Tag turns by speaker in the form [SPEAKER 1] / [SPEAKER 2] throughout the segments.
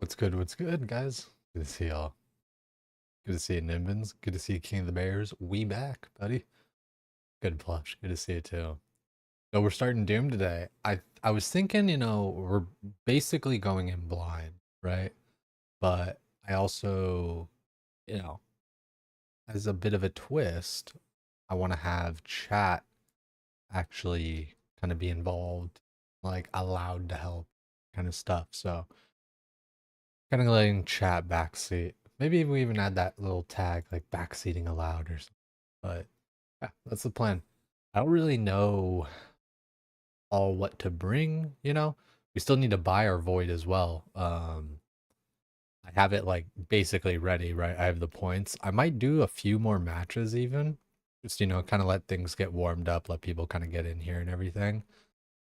[SPEAKER 1] What's good, guys? Good to see y'all. Good to see you, Nimbins. Good to see you, King of the Bears. We back, buddy. Good plush. Good to see you too. So we're starting Doom today. I was thinking, we're basically going in blind, right? But I also, you know, as a bit of a twist, I want to have chat actually kind of be involved, like allowed to help kind of stuff. So kind of letting chat backseat. Maybe we even add that little tag like backseating allowed or something. But yeah, that's the plan. I don't really know all what to bring. We still need to buy our void as well. I have it like basically ready, right? I have the points. I might do a few more matches even. Just, kind of let things get warmed up, let people kind of get in here and everything.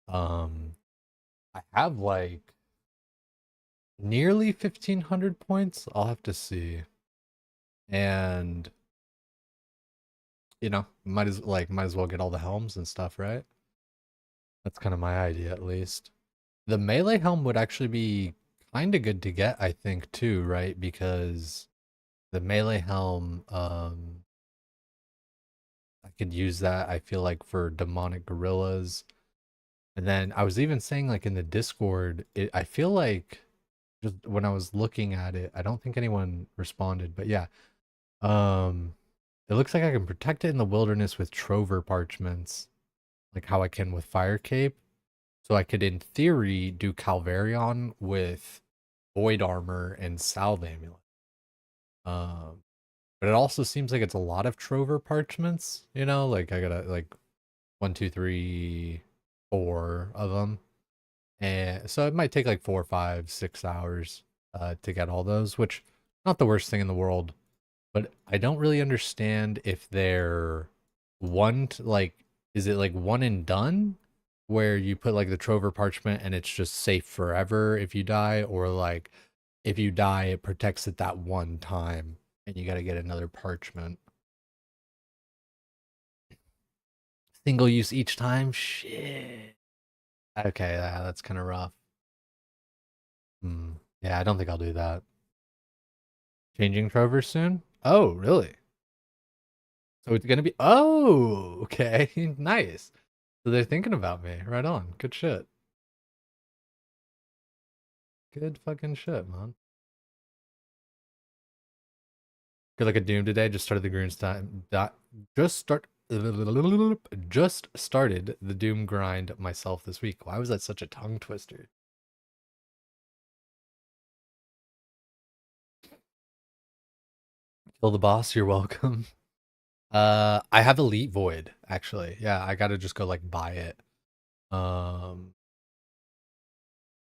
[SPEAKER 1] Um I have like nearly 1500 points. I'll have to see. And might as well get all the helms and stuff, right? That's kind of my idea at least. The melee helm would actually be kind of good to get, I think, too, right? Because the melee helm, I could use that, I feel like, for demonic gorillas. And then I was even saying, like, in the Discord, I feel like just when I was looking at it, I don't think anyone responded, but yeah. It looks like I can protect it in the wilderness with Trover parchments, like how I can with Fire Cape. So I could, in theory, do Calvarion with Void Armor and Salve Amulet. Um, but it also seems like it's a lot of Trover parchments. Like I gotta like 1, 2, 3, 4 of them, and so it might take like 4, 5, 6 hours to get all those, which not the worst thing in the world. But I don't really understand if they're like, is it like one and done where you put like the Trover parchment and it's just safe forever if you die, or like if you die, it protects it that one time and you got to get another parchment. Single use each time? Shit. Okay, that's kind of rough. Hmm. Yeah, I don't think I'll do that. Changing Trover soon? Oh, really? So it's gonna be. Oh, okay. Nice. So they're thinking about me. Right on. Good shit. Good fucking shit, man. Good like a Doom today. Just started the Groons time. Just start. Just started the Doom grind myself this week. Why was that such a tongue twister? Kill the boss. You're welcome. I have Elite Void actually. Yeah, I gotta just go like buy it. Um,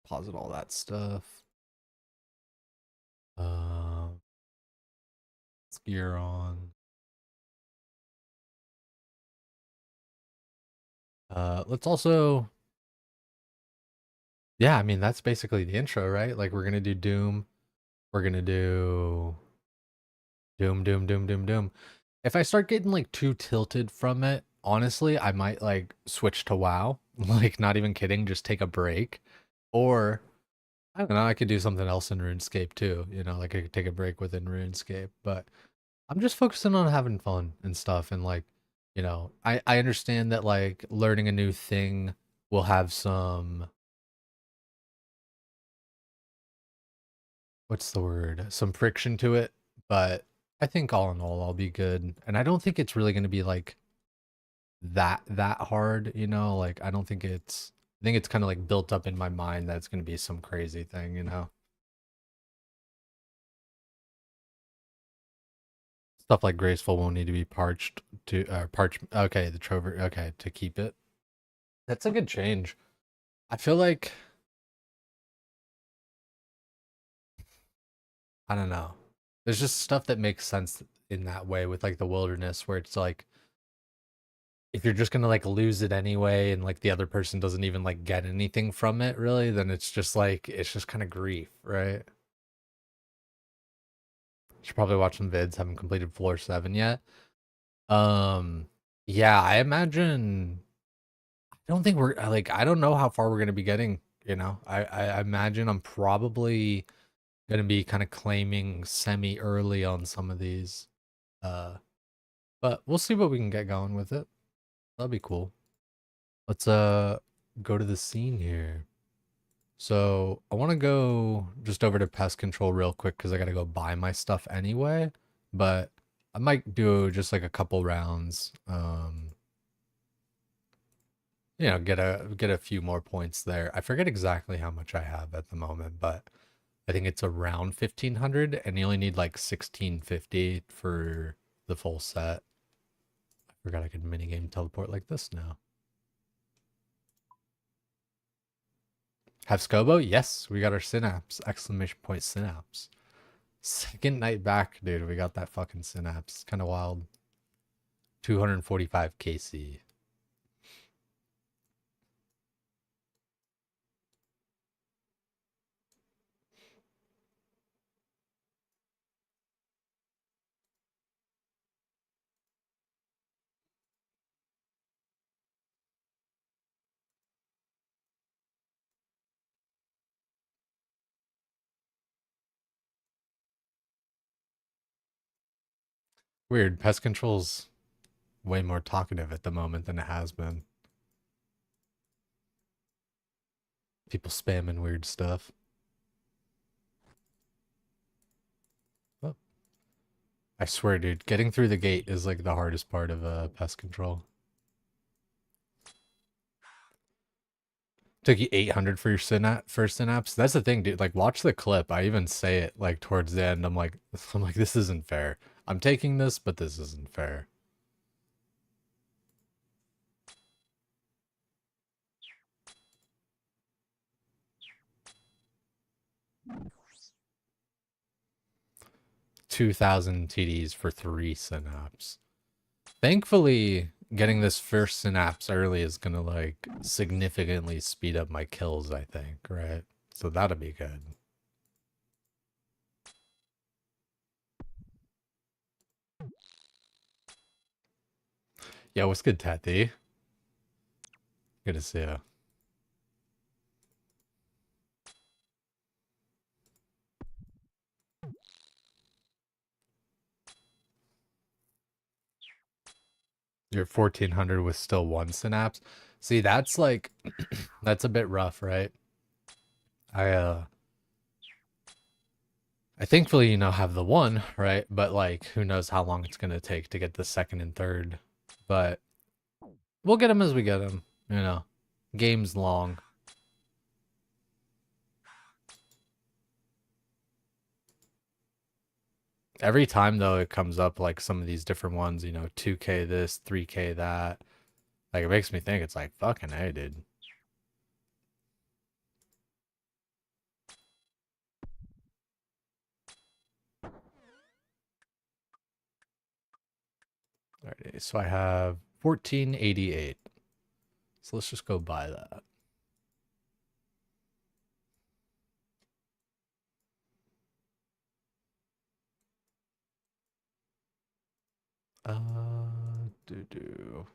[SPEAKER 1] Posit all that stuff. Um, Gear on. Let's also, yeah, I mean, that's basically the intro, right? Like, we're gonna do Doom. We're gonna do Doom, Doom, Doom, Doom, Doom. If I start getting like too tilted from it, honestly, I might like switch to WoW. Like, not even kidding, just take a break. Or I don't know, I could do something else in RuneScape too. Like I could take a break within RuneScape. But I'm just focusing on having fun and stuff. And like, I understand that like learning a new thing will have some, what's the word? Some friction to it. But I think all in all, I'll be good. And I don't think it's really going to be like that hard. Like I think it's kind of like built up in my mind that it's going to be some crazy thing. Stuff like graceful won't need to be parched to okay, the trover, okay, to keep it. That's a good change. I feel like, I don't know, there's just stuff that makes sense in that way with like the wilderness, where it's like if you're just gonna like lose it anyway and like the other person doesn't even like get anything from it really, then it's just like it's just kind of grief, right? Should probably watch some vids. Haven't completed floor 7 yet. um yeah, I imagine, I don't think we're like, I don't know how far we're gonna be getting. I imagine I'm probably Gonna be kind of claiming semi early on some of these. But we'll see what we can get going with it. That'll be cool. Let's go to the scene here. So I want to go just over to pest control real quick because I gotta go buy my stuff anyway. But I might do just like a couple rounds. You know, get a few more points there. I forget exactly how much I have at the moment, but I think it's around 1500 and you only need like 1650 for the full set. I forgot I could minigame teleport like this now. Have Scobo? Yes, we got our synapse. Exclamation point synapse. Second night back, dude. We got that fucking synapse. Kind of wild. 245 KC. Weird. Pest control's way more talkative at the moment than it has been. People spamming weird stuff. Oh. I swear, dude, getting through the gate is like the hardest part of pest control. Took you 800 for your first synapse. That's the thing, dude. Like, watch the clip. I even say it like towards the end. I'm like, this isn't fair. I'm taking this, but this isn't fair. $2,000 TDs for 3 synapse. Thankfully, getting this first synapse early is gonna like significantly speed up my kills, I think, right? So that'll be good. Yeah, what's good, Tati? Good to see you. Your 1400 with still 1 synapse. See, that's like that's a bit rough, right? I thankfully, you know, have the 1, right? But like who knows how long it's gonna take to get the 2nd and 3rd. But we'll get them as we get them, you know. Game's long. Every time though it comes up like some of these different ones, you know, 2K this, 3K that. Like it makes me think it's like fucking hey, dude. Alrighty, so I have 1488. So let's just go buy that. Do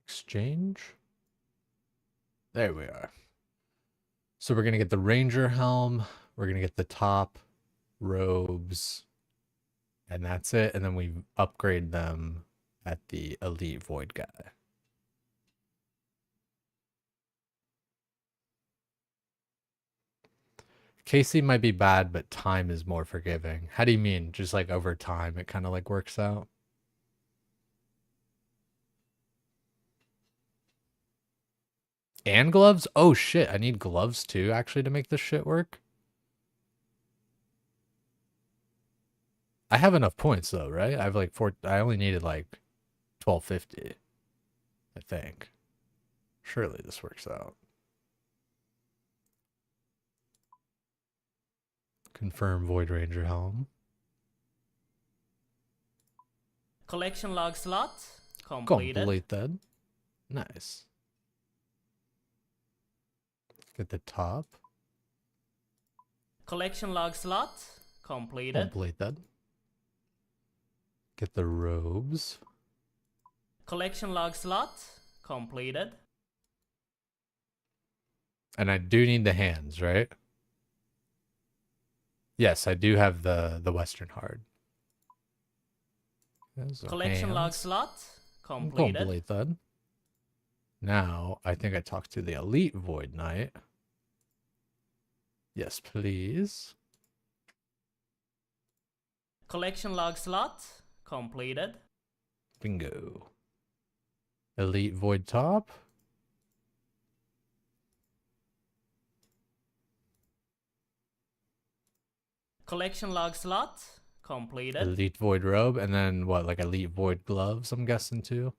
[SPEAKER 1] exchange. There we are. So we're gonna get the Ranger helm. We're gonna get the top robes, and that's it. And then we upgrade them at the Elite Void guy. KC might be bad, but time is more forgiving. How do you mean? Just like over time, it kind of like works out? And gloves? Oh shit, I need gloves too, actually, to make this shit work. I have enough points though, right? I have like I only needed like 1250, I think. Surely this works out. Confirm Void Ranger helm.
[SPEAKER 2] Collection log slot completed.
[SPEAKER 1] Completed. Nice. Get the top.
[SPEAKER 2] Collection log slot completed.
[SPEAKER 1] Completed. Get the robes.
[SPEAKER 2] Collection log slot completed.
[SPEAKER 1] And I do need the hands, right? Yes, I do have the Western Hard. So
[SPEAKER 2] Collection log
[SPEAKER 1] hands.
[SPEAKER 2] slot completed.
[SPEAKER 1] Complete that. Now, I think I talked to the Elite Void Knight. Yes, please.
[SPEAKER 2] Collection log slot completed.
[SPEAKER 1] Bingo. Elite Void Top.
[SPEAKER 2] Collection log slot completed.
[SPEAKER 1] Elite Void Robe. And then what, like Elite Void Gloves, I'm guessing too?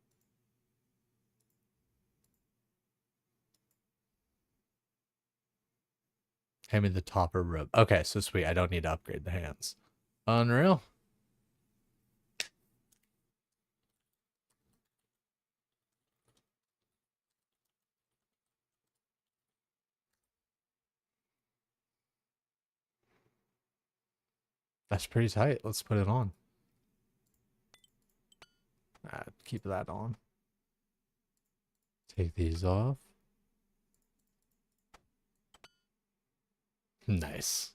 [SPEAKER 1] Hand me the topper robe. Okay, so sweet. I don't need to upgrade the hands. Unreal. That's pretty tight. Let's put it on. Keep that on. Take these off. Nice.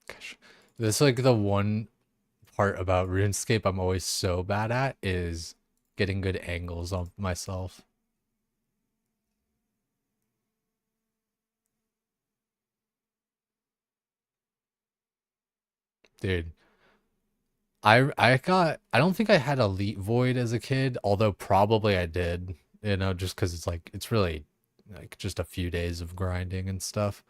[SPEAKER 1] Gosh. This is like the one part about RuneScape I'm always so bad at is getting good angles on myself. Dude, I don't think I had Elite Void as a kid, although probably I did, you know, just because it's like it's really like just a few days of grinding and stuff.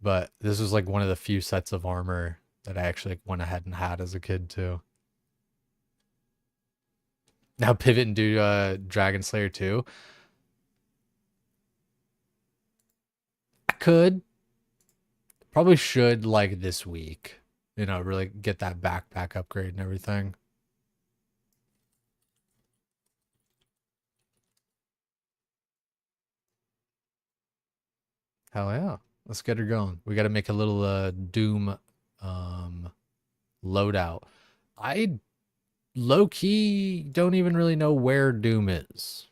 [SPEAKER 1] But this was like one of the few sets of armor that I actually like, went ahead and had as a kid too. Now pivot and do Dragon Slayer 2. I could. Probably should like this week. You know, really get that backpack upgrade and everything. Hell yeah. Let's get her going. We got to make a little Doom loadout. I low key don't even really know where Doom is,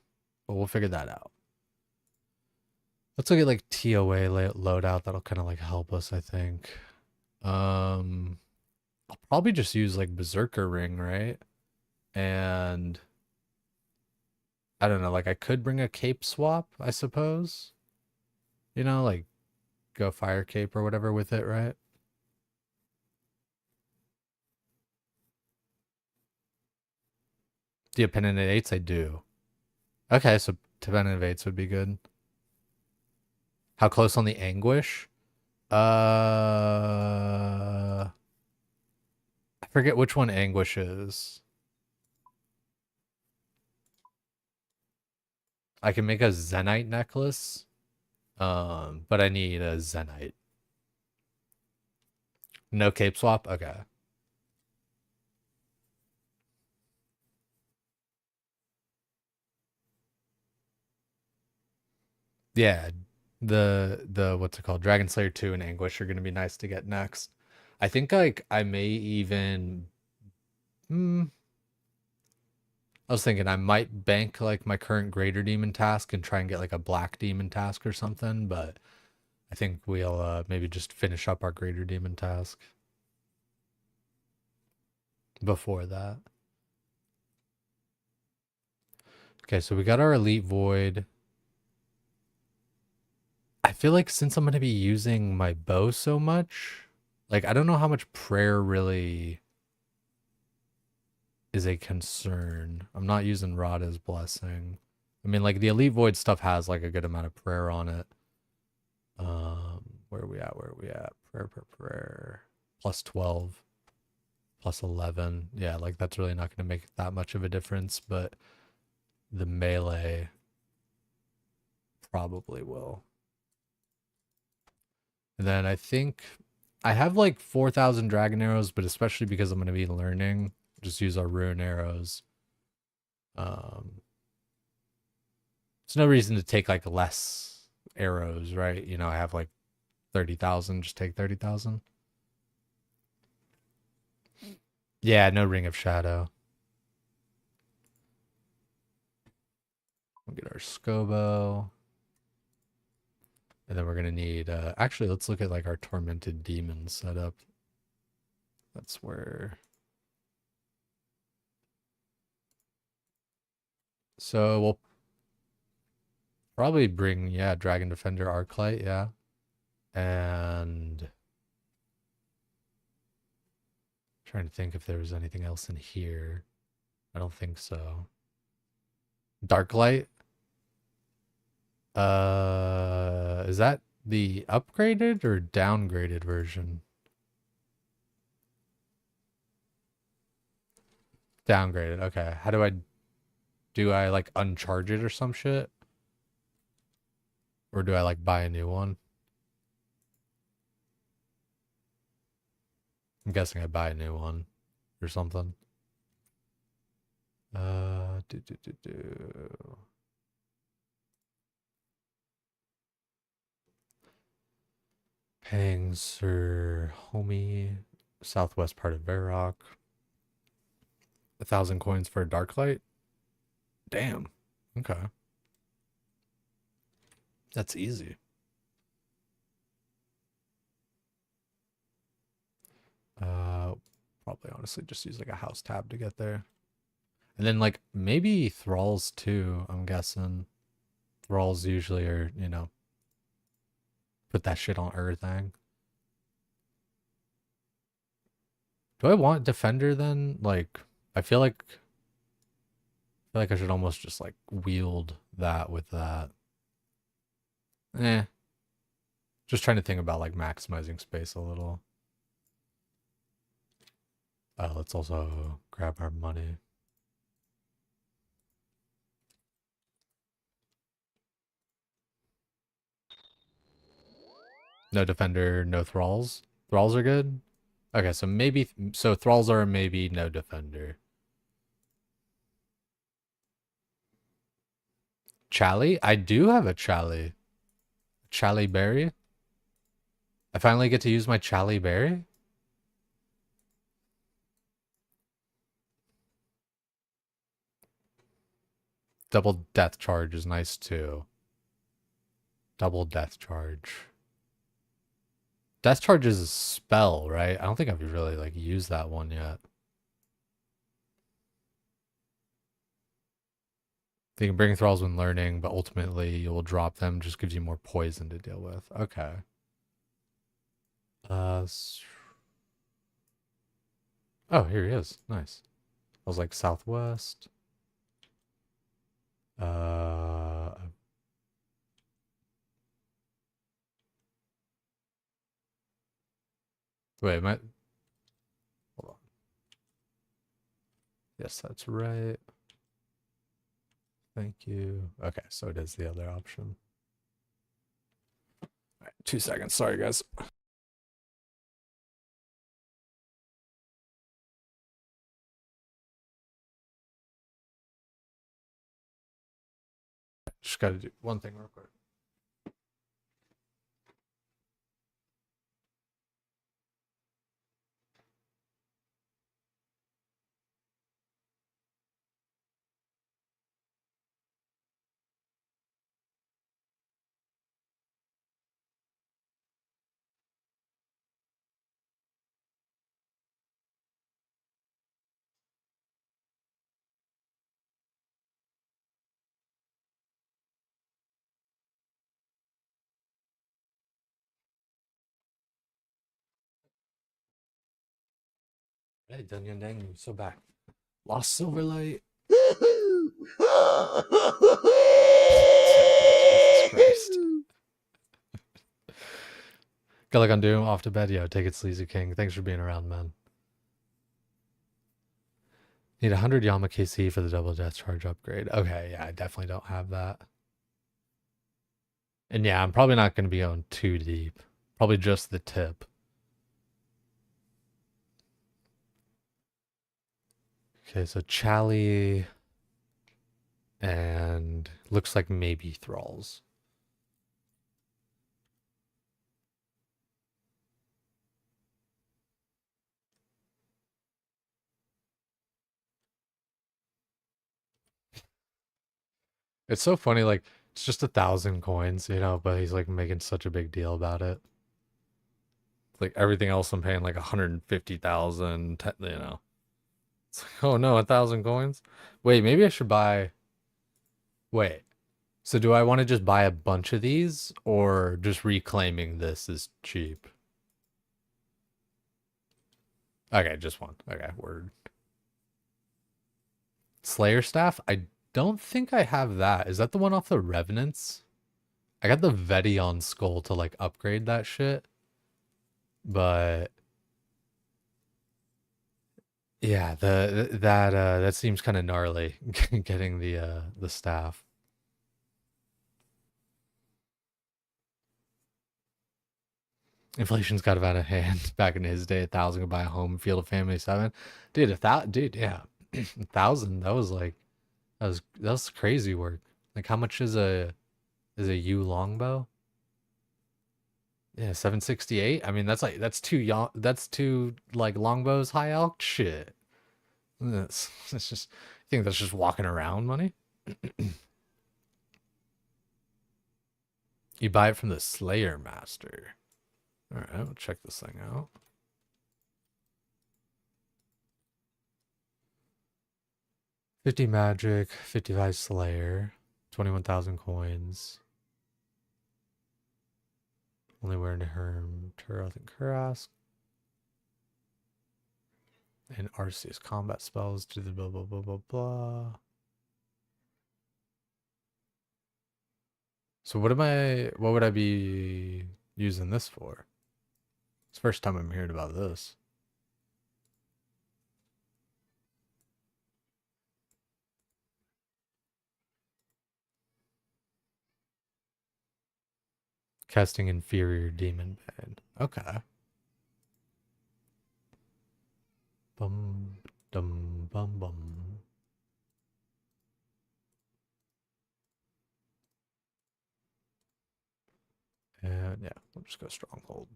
[SPEAKER 1] but we'll figure that out. Let's look at like TOA loadout. That'll kind of like help us, I think. I'll probably just use like Berserker Ring, right? And I don't know, like I could bring a cape swap, I suppose. You know, like go fire cape or whatever with it, right? The Pendant of Eights, I do. Okay, so Pendant of Eights would be good. How close on the Anguish? I forget which one Anguish is. I can make a Zenite necklace. But I need a Zenite. No cape swap? Okay. Yeah. The what's it called? Dragon Slayer 2 and Anguish are gonna be nice to get next. I think like I may even I was thinking I might bank like my current greater demon task and try and get like a black demon task or something, but I think we'll maybe just finish up our greater demon task before that. Okay, so we got our Elite Void. I feel like since I'm going to be using my bow so much, like I don't know how much prayer really is a concern. I'm not using Rada's Blessing. I mean, like the Elite Void stuff has like a good amount of prayer on it. Where are we at? Where are we at? Prayer. Plus 12. Plus 11. Yeah, like that's really not going to make that much of a difference, but the melee probably will. And then I think I have like 4,000 dragon arrows, but especially because I'm going to be learning, just use our rune arrows. There's no reason to take like less arrows, right? You know, I have like 30,000, just take 30,000. Yeah, no Ring of Shadow. We'll get our Scobo. And then we're gonna need actually let's look at like our tormented demon setup. That's where so we'll probably bring Dragon Defender Arclight, yeah. And trying to think if there was anything else in here. I don't think so. Darklight. Is that the upgraded or downgraded version? Downgraded. Okay. How do I like uncharge it or some shit? Or do I like buy a new one? I'm guessing I buy a new one or something. Do. Paying Sir Homie, southwest part of Varrock. 1,000 coins for a Darklight? Damn. Okay. That's easy. Probably honestly just use like a house tab to get there. And then like maybe Thralls too, I'm guessing. Thralls usually are, you know, put that shit on everything. Do I want Defender then? Like, I feel like I should almost just like wield that with that. Just trying to think about like maximizing space a little. Let's also grab our money. No Defender, no Thralls. Thralls are good? Okay, so maybe, so Thralls are maybe no Defender. Chally? I do have a Chally. Chally Berry? I finally get to use my Chally Berry? Double Death Charge is nice too. Double Death Charge. Death Charge is a spell, right? I don't think I've really like used that one yet. You can bring thralls when learning, but ultimately you will drop them. Just gives you more poison to deal with. Okay. Oh, here he is. Nice. I was like southwest. Wait, hold on. Yes, that's right. Thank you. Okay, so it is the other option. All right, 2 seconds. Sorry, guys. Just got to do one thing real quick. Hey, Dunyan Dang, you're so back. Lost Silverlight. Jesus Christ. Good luck on Doom. Off to bed. Yo, take it, Sleazy King. Thanks for being around, man. Need 100 Yama KC for the double death charge upgrade. Okay, yeah, I definitely don't have that. And yeah, I'm probably not going to be going too deep. Probably just the tip. Okay, so Chally and looks like maybe Thralls. It's so funny, like, it's just 1,000 coins, but he's like making such a big deal about it. Like everything else I'm paying like 150,000, It's like, oh no, 1,000 coins? Wait, maybe I should buy. Wait, so do I want to just buy a bunch of these or just reclaiming this is cheap? Okay, just one. Okay, word. Slayer staff? I don't think I have that. Is that the one off the Revenants? I got the Vedion skull to like upgrade that shit. But yeah, that seems kind of gnarly getting the staff. Inflation's got out of hand. Back in his day, 1,000 could buy a home, field of family 7. Dude, dude, yeah. 1,000, that was crazy work. Like how much is a U longbow? Yeah, 768. I mean, that's two like longbows high elk shit. That's just I think that's just walking around money. You buy it from the Slayer Master. All right, we'll check this thing out. 50 magic, 55 Slayer, 21,000 coins. Only wearing a Herm, Turoth, and Kurask. And Arceus combat spells to the blah blah blah blah blah. So what would I be using this for? It's the first time I'm hearing about this. Casting inferior demon band. Okay. Bum dum bum bum. And yeah, we'll just go stronghold.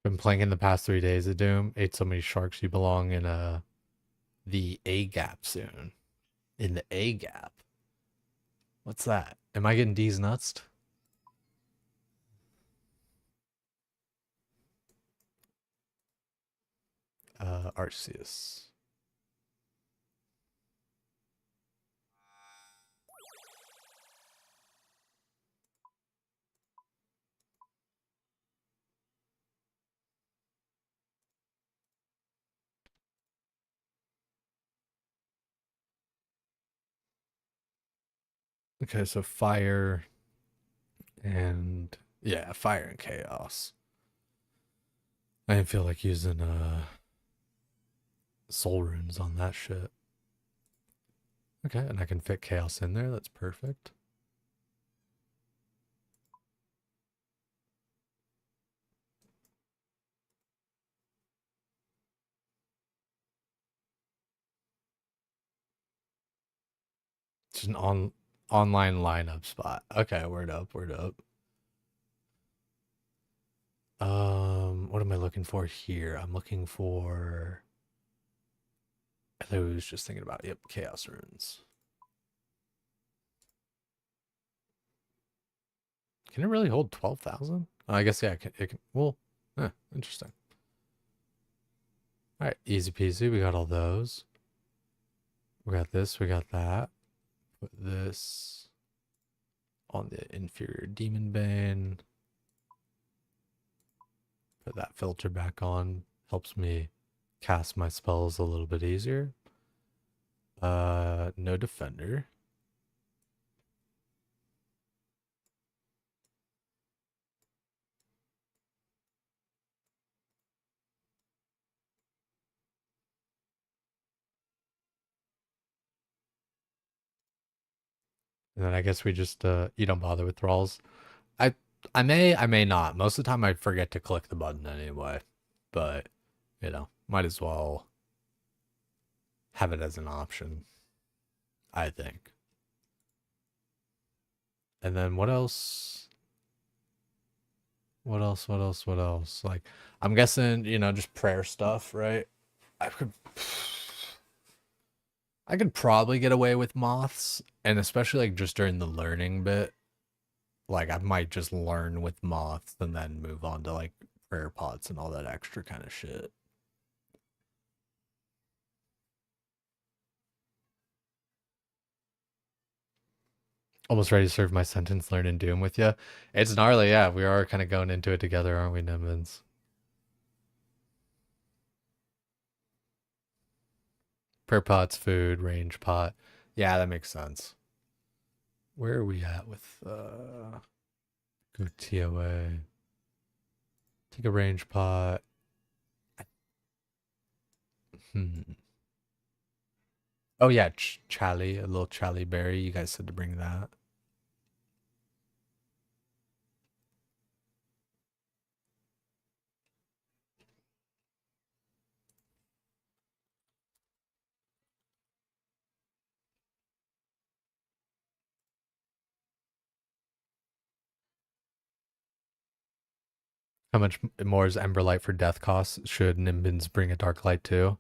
[SPEAKER 1] Been playing in the past 3 days of Doom. Ate so many sharks. You belong in the A gap soon. In the A gap. What's that? Am I getting D's nuts? Arceus. Okay, so fire and yeah, fire and chaos. I didn't feel like using soul runes on that shit. Okay, and I can fit chaos in there. That's perfect. Just an online lineup spot. Okay, word up, word up. What am I looking for here? I'm looking for. I was just thinking about chaos runes. Can it really hold 12,000? Oh, I guess yeah, it can. Well, interesting. All right, easy peasy. We got all those. We got this. We got that. Put this on the inferior demon bane. Put that filter back on. Helps me cast my spells a little bit easier. No defender. And then I guess we just you don't bother with thralls. I I may not. Most of the time I forget to click the button anyway. But, might as well have it as an option, I think. And then what else? What else? What else? What else? Like, I'm guessing, just prayer stuff, right? I could I could probably get away with moths, and especially like just during the learning bit. Like I might just learn with moths and then move on to like prayer pots and all that extra kind of shit. Almost ready to serve my sentence, learn and doom with you. It's gnarly, yeah. We are kind of going into it together, aren't we, Nimbins? Prayer pots, food, range pot. Yeah, that makes sense. Where are we at with go TOA? Take a range pot. Hmm. Oh yeah, Chally, a little Chally berry. You guys said to bring that. How much more is Ember Light for death costs? Should Nimbins bring a Dark Light too?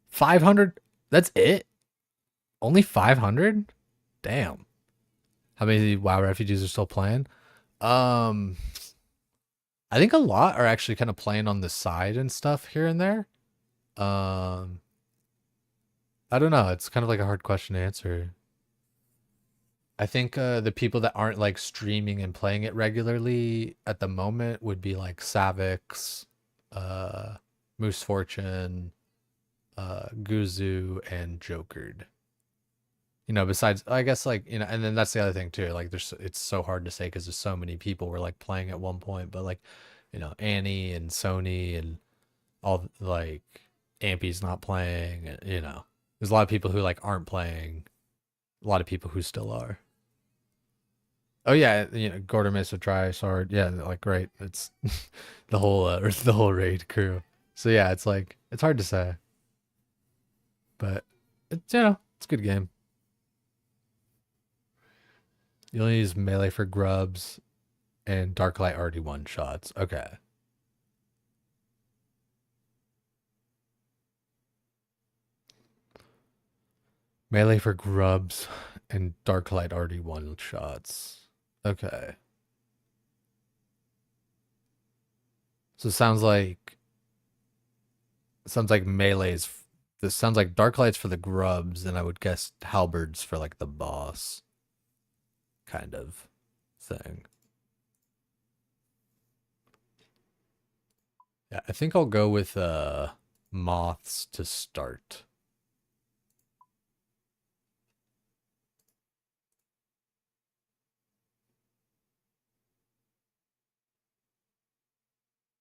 [SPEAKER 1] 500? That's it? Only 500? Damn. How many WoW refugees are still playing? Um, I think a lot are actually kind of playing on the side and stuff here and there. Um, I don't know. It's kind of like a hard question to answer. I think the people that aren't like streaming and playing it regularly at the moment would be like Savix, uh, Moose Fortune, Guzu, and Jokered. Besides, I guess like, and then that's the other thing too. Like, it's so hard to say because there's so many people were like playing at one point, but like, Annie and Sony and all like Ampy's not playing, there's a lot of people who like aren't playing, a lot of people who still are. Oh yeah, Gordon Mesa Try Sword. Yeah, like great. It's the whole raid crew. So yeah, it's like it's hard to say. But it's a good game. You only use melee for grubs and Darklight already one shots. Okay. Melee for grubs and Darklight already one shots. Okay. So it sounds like melee's this sounds like Darklight's for the grubs, and I would guess halberds for like the boss kind of thing. Yeah, I think I'll go with moths to start.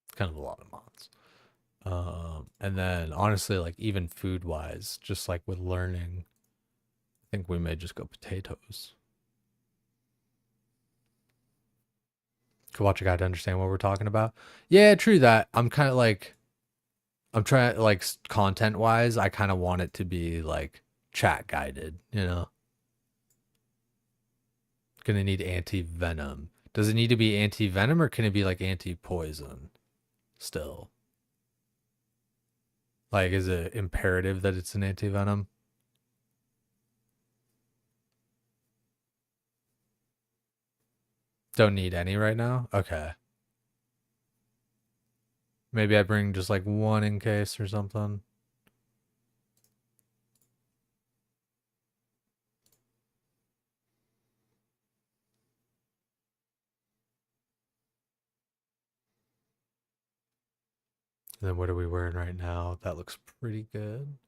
[SPEAKER 1] It's kind of a lot of moths. And then honestly, like even food wise, just like with learning, I think we may just go potatoes. Could watch a guy to understand what we're talking about. Yeah, true that. I'm kind of like, I'm trying like content wise, I kind of want it to be like chat guided. Gonna need anti venom. Does it need to be anti venom or can it be like anti poison still? Like, is it imperative that it's an anti venom? Don't need any right now? Okay. Maybe I bring just like one in case or something. And then what are we wearing right now? That looks pretty good.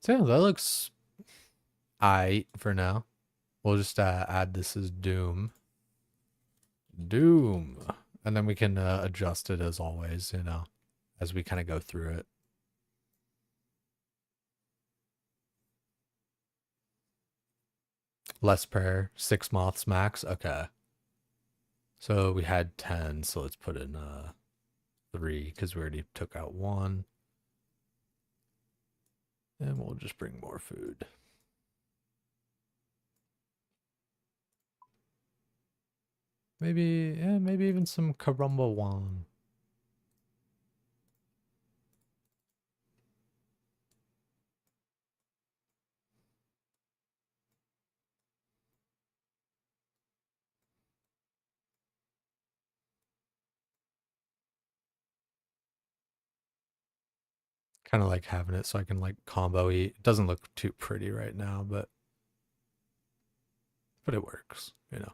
[SPEAKER 1] So yeah, that looks aight for now. We'll just add this as Doom. Doom. And then we can adjust it as always, as we kind of go through it. Less prayer. 6 moths max. Okay. So we had 10. So let's put in 3 because we already took out 1. And we'll just bring more food. Maybe, yeah, maybe even some Karumba Wong. Kind of like having it so I can like combo eat. It doesn't look too pretty right now, but it works, you know.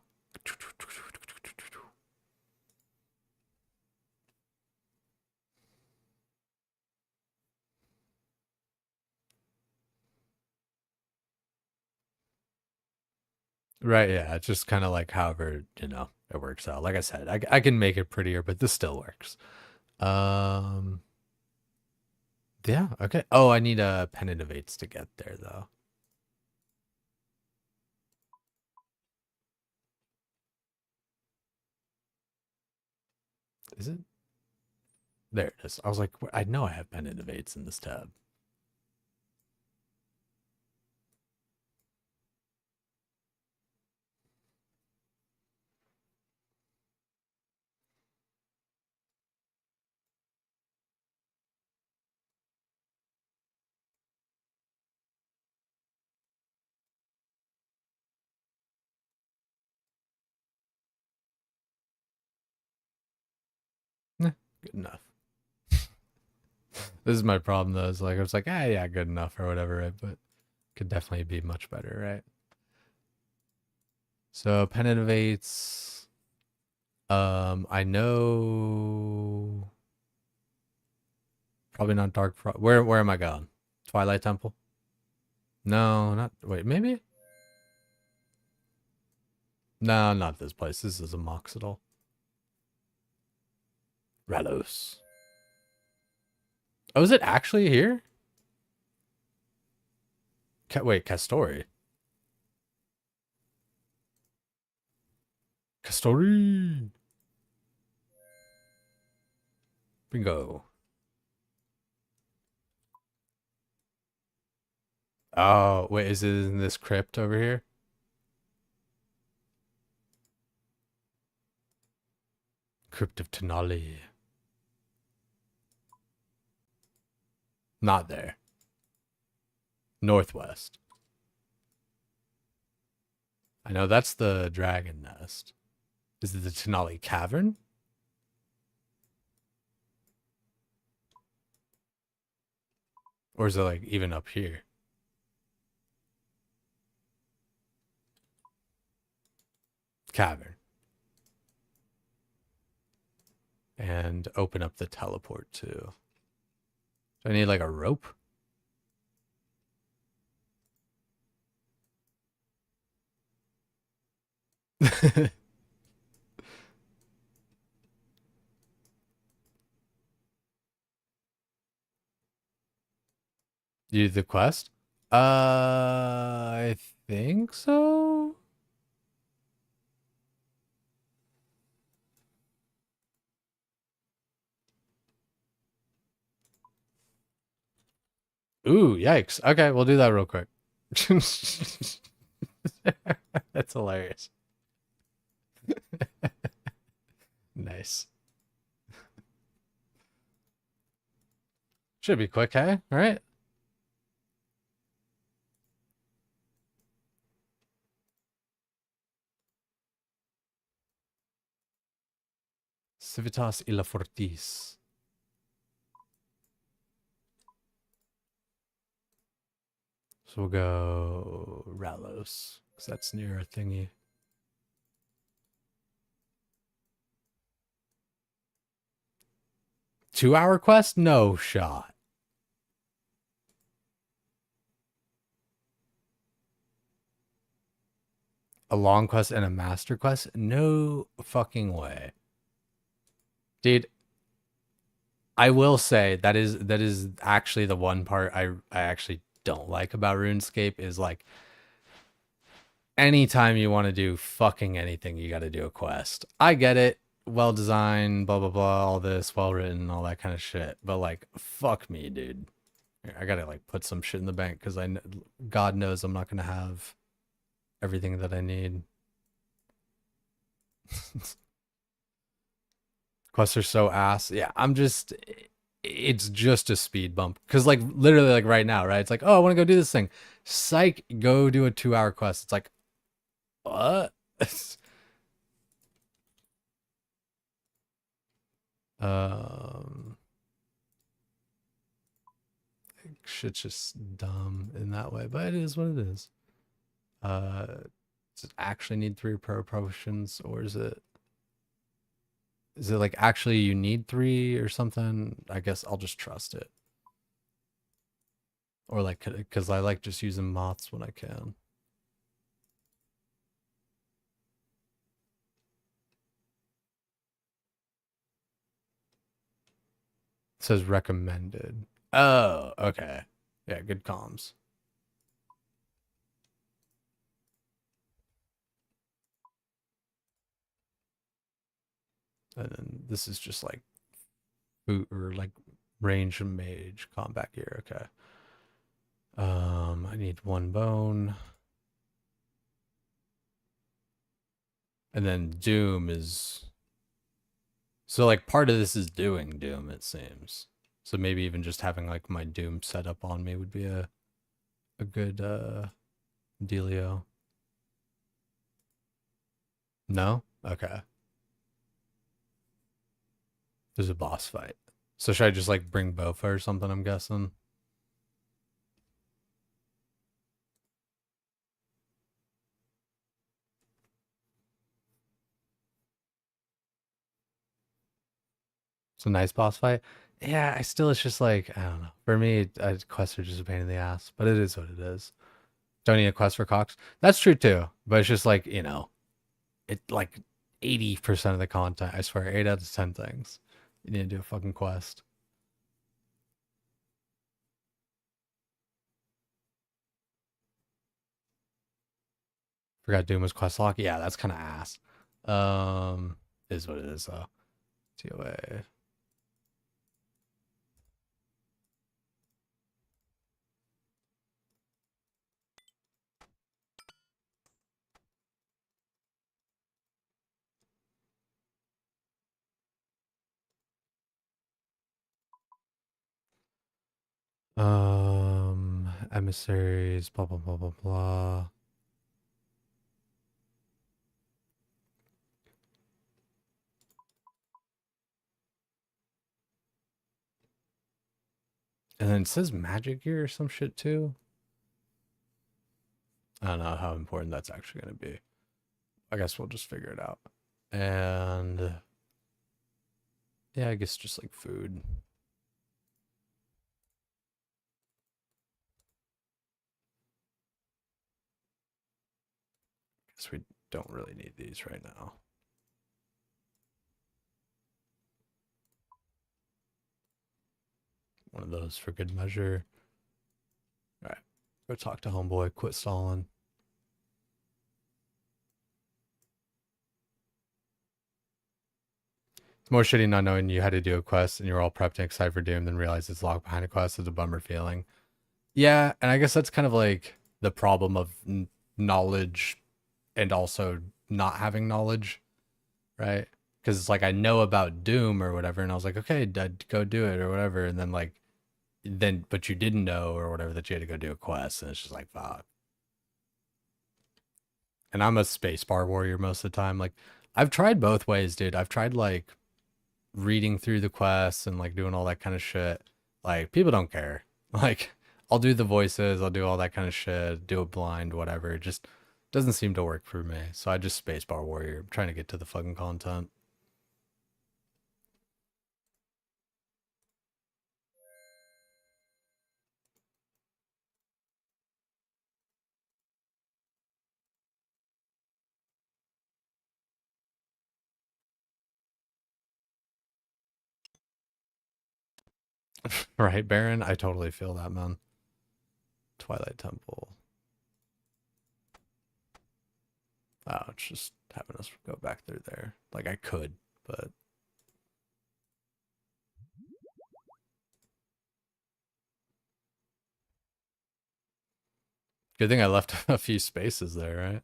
[SPEAKER 1] Right, yeah. It's just kind of like however, you know, it works out. Like I said, I can make it prettier, but this still works. Um yeah, okay. Oh, I need a pen innovates to get there though. Is it? There it is. I was like, I know I have pen innovates in this tab. Good enough. This is my problem though. Is like I was like, ah, yeah, good enough or whatever, right? But could definitely be much better, right? So pen innovates. I know probably not dark. Where am I going? Twilight Temple? No, not. Wait, maybe. No, not this place. This is a Moxidal. Ralos. Oh, is it actually here? Wait, Castori. Castori. Bingo. Oh, wait, is it in this crypt over here? Crypt of Tenali. Not there. Northwest. I know that's the dragon nest. Is it the Tenali Cavern? Or is it like even up here? Cavern. And open up the teleport too. Do I need like a rope? You did the quest? I think so. Ooh, yikes. Okay, we'll do that real quick. That's hilarious. Nice. Should be quick, hey? All right. Civitas illa fortis. So we'll go Ralos, because that's near a thingy. Two-hour quest? No shot. A long quest and a master quest? No fucking way. Dude, I will say that is actually the one part I actually don't like about RuneScape is like anytime you want to do fucking anything, you got to do a quest. I get it. Well designed, blah, blah, blah, all this, well written, all that kind of shit. But like, fuck me, dude. I gotta like put some shit in the bank because God knows I'm not gonna have everything that I need. Quests are so ass. Yeah, it's just a speed bump. Cause like literally like right now, right? It's like, oh, I want to go do this thing. Psych, go do a 2 hour quest. It's like, what? um, shit's just dumb in that way, but it is what it is. Does it actually need 3 pro potions, or is it like actually you need 3 or something? I guess I'll just trust it. Or like, because I like just using moths when I can. It says recommended. Oh, okay. Yeah, good comms. And then this is just like boot or like range and mage combat gear. Okay. I need 1 bone. And then Doom is so like part of this is doing Doom, it seems. So maybe even just having like my Doom set up on me would be a good dealio. No? Okay. There's a boss fight. So should I just like bring Bofa or something, I'm guessing? It's a nice boss fight. Yeah, it's just like, I don't know. For me, quests are just a pain in the ass, but it is what it is. Don't need a quest for Cox. That's true too, but it's just like, it like 80% of the content, I swear, 8 out of 10 things. You need to do a fucking quest. Forgot Doom was quest lock. Yeah, that's kind of ass. Is what it is though. TOA. Emissaries, blah blah blah blah blah. And then it says magic gear or some shit too. I don't know how important that's actually going to be. I guess we'll just figure it out. And yeah, I guess just like food. Guess we don't really need these right now. One of those for good measure. All right, go talk to homeboy. Quit stalling. It's more shitty not knowing you had to do a quest and you're all prepped and excited for Doom, then realize it's locked behind a quest. It's a bummer feeling. Yeah, and I guess that's kind of like the problem of knowledge and also not having knowledge, right? Because it's like I know about Doom or whatever, and I was like, okay, I'd go do it or whatever, and then like, but you didn't know or whatever that you had to go do a quest, and it's just like fuck. And I'm a spacebar warrior most of the time. Like, I've tried both ways, dude. I've tried like reading through the quests and like doing all that kind of shit. Like, people don't care. Like, I'll do the voices, I'll do all that kind of shit, do it blind, whatever. It just doesn't seem to work for me. So I just spacebar warrior. I'm trying to get to the fucking content. Right, Baron? I totally feel that, man. Twilight Temple. Oh, it's just having us go back through there. Like I could, but good thing I left a few spaces there, right?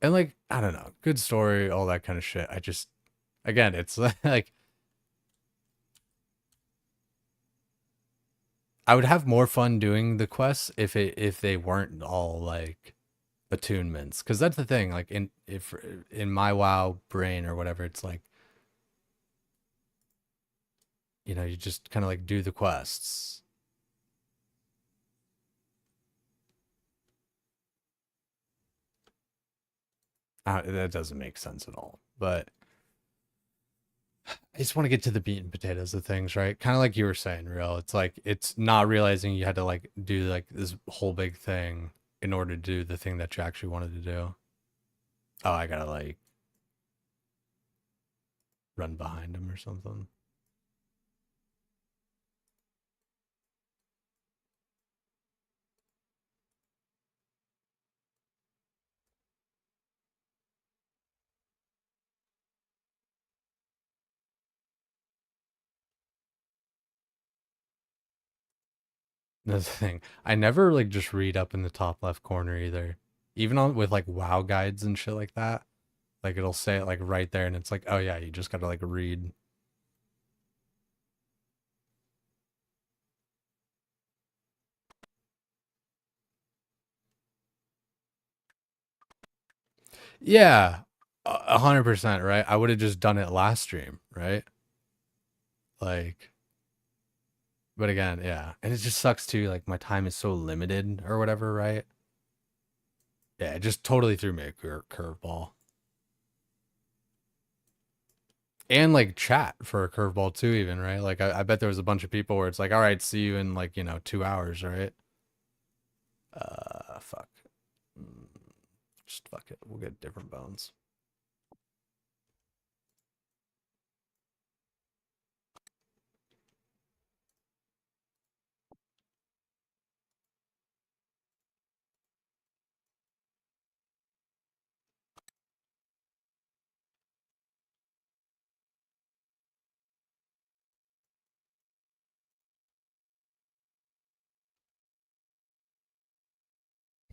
[SPEAKER 1] And like, I don't know, good story, all that kind of shit. I just, again, it's like I would have more fun doing the quests if they weren't all like attunements, because that's the thing. Like in my WoW brain or whatever, it's like, you know, you just kind of like do the quests. That doesn't make sense at all. But I just want to get to the meat and potatoes of things, right? Kind of like you were saying, real. It's like it's not realizing you had to like do like this whole big thing in order to do the thing that you actually wanted to do. Oh, I gotta like run behind him or something. That's the thing. I never like just read up in the top left corner either. Even on with like WoW guides and shit like that. Like it'll say it like right there and it's like, oh yeah, you just gotta like read. Yeah. 100%, right? I would have just done it last stream, right? Like, but again, yeah. And it just sucks too. Like my time is so limited or whatever, right? Yeah, it just totally threw me a curveball. And like chat for a curveball too, even, right? Like I bet there was a bunch of people where it's like, all right, see you in like, you know, 2 hours, right? Fuck. Mm, just fuck it. We'll get different bones.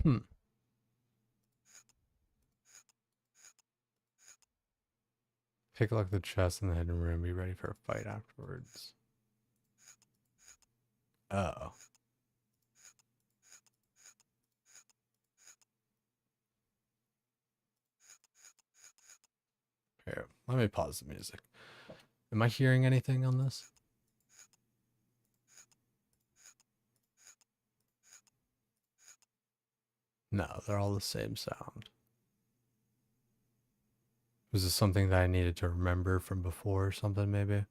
[SPEAKER 1] Hmm. Pick lock the chest in the hidden room. Be ready for a fight afterwards. Oh. Here, let me pause the music. Am I hearing anything on this? No, they're all the same sound. Was this something that I needed to remember from before or something, maybe?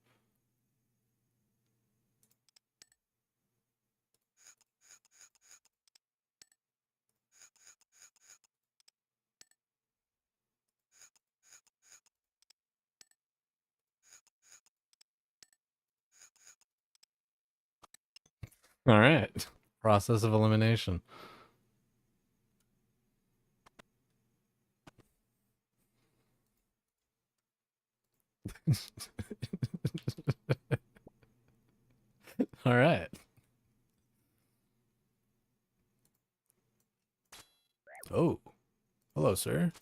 [SPEAKER 1] All right. Process of elimination. All right. Oh, hello, sir.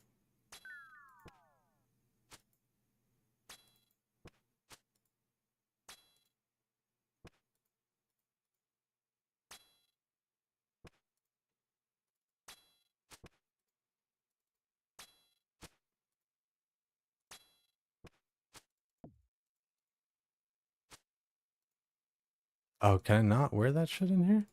[SPEAKER 1] Oh, can I not wear that shit in here?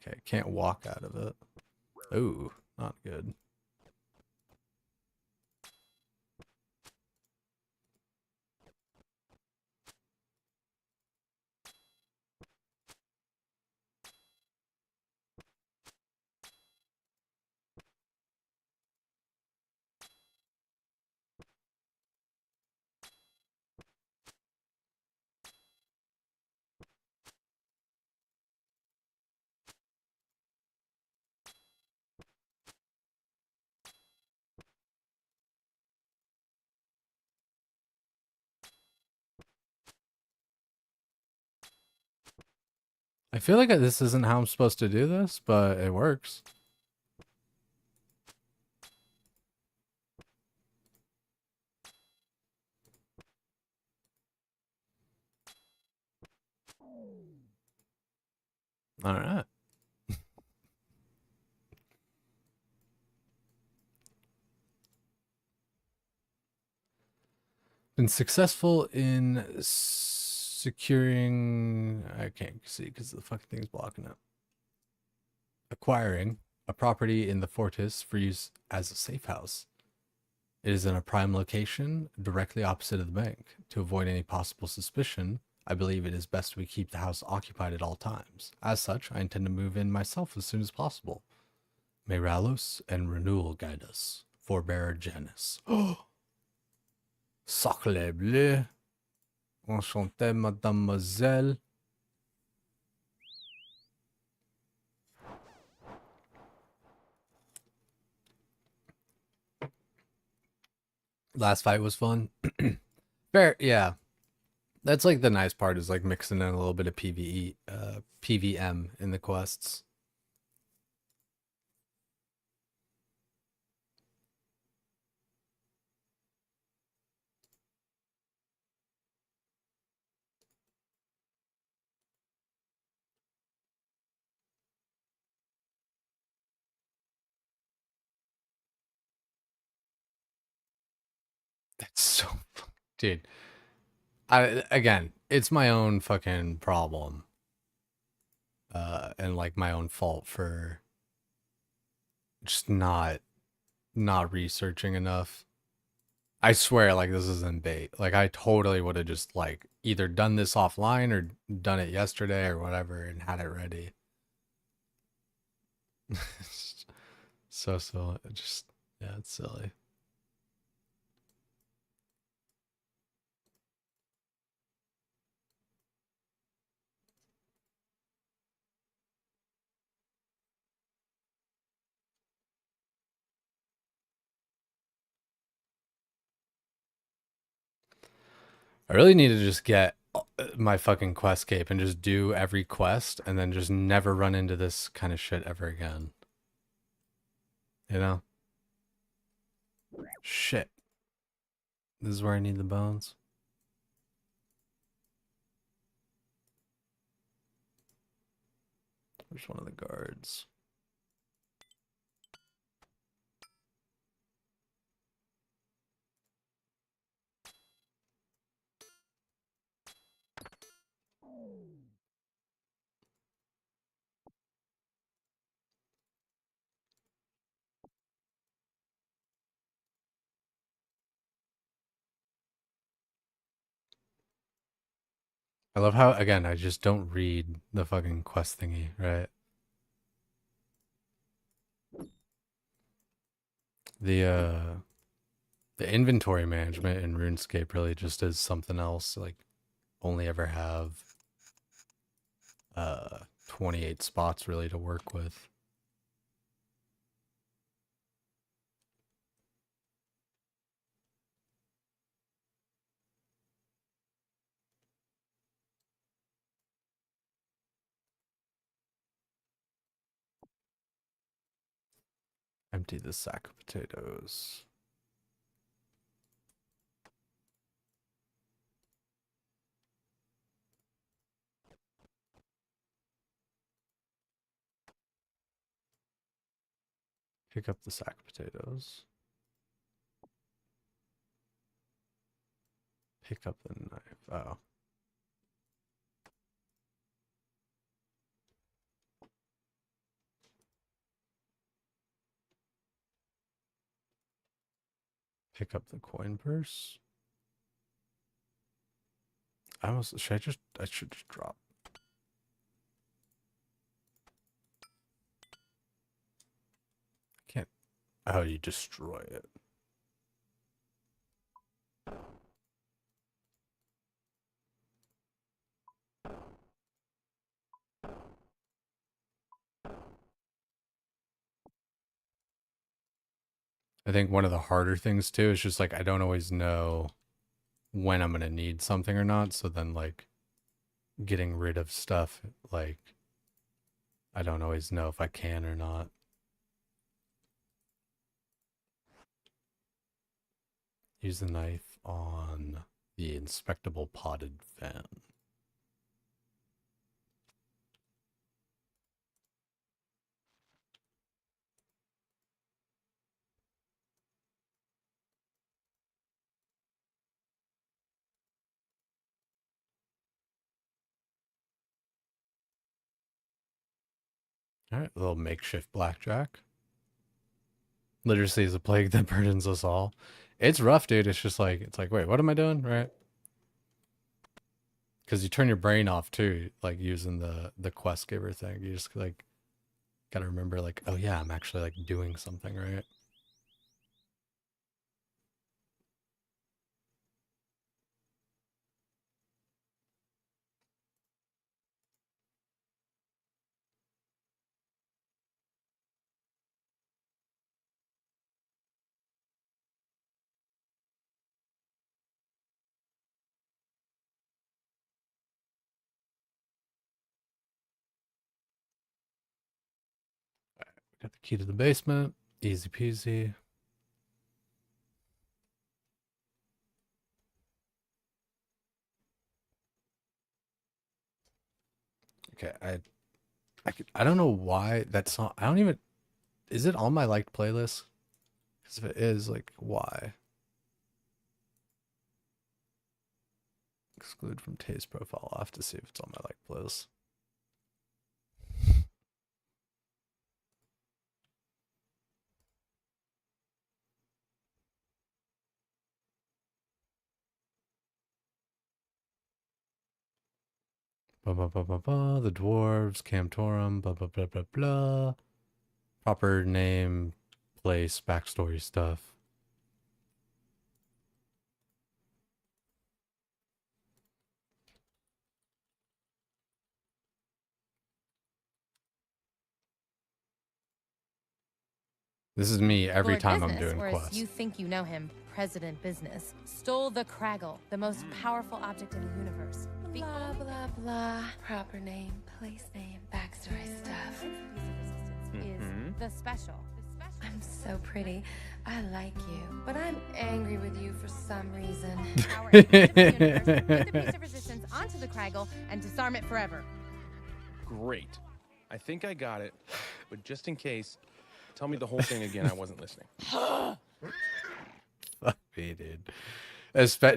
[SPEAKER 1] Okay, can't walk out of it. Ooh, not good. I feel like this isn't how I'm supposed to do this, but it works. All right. Been successful in securing. I can't see because the fucking thing's blocking it. Acquiring a property in the Fortis for use as a safe house. It is in a prime location directly opposite of the bank. To avoid any possible suspicion, I believe it is best we keep the house occupied at all times. As such, I intend to move in myself as soon as possible. May Ralos and Renewal guide us. Forbearer Janus. Oh! Sacre bleu. Enchanté, mademoiselle. Last fight was fun. Fair, yeah. That's like the nice part is like mixing in a little bit of PvE, PVM in the quests. That's so, dude. Again, it's my own fucking problem, and like my own fault for just not researching enough. I swear, like this isn't bait. Like I totally would have just like either done this offline or done it yesterday or whatever and had it ready. So just yeah, it's silly. I really need to just get my fucking quest cape and just do every quest and then just never run into this kind of shit ever again. You know? Shit. This is where I need the bones. Where's one of the guards? I love how, again, I just don't read the fucking quest thingy, right? The inventory management in RuneScape really just is something else. Like, only ever have 28 spots really to work with. Empty the sack of potatoes. Pick up the sack of potatoes. Pick up the knife. Oh. Pick up the coin purse. I should just drop. I can't. Oh, you destroy it. I think one of the harder things too is just like I don't always know when I'm gonna need something or not. So then like getting rid of stuff like I don't always know if I can or not. Use the knife on the inspectable potted fan. All right, a little makeshift blackjack. Literacy is a plague that burdens us all. It's rough, dude. It's just like, it's like, wait, what am I doing? Right? Because you turn your brain off too, like using the quest giver thing. You just like gotta remember, like, oh yeah, I'm actually like doing something, right? Got the key to the basement. Easy peasy. Okay, I don't know why that song. I don't even. Is it on my liked playlist? Because if it is, like, why? Exclude from taste profile. I'll have to see if it's on my liked playlist. The dwarves, Camtorum, blah blah blah blah blah. Proper name, place, backstory stuff. This is me every
[SPEAKER 3] Lord
[SPEAKER 1] time I'm
[SPEAKER 3] Business,
[SPEAKER 1] doing
[SPEAKER 3] or as
[SPEAKER 1] quests.
[SPEAKER 3] you think you know him, President Business, stole the Craggle, the most powerful object in the universe.
[SPEAKER 4] Blah, blah, blah. Proper name, place name, backstory stuff.
[SPEAKER 3] Is the special.
[SPEAKER 4] I'm so pretty. I like you, but I'm angry with you for some reason.
[SPEAKER 3] Power at the end of the universe, put the piece of resistance onto the Craggle and disarm it forever.
[SPEAKER 5] Great. I think I got it, but just in case, tell me the whole thing again. I wasn't listening.
[SPEAKER 1] Fuck me, dude.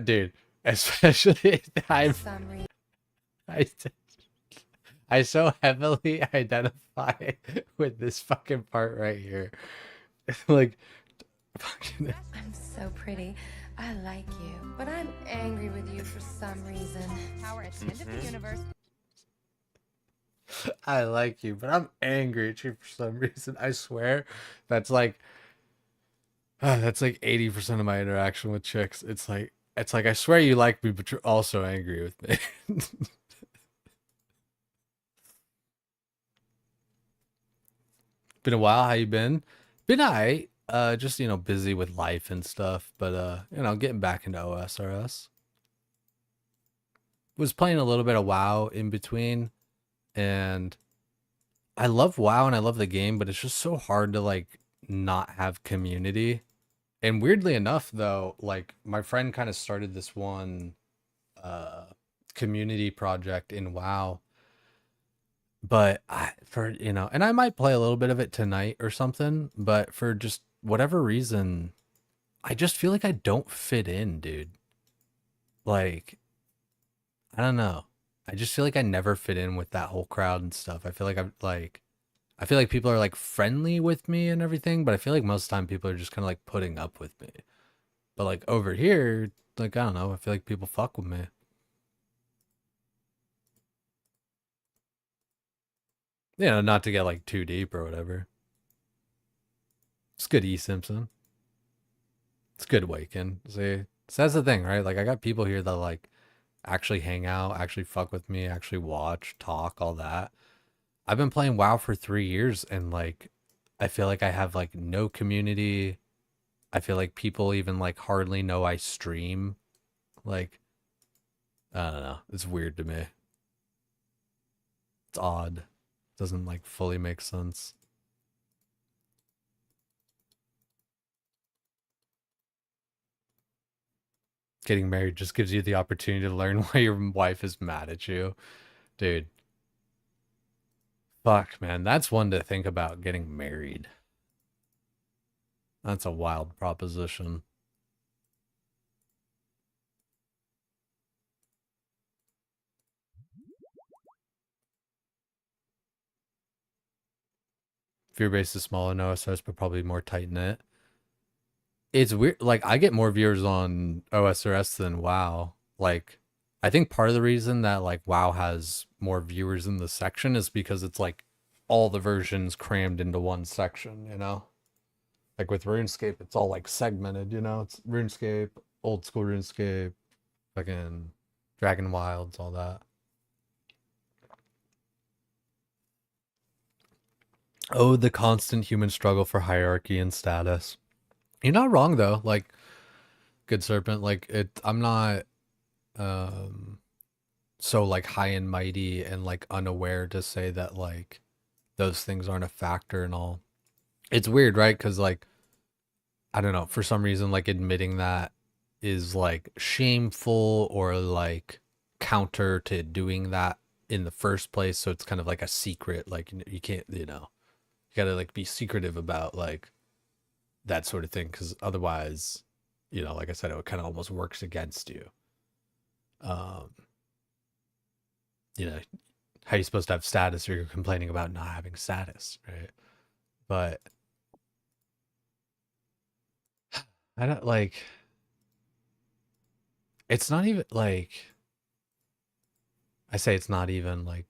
[SPEAKER 1] Dude, especially
[SPEAKER 4] Some reason.
[SPEAKER 1] I so heavily identify with this fucking part right here. Like, fucking.
[SPEAKER 4] I'm so pretty. I like you, but I'm angry with you for some reason.
[SPEAKER 3] Power at the end of the universe.
[SPEAKER 1] I like you, but I'm angry at you for some reason. I swear, that's like 80% of my interaction with chicks. It's like I swear you like me, but you're also angry with me. Been a while. How you been? Been alright. Just busy with life and stuff, but getting back into OSRS. Was playing a little bit of WoW in between, and I love WoW and I love the game, but it's just so hard to like not have community. And weirdly enough, though, like my friend kind of started this one community project in WoW, but and I might play a little bit of it tonight or something, but for just whatever reason, I just feel like I don't fit in, dude. Like, I don't know. I just feel like I never fit in with that whole crowd and stuff. I feel like people are like friendly with me and everything, but I feel like most of the time people are just kind of like putting up with me. But like over here, like, I don't know, I feel like people fuck with me. Not to get like too deep or whatever. It's good, E. Simpson. It's good, Waken. See, so that's the thing, right? Like, I got people here that like actually hang out, actually fuck with me, actually watch, talk, all that. I've been playing WoW for 3 years, and like, I feel like I have like no community. I feel like people even like hardly know I stream. Like, I don't know. It's weird to me. It's odd. Doesn't like fully make sense. Getting married just gives you the opportunity to learn why your wife is mad at you. Dude. Fuck, man. That's one to think about, getting married. That's a wild proposition. Viewer base is smaller in OSRS, but probably more tight knit. It's weird. Like, I get more viewers on OSRS than WoW. Like, I think part of the reason that like WoW has more viewers in the section is because it's like all the versions crammed into one section, you know? Like with RuneScape, it's all like segmented, you know? It's RuneScape, old school RuneScape, fucking Dragon Wilds, all that. Oh, the constant human struggle for hierarchy and status. You're not wrong though. Like, Good Serpent, like I'm not so like high and mighty and like unaware to say that like those things aren't a factor and all. It's weird, right? Because like I don't know, for some reason like admitting that is like shameful or like counter to doing that in the first place. So it's kind of like a secret. Like you can't, you know, you gotta like be secretive about like that sort of thing, because otherwise, you know, like I said, it kind of almost works against you. You know, how you supposed to have status or you're complaining about not having status, right? But I don't like, it's not even like, I say it's not even like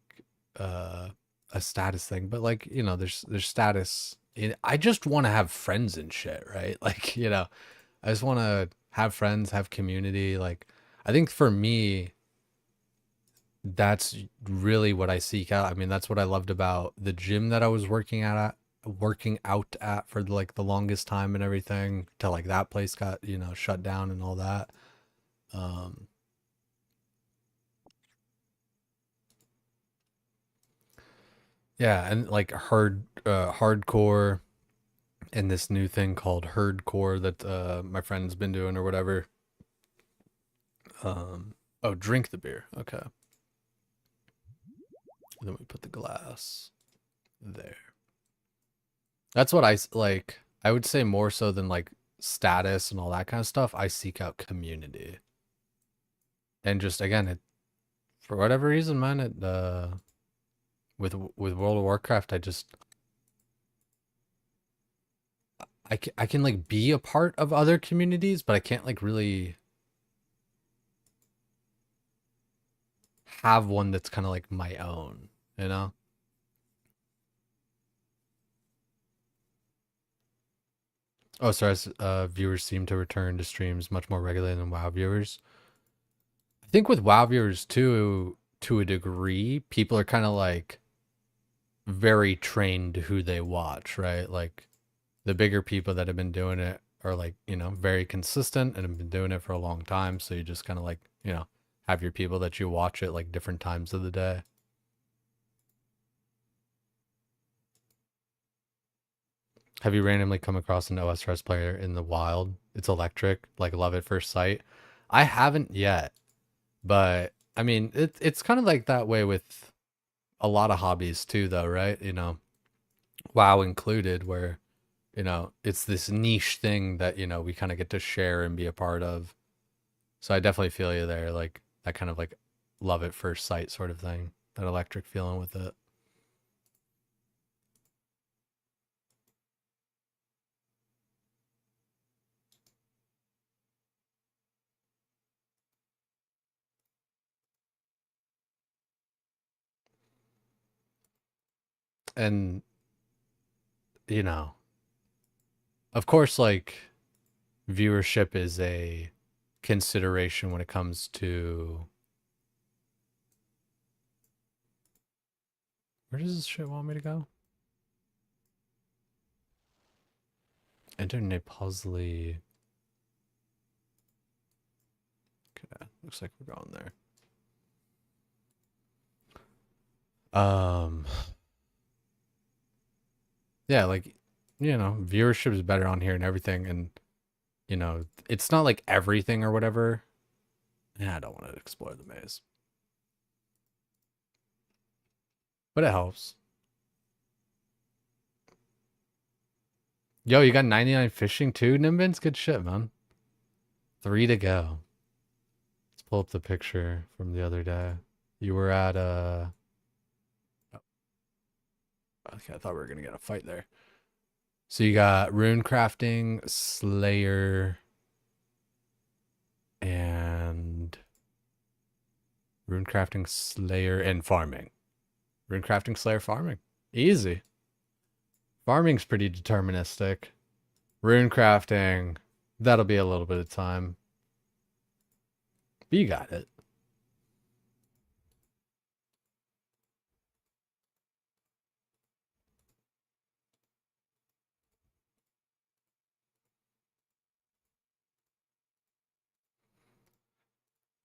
[SPEAKER 1] a status thing, but like, you know, there's status in, I just want to have friends and shit, right? Like, you know, I just want to have friends, have community. Like, I think for me, that's really what I seek out. I mean, that's what I loved about the gym that I was working out at for like the longest time and everything, till like that place got, you know, shut down and all that. Yeah, and like hardcore and this new thing called herdcore that my friend's been doing or whatever. Oh, drink the beer. Okay. And then we put the glass there. That's what like. I would say more so than like status and all that kind of stuff. I seek out community. And just again, for whatever reason, man, with World of Warcraft, I can like be a part of other communities, but I can't like really have one that's kind of like my own, you know? Oh, sorry. Viewers seem to return to streams much more regularly than WoW viewers. I think with WoW viewers too, to a degree, people are kind of like very trained who they watch, right? Like the bigger people that have been doing it are like, you know, very consistent and have been doing it for a long time. So you just kind of like, you know, have your people that you watch at like different times of the day. Have you randomly come across an OSRS player in the wild? It's electric, like love at first sight. I haven't yet, but I mean, it's kind of like that way with a lot of hobbies too, though, right? You know, WoW included, where, you know, it's this niche thing that, you know, we kind of get to share and be a part of. So I definitely feel you there, like that kind of like love at first sight sort of thing, that electric feeling with it. And, you know, of course, like viewership is a consideration when it comes to, where does this shit want me to go? Internet puzzly. Okay, looks like we're going there. yeah, like, you know, viewership is better on here and everything. And, you know, it's not like everything or whatever. Yeah, I don't want to explore the maze. But it helps. Yo, you got 99 fishing too, Nimbins? Good shit, man. 3 to go. Let's pull up the picture from the other day. You were at okay, I thought we were gonna get a fight there. So you got rune crafting, slayer, and rune crafting, slayer, and farming. Rune crafting, slayer, farming. Easy. Farming's pretty deterministic. Rune crafting, that'll be a little bit of time. But you got it.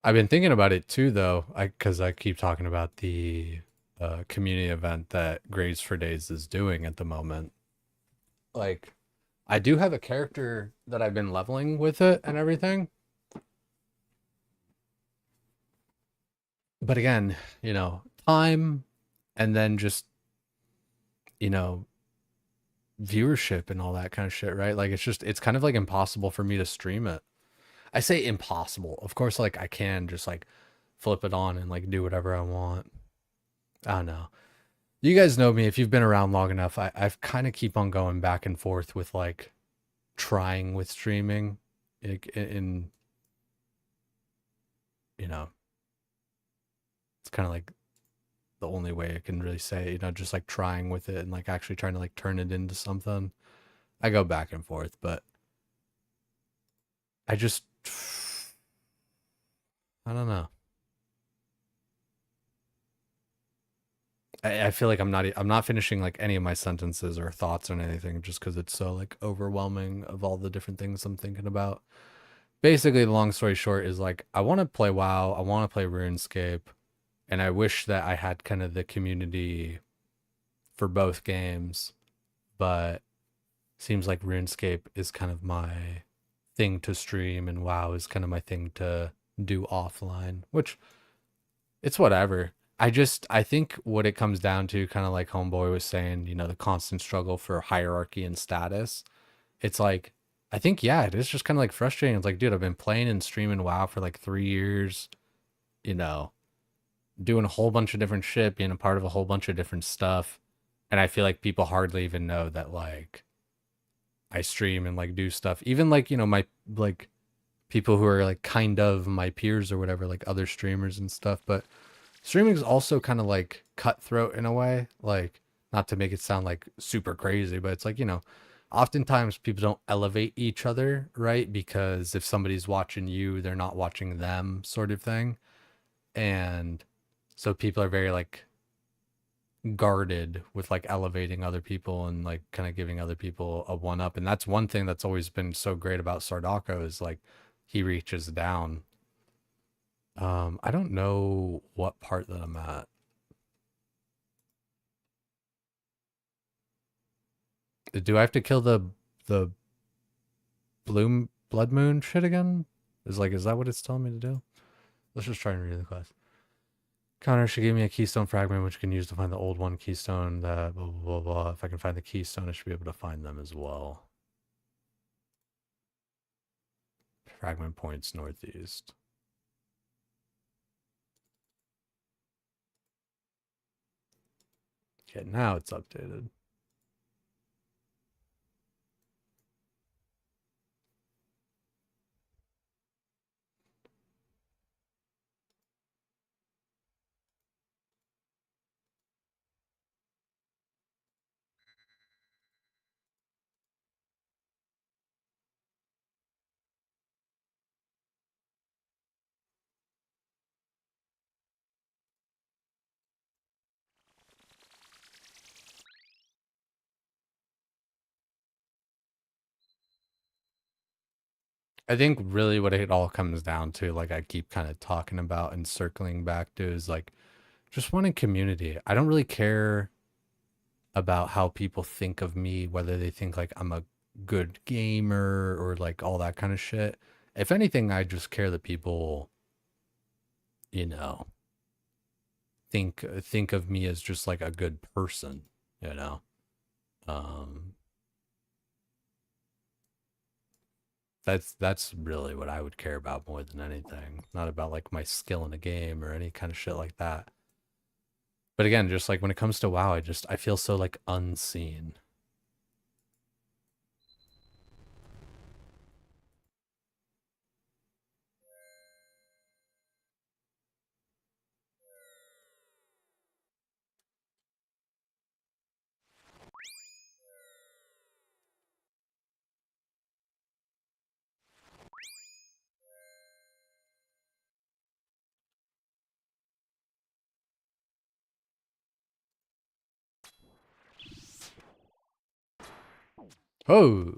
[SPEAKER 1] I've been thinking about it too, though, because I keep talking about the community event that Grades for Days is doing at the moment. Like, I do have a character that I've been leveling with it and everything. But again, you know, time and then just, you know, viewership and all that kind of shit, right? Like, it's kind of like impossible for me to stream it. I say impossible. Of course, like, I can just like flip it on and like do whatever I want. I don't know. You guys know me. If you've been around long enough, I've kind of keep on going back and forth with like trying with streaming in you know, it's kind of like the only way I can really say, you know, just like trying with it and like actually trying to like turn it into something. I go back and forth, but I just, I don't know. I feel like I'm not finishing like any of my sentences or thoughts on anything just because it's so like overwhelming of all the different things I'm thinking about. Basically, the long story short is like I want to play WoW, I want to play RuneScape, and I wish that I had kind of the community for both games, but seems like RuneScape is kind of my thing to stream and WoW is kind of my thing to do offline, which it's whatever. I think what it comes down to, kind of like Homeboy was saying, you know, the constant struggle for hierarchy and status. It's like, I think, yeah, it is just kind of like frustrating. It's like, dude, I've been playing and streaming WoW for like 3 years, you know, doing a whole bunch of different shit, being a part of a whole bunch of different stuff. And I feel like people hardly even know that like I stream and like do stuff. Even like, you know, my like people who are like kind of my peers or whatever, like other streamers and stuff. But streaming is also kind of like cutthroat in a way, like not to make it sound like super crazy, but it's like, you know, oftentimes people don't elevate each other, right? Because if somebody's watching you, they're not watching them, sort of thing. And so people are very like guarded with like elevating other people and like kind of giving other people a one up. And that's one thing that's always been so great about Sardako is like he reaches down. I don't know what part that I'm at. Do I have to kill the blood moon shit again? Is that what it's telling me to do? Let's just try and read the class. Connor should give me a keystone fragment which can use to find the old one keystone, blah blah blah blah. If I can find the keystone, I should be able to find them as well. Fragment points northeast. Okay, now it's updated. I think really what it all comes down to, like I keep kind of talking about and circling back to, is like just wanting community. I don't really care about how people think of me, whether they think like I'm a good gamer or like all that kind of shit. If anything, I just care that people, you know, think of me as just like a good person, you know. Um that's really what I would care about more than anything. Not about like my skill in a game or any kind of shit like that. But again, just like when it comes to WoW, I feel so like unseen. Oh.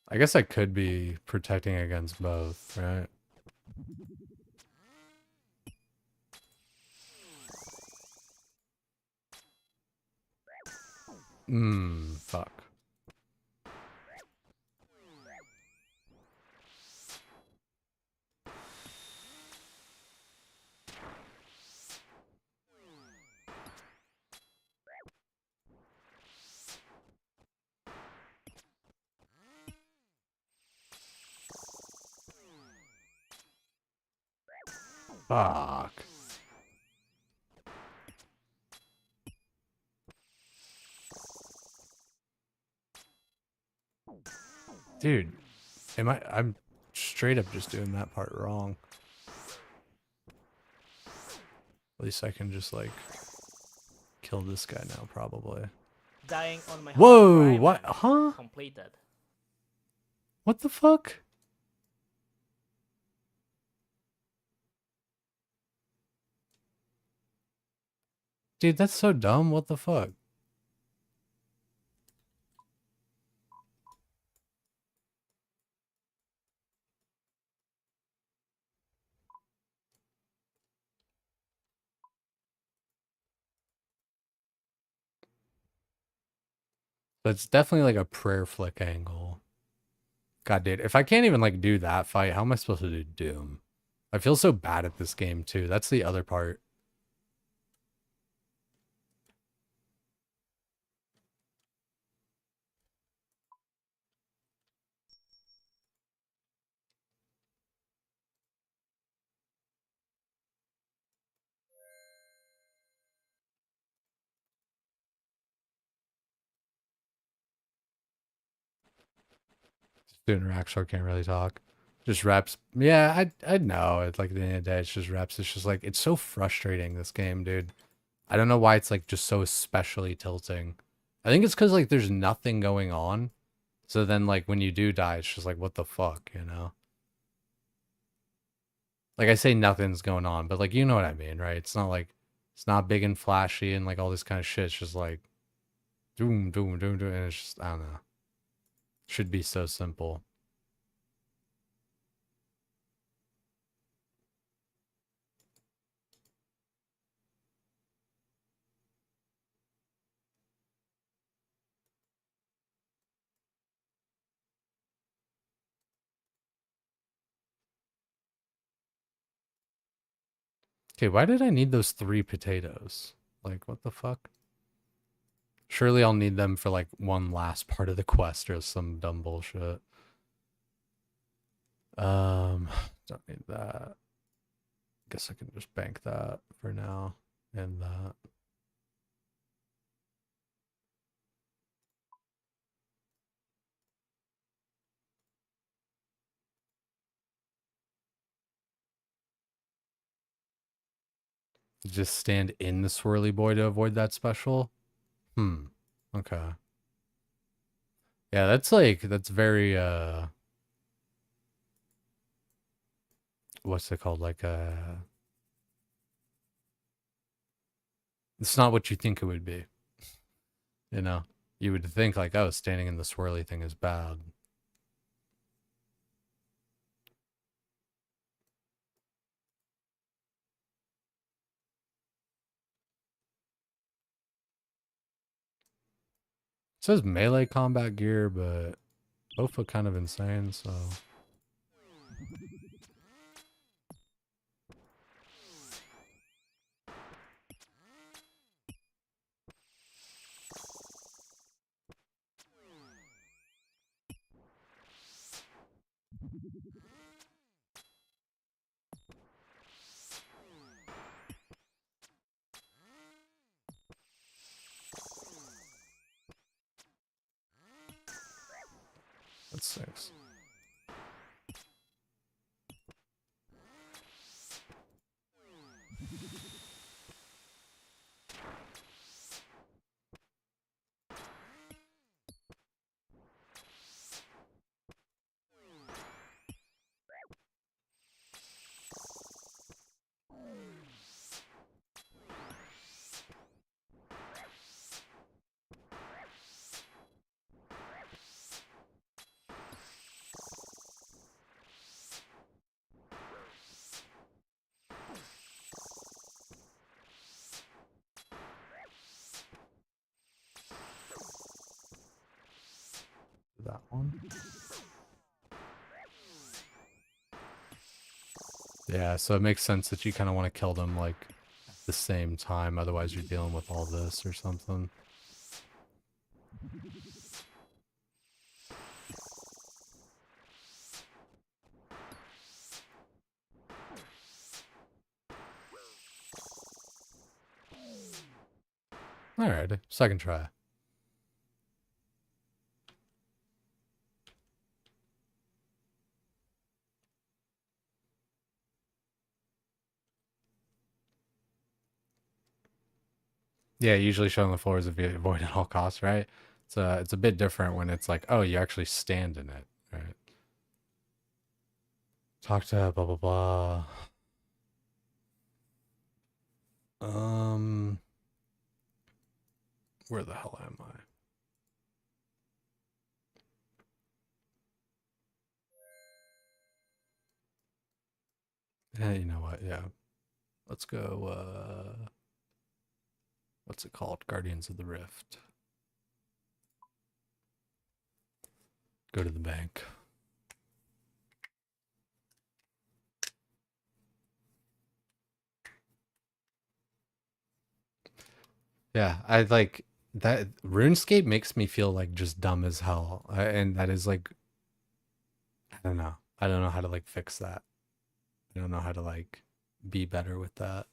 [SPEAKER 1] I guess I could be protecting against both, right? Fuck. Fuck. Dude, I'm straight up just doing that part wrong. At least I can just like kill this guy now, probably.
[SPEAKER 2] Dying on my
[SPEAKER 1] Whoa,
[SPEAKER 2] home
[SPEAKER 1] what?
[SPEAKER 2] island.
[SPEAKER 1] Huh?
[SPEAKER 2] Completed.
[SPEAKER 1] What the fuck? Dude, that's so dumb. What the fuck? That's definitely like a prayer flick angle. God, dude, if I can't even like do that fight, how am I supposed to do Doom? I feel so bad at this game too. That's the other part. Student racks, so I can't really talk. Just reps. Yeah, I know. It's like at the end of the day, it's just reps. It's just like it's so frustrating, this game, dude. I don't know why it's like just so especially tilting. I think it's because like there's nothing going on. So then like when you do die, it's just like what the fuck, you know? Like I say nothing's going on, but like you know what I mean, right? It's not like it's not big and flashy and like all this kind of shit. It's just like doom, doom, doom, doom, and it's just I don't know. Should be so simple. Okay, why did I need those 3 potatoes? Like, what the fuck? Surely I'll need them for like one last part of the quest or some dumb bullshit. Don't need that. Guess I can just bank that for now and that. Just stand in the swirly boy to avoid that special? Okay. Yeah, that's very, what's it called? Like, it's not what you think it would be, you know? You would think like, oh, standing in the swirly thing is bad. It says melee combat gear, but both look kind of insane, so. That's 6. That one. Yeah, so it makes sense that you kind of want to kill them like at the same time, otherwise you're dealing with all this or something. Alright, second try. Yeah, usually showing the floor is avoid at all costs, right? It's a bit different when it's like, oh, you actually stand in it, right? Talk to blah blah blah. Where the hell am I? You know what? Yeah. Let's go, what's it called? Guardians of the Rift. Go to the bank. Yeah, I like that. RuneScape makes me feel like just dumb as hell. And that is like, I don't know. I don't know how to like fix that. I don't know how to like be better with that.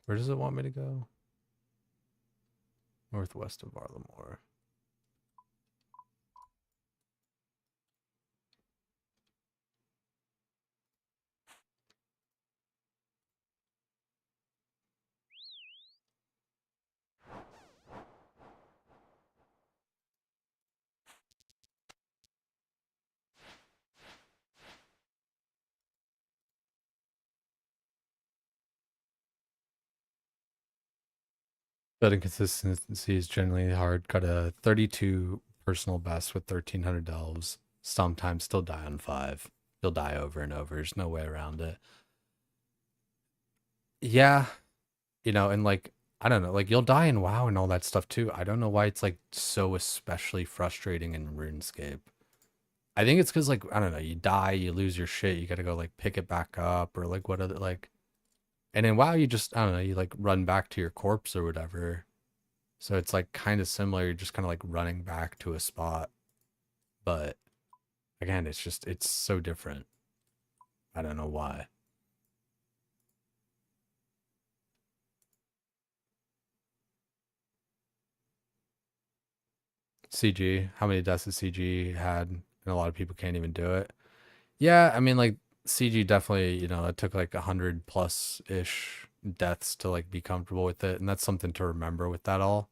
[SPEAKER 1] Where does it want me to go? Northwest of Arlamore. Building consistency is generally hard. Got a 32 personal best with 1,300 delves. Sometimes still die on 5. You'll die over and over. There's no way around it. Yeah, you know, and like, I don't know, like you'll die in WoW and all that stuff too. I don't know why it's like so especially frustrating in RuneScape. I think it's because like, I don't know, you die, you lose your shit, you gotta go like pick it back up or like what other like, and in WoW you just, I don't know, you like run back to your corpse or whatever. So it's like kind of similar. You're just kind of like running back to a spot, but again, it's so different. I don't know why. CG, how many deaths has CG had? And a lot of people can't even do it. Yeah, I mean, like, CG definitely, you know, it took like 100+ ish deaths to like be comfortable with it, and that's something to remember with that all.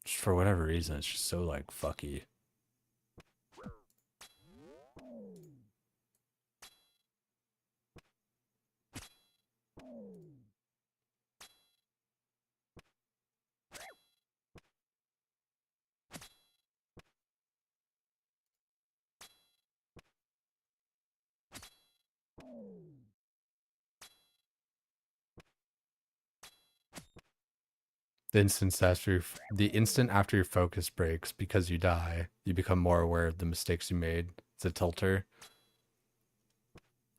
[SPEAKER 1] Just for whatever reason, it's just so like fucky. The instant after your focus breaks because you die, you become more aware of the mistakes you made. It's a tilter.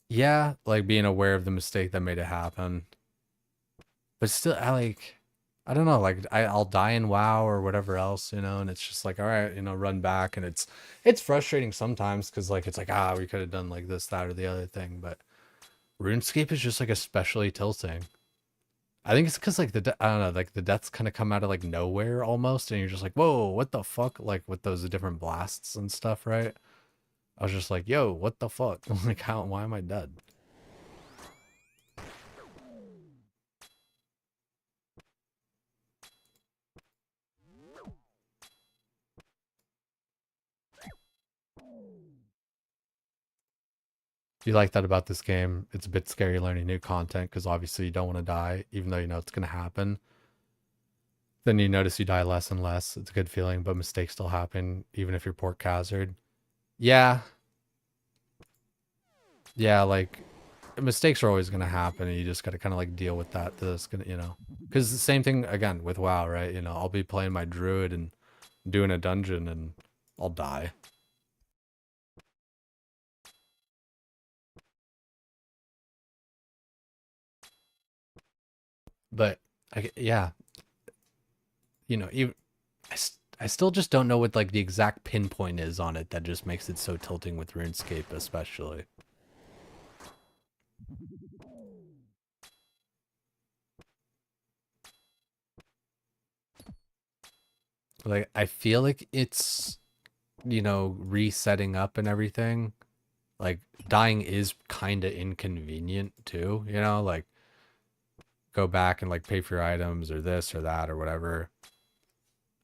[SPEAKER 1] Yeah, like being aware of the mistake that made it happen. But still, I don't know, like I'll die in WoW or whatever else, you know, and it's just like, all right, you know, run back, and it's frustrating sometimes because like it's like, we could have done like this, that, or the other thing, but RuneScape is just like especially tilting. I think it's because like I don't know, like the deaths kind of come out of like nowhere almost, and you're just like, whoa, what the fuck? Like with those different blasts and stuff, right? I was just like, yo, what the fuck? Like, why am I dead? You like that about this game? It's a bit scary learning new content because obviously you don't want to die, even though you know it's going to happen. Then you notice you die less and less. It's a good feeling, but mistakes still happen, even if you're pork hazard. Yeah. Yeah, like mistakes are always going to happen, and you just got to kind of like deal with that. That's going to, you know, because the same thing again with WoW, right? You know, I'll be playing my druid and doing a dungeon and I'll die. But yeah, you know, even I still just don't know what like the exact pinpoint is on it that just makes it so tilting with RuneScape, especially. Like I feel like it's, you know, resetting up and everything. Like dying is kind of inconvenient too, you know, like go back and like pay for your items or this or that or whatever.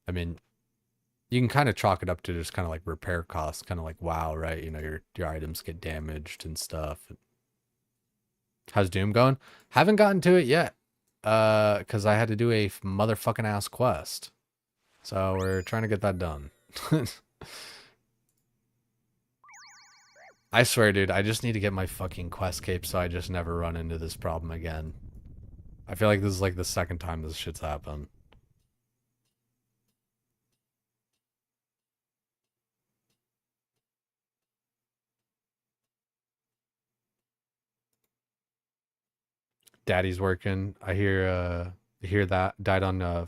[SPEAKER 1] I mean, you can kind of chalk it up to just kind of like repair costs, kind of like WoW, right? You know, your items get damaged and stuff. How's Doom going? Haven't gotten to it yet. Because I had to do a motherfucking ass quest. So we're trying to get that done. I swear, dude, I just need to get my fucking quest cape so I just never run into this problem again. I feel like this is like the second time this shit's happened. Daddy's working. I hear that. Died on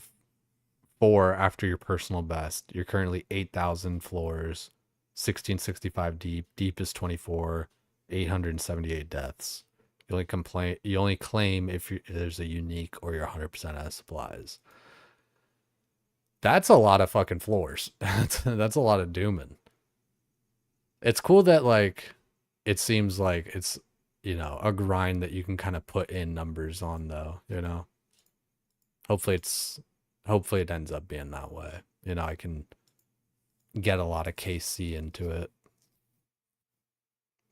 [SPEAKER 1] 4 after your personal best. You're currently 8,000 floors, 1665 deep. Deep is 24, 878 deaths. You only claim if there's a unique or you're 100% out of supplies. That's a lot of fucking floors. That's a lot of dooming. It's cool that like it seems like it's, you know, a grind that you can kind of put in numbers on though, you know. Hopefully it ends up being that way. You know, I can get a lot of KC into it.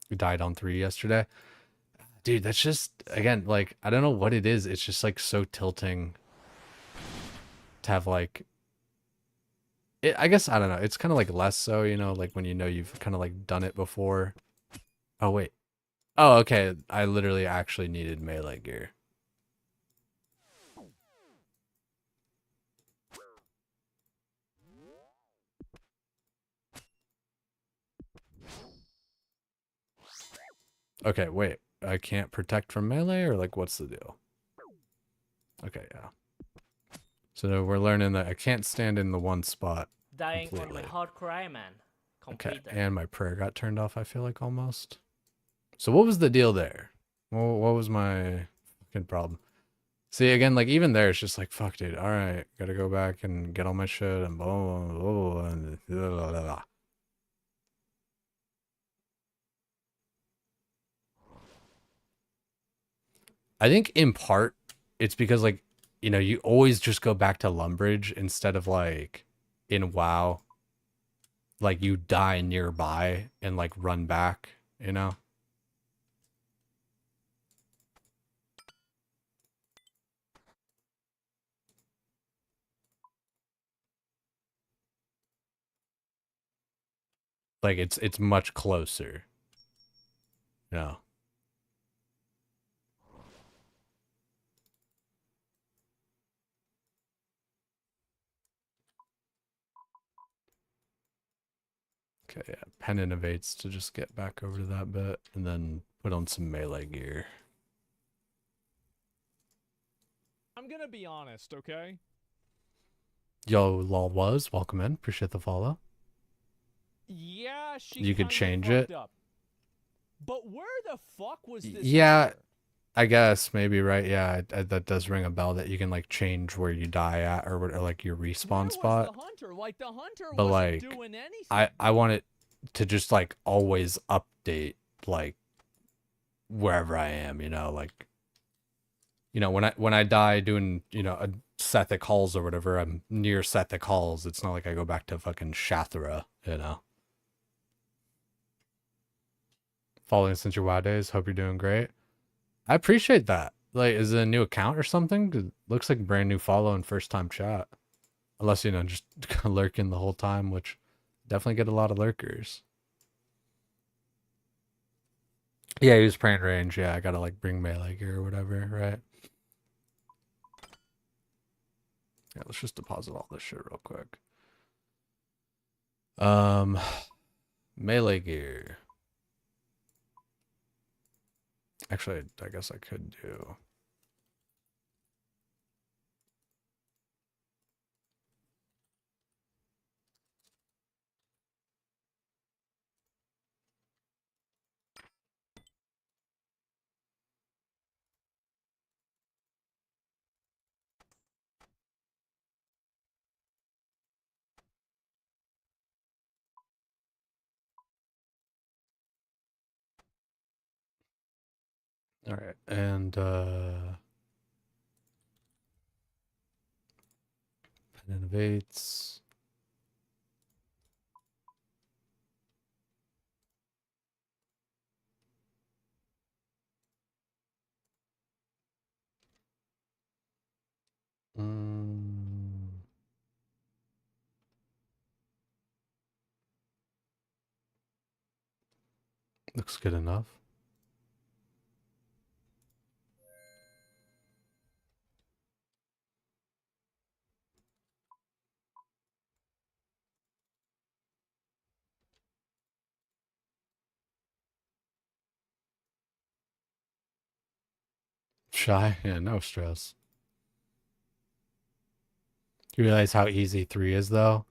[SPEAKER 1] We died on 3 yesterday. Dude, that's just, again, like, I don't know what it is. It's just like so tilting to have like, I guess, I don't know. It's kind of like less so, you know, like when you know you've kind of like done it before. Oh, wait. Oh, okay. I literally actually needed melee gear. Okay, wait. I can't protect from melee, or like what's the deal? Okay, yeah. So we're learning that I can't stand in the one spot
[SPEAKER 2] Dying on my
[SPEAKER 1] completely.
[SPEAKER 2] hardcore Ironman.
[SPEAKER 1] Okay,
[SPEAKER 2] Completed.
[SPEAKER 1] and my prayer got turned off, I feel like almost. So what was the deal there? Well, what was my fucking problem? See, again, like even there, it's just like, fuck, dude. All right, gotta go back and get all my shit and blah, blah, blah, blah, and blah, blah, blah. I think in part it's because like, you know, you always just go back to Lumbridge instead of like in WoW, like you die nearby and like run back, you know? Like it's much closer. You know. Okay, yeah. Pen innovates to just get back over to that bit and then put on some melee gear.
[SPEAKER 6] I'm gonna be honest, okay?
[SPEAKER 1] Yo, lol was, welcome in. Appreciate the follow.
[SPEAKER 6] Yeah, she
[SPEAKER 1] You could
[SPEAKER 6] kinda
[SPEAKER 1] change
[SPEAKER 6] fucked
[SPEAKER 1] it.
[SPEAKER 6] up. But where the fuck was this
[SPEAKER 1] Yeah,
[SPEAKER 6] hunter?
[SPEAKER 1] I guess maybe, right? Yeah, that does ring a bell that you can like change where you die at or like your
[SPEAKER 6] Where
[SPEAKER 1] respawn
[SPEAKER 6] was
[SPEAKER 1] spot.
[SPEAKER 6] the hunter? Like the hunter
[SPEAKER 1] But
[SPEAKER 6] wasn't
[SPEAKER 1] like
[SPEAKER 6] doing anything.
[SPEAKER 1] I want it to just like always update like wherever I am, you know, like you know, when I die doing, you know, a Sethic Halls or whatever, I'm near Sethic Halls. It's not like I go back to fucking Shathra, you know. Following since your WoW days, hope you're doing great. I appreciate that. Like, is it a new account or something? 'Cause it looks like brand new follow and first time chat. Unless, you know, just lurking the whole time, which definitely get a lot of lurkers. Yeah, he was praying range. Yeah, I gotta like bring melee gear or whatever, right? Yeah, let's just deposit all this shit real quick. Melee gear. Actually, I guess I could do. All right, and pen innovates. Mm, looks good enough. Shy? Yeah, no stress. You realize how easy 3 is though?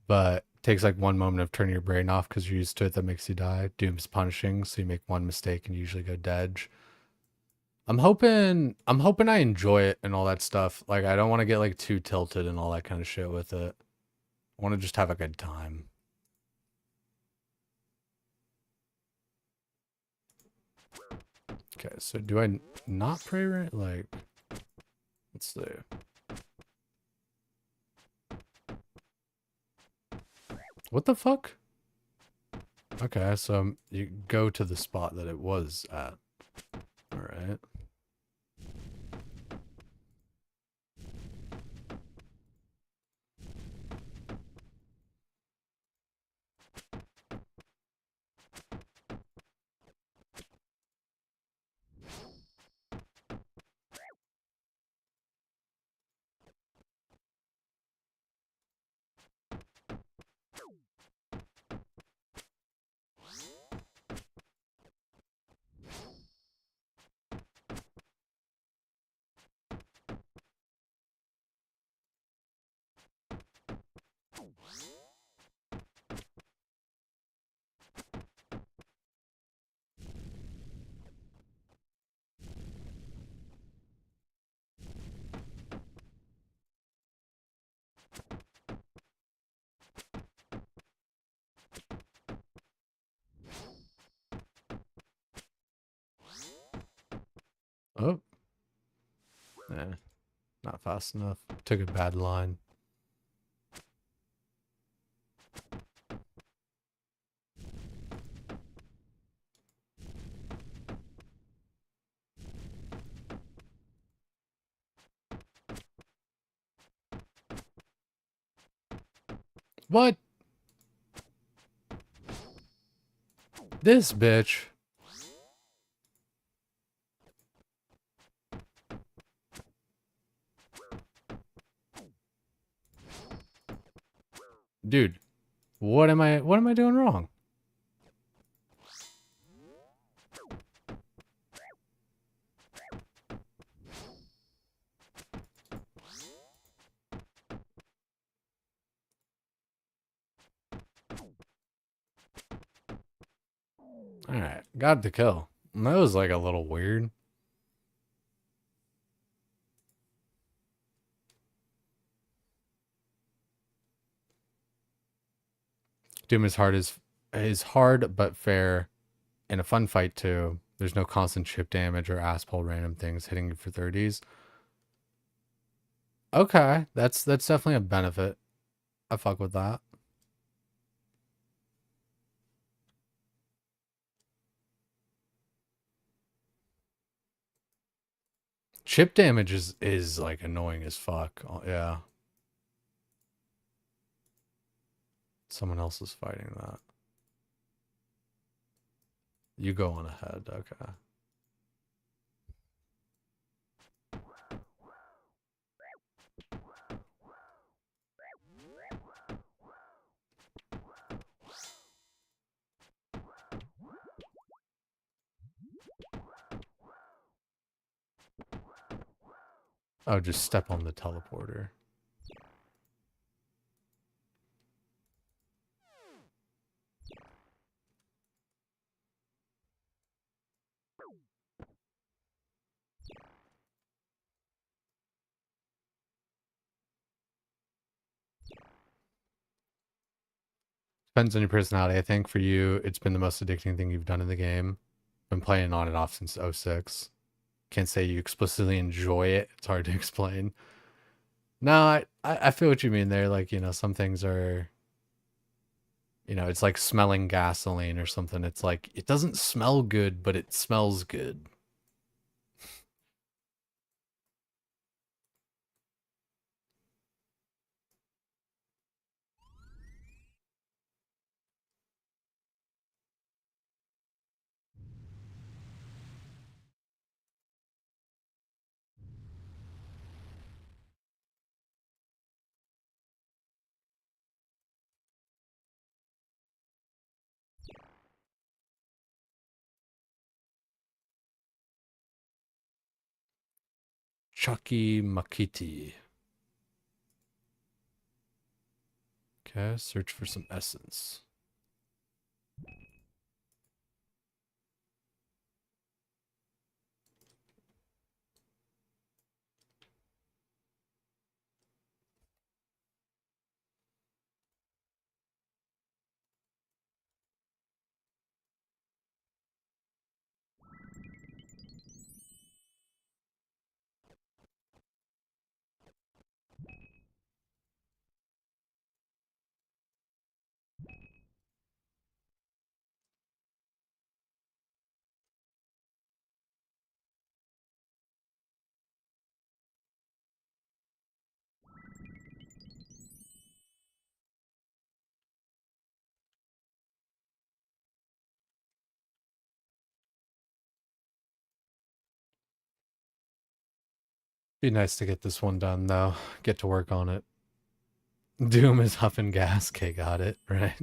[SPEAKER 1] But takes like one moment of turning your brain off because you're used to it that makes you die. Doom's punishing, so you make one mistake and you usually go dead. I'm hoping I enjoy it and all that stuff. Like I don't want to get like too tilted and all that kind of shit with it. I want to just have a good time. Okay, so do I not pray right? Like, let's see. What the fuck? Okay, so you go to the spot that it was at. All right. Oh. Nah. Not fast enough. Took a bad line. What? This bitch. Dude, what am I doing wrong? Alright, got the kill. That was like a little weird. Doom is hard but fair and a fun fight too. There's no constant chip damage or ass pull random things hitting you for 30s. Okay, that's definitely a benefit. I fuck with that. Chip damage is like annoying as fuck. Yeah. Someone else is fighting that. You go on ahead, okay. Oh, just step on the teleporter. Depends on your personality. I think for you, it's been the most addicting thing you've done in the game. Been playing on and off since 06. Can't say you explicitly enjoy it. It's hard to explain. No, I feel what you mean there. Like, you know, some things are, you know, it's like smelling gasoline or something. It's like, it doesn't smell good, but it smells good. Chucky Makiti. Okay, search for some essence. Be nice to get this one done, though. Get to work on it. Doom is huffing gas. Okay, got it, right?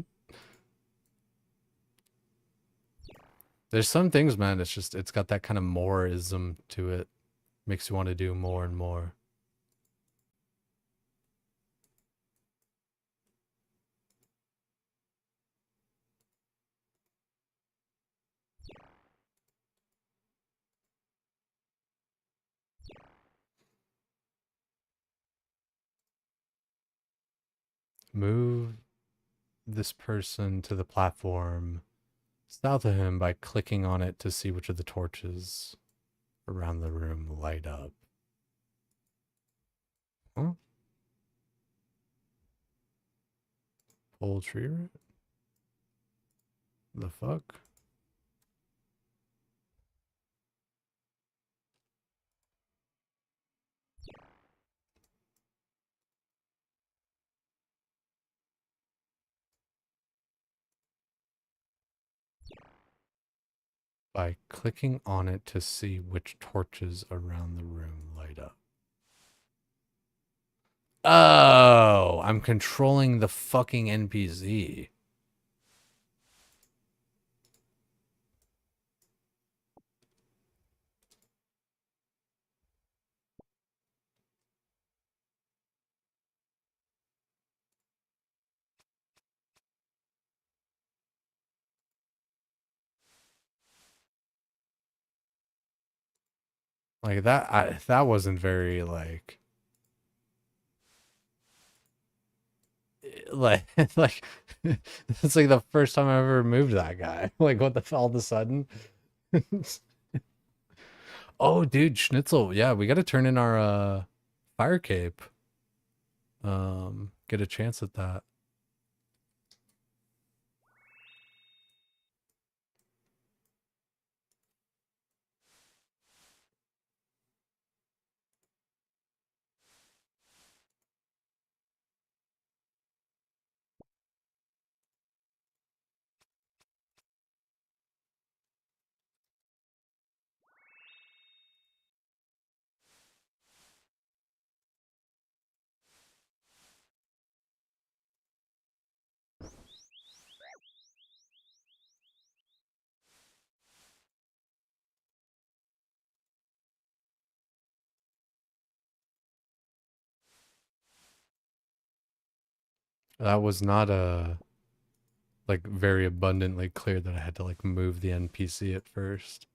[SPEAKER 1] There's some things, man, it's just, it's got that kind of moreism to it. Makes you want to do more and more. Move this person to the platform south of him by clicking on it to see which of the torches around the room light up. Huh? Poultry root? The fuck? By clicking on it to see which torches around the room light up. Oh, I'm controlling the fucking NPC. Like that wasn't very like like it's like the first time I ever moved that guy. Like what the all of a sudden? Oh, dude, Schnitzel. Yeah, we got to turn in our fire cape. Get a chance at that. That was not like very abundantly clear that I had to like move the NPC at first.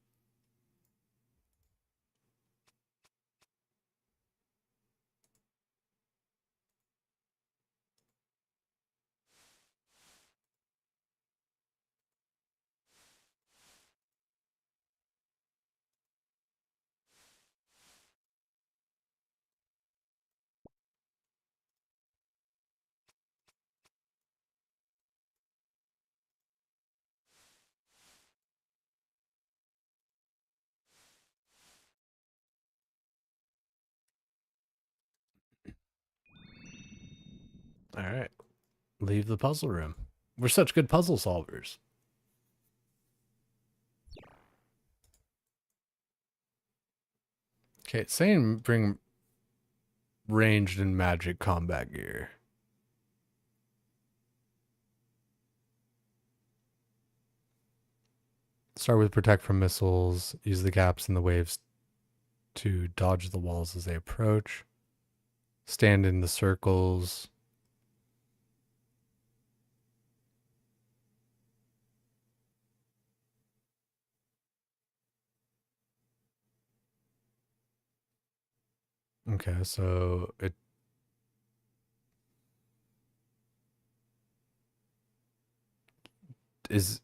[SPEAKER 1] All right. Leave the puzzle room. We're such good puzzle solvers. Okay, it's saying bring ranged and magic combat gear. Start with protect from missiles. Use the gaps in the waves to dodge the walls as they approach. Stand in the circles. Okay, so it is.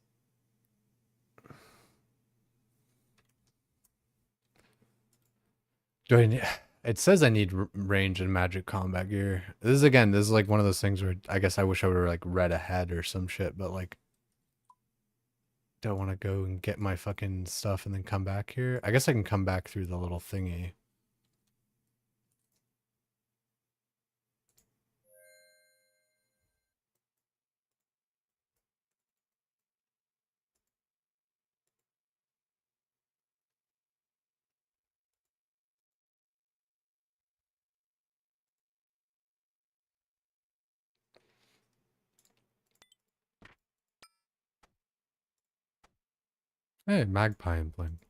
[SPEAKER 1] Do I need, it says I need range and magic combat gear. This is like one of those things where I guess I wish I would have like read ahead or some shit, but like don't want to go and get my fucking stuff and then come back here. I guess I can come back through the little thingy. Hey, magpie and blink.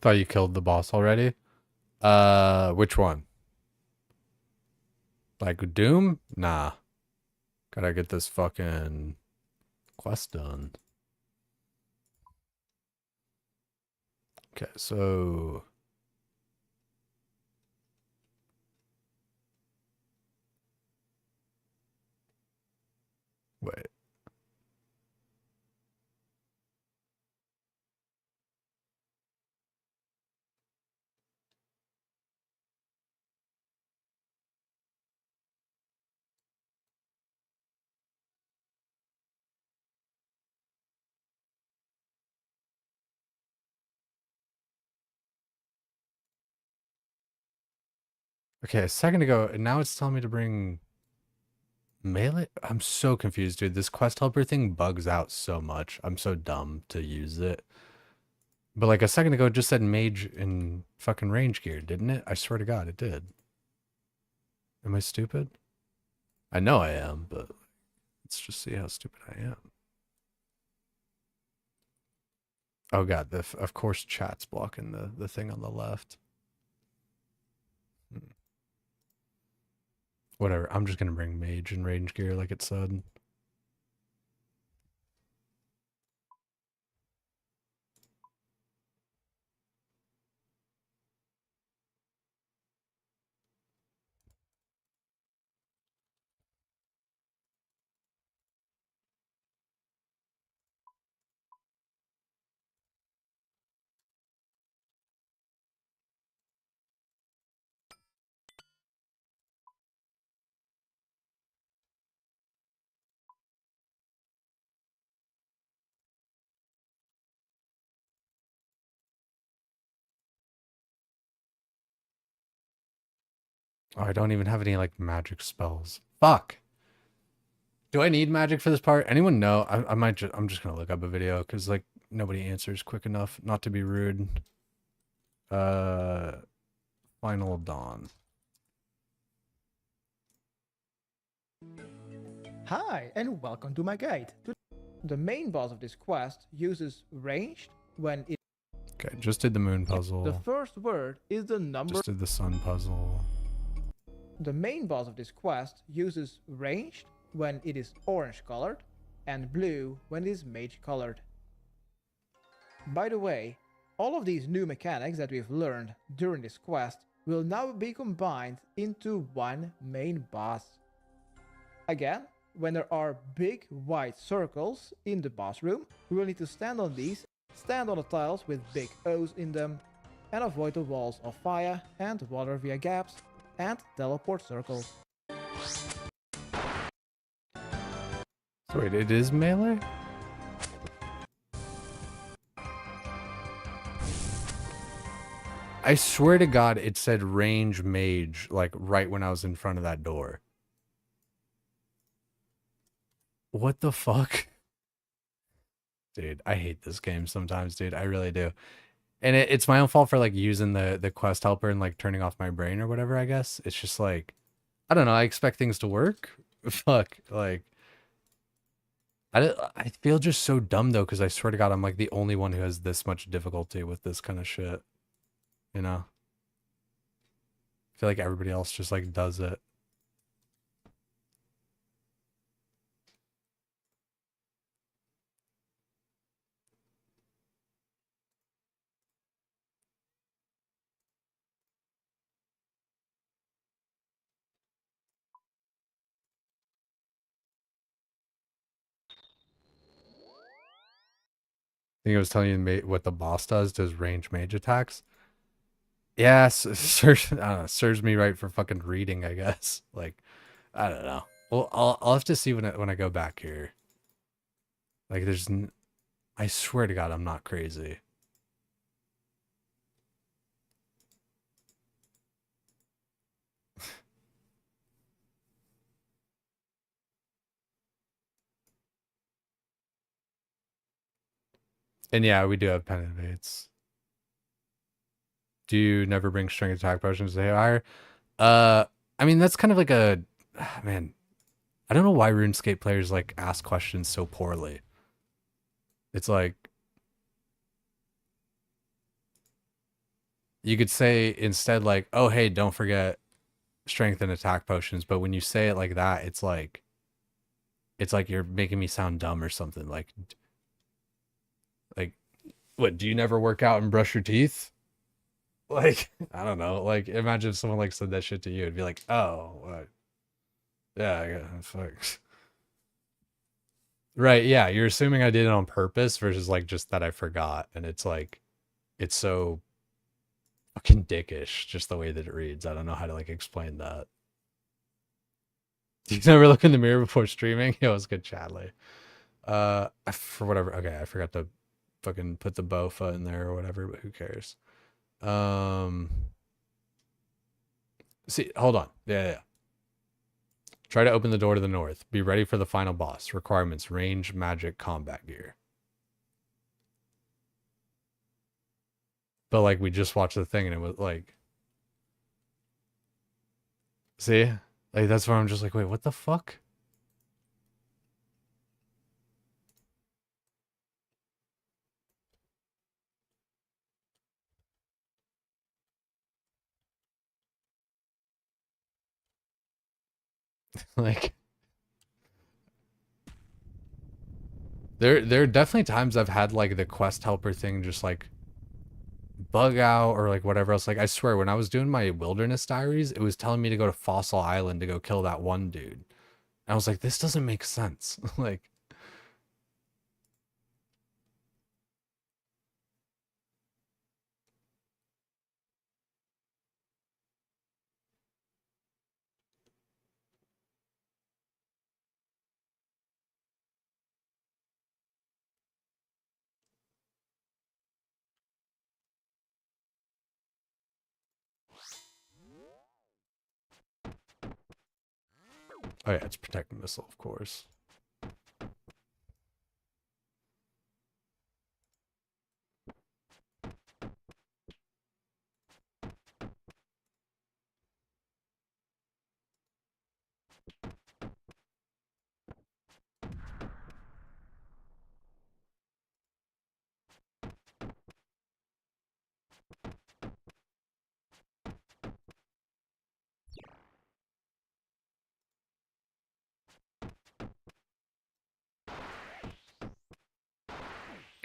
[SPEAKER 1] Thought you killed the boss already. Which one? Like Doom? Nah. Gotta get this fucking quest done. Okay, so Wait. Okay, a second ago, and now it's telling me to bring melee. I'm so confused, dude. This quest helper thing bugs out so much. I'm so dumb to use it. But like a second ago, it just said mage in fucking range gear, didn't it? I swear to God, it did. Am I stupid? I know I am, but let's just see how stupid I am. Oh God, of course chat's blocking the thing on the left. Whatever, I'm just gonna bring mage and range gear like it said. Oh, I don't even have any like magic spells. Fuck. Do I need magic for this part? Anyone know? I might just, I'm just gonna look up a video because like nobody answers quick enough. Not to be rude. Final Dawn.
[SPEAKER 7] Hi, and welcome to my guide. The main boss of this quest uses ranged when it...
[SPEAKER 1] Okay, just did the moon puzzle.
[SPEAKER 7] The first word is the number...
[SPEAKER 1] Just did the sun puzzle.
[SPEAKER 7] The main boss of this quest uses ranged when it is orange colored and blue when it is mage colored. By the way, all of these new mechanics that we've learned during this quest will now be combined into one main boss. Again, when there are big white circles in the boss room, we will need to stand on these, stand on the tiles with big O's in them, and avoid the walls of fire and water via gaps, and teleport circles.
[SPEAKER 1] So wait, it is melee? I swear to God, it said range mage, like right when I was in front of that door. What the fuck? Dude, I hate this game sometimes, dude. I really do. And it's my own fault for like using the quest helper and like turning off my brain or whatever, I guess. It's just like, I don't know. I expect things to work. Fuck. Like, I feel just so dumb though, because I swear to God, I'm like the only one who has this much difficulty with this kind of shit. You know? I feel like everybody else just like does it. I think I was telling you what the boss does range mage attacks. Yes, serves, I don't know, serves me right for fucking reading, I guess. Like, I don't know. Well, I'll have to see when I go back here. Like, I swear to God, I'm not crazy. And yeah, we do have pen invades. Do you never bring strength attack potions to higher? I mean, that's kind of like a, man, I don't know why RuneScape players like ask questions so poorly. It's like, you could say instead like, oh, hey, don't forget strength and attack potions. But when you say it like that, it's like you're making me sound dumb or something. Like, what, do you never work out and brush your teeth? Like, I don't know. Like, imagine if someone like said that shit to you. It'd be like, oh, what? Yeah, fuck. Right, yeah, you're assuming I did it on purpose versus like just that I forgot, and it's like it's so fucking dickish just the way that it reads. I don't know how to like explain that. You never look in the mirror before streaming? Yo, it's good, Chadley. For whatever. Okay, I forgot to fucking put the bofa in there or whatever, but who cares? Um, see, hold on. Yeah. Try to open the door to the north. Be ready for the final boss. Requirements: range, magic, combat gear. But like we just watched the thing and it was like, see, like that's where I'm just like, wait, what the fuck? Like there are definitely times I've had like the quest helper thing just like bug out or like whatever else. Like I swear when I was doing my wilderness diaries, it was telling me to go to Fossil Island to go kill that one dude. And I was like, this doesn't make sense. Like oh yeah, it's protect missile, of course.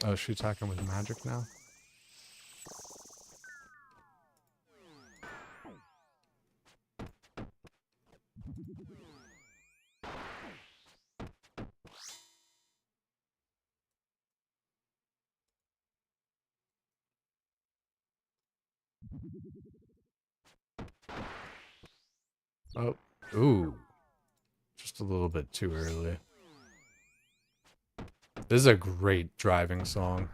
[SPEAKER 1] Oh, is she attacking with magic now? Oh, ooh, just a little bit too early. This is a great driving song.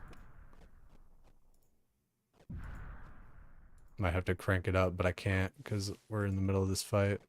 [SPEAKER 1] Might have to crank it up, but I can't because we're in the middle of this fight.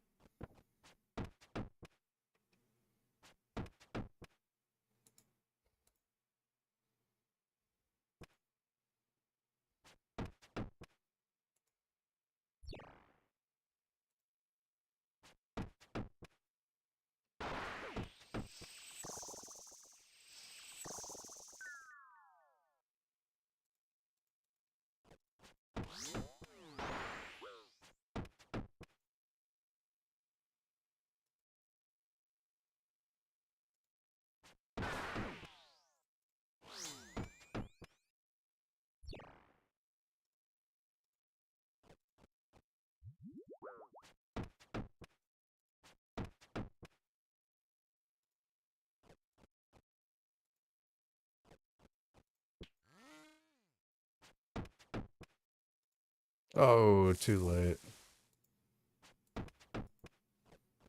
[SPEAKER 1] Oh, too late.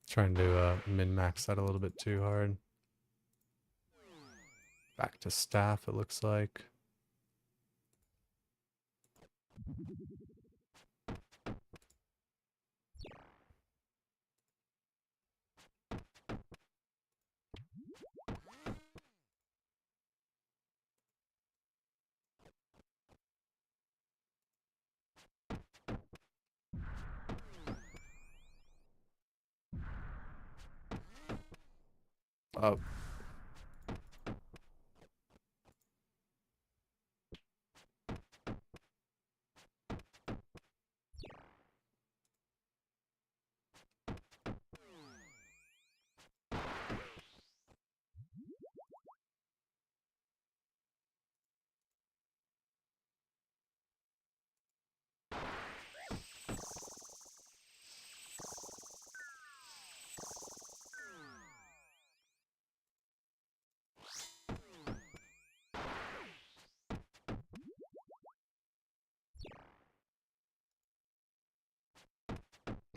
[SPEAKER 1] Trying to min-max that a little bit too hard. Back to staff, it looks like. Oh.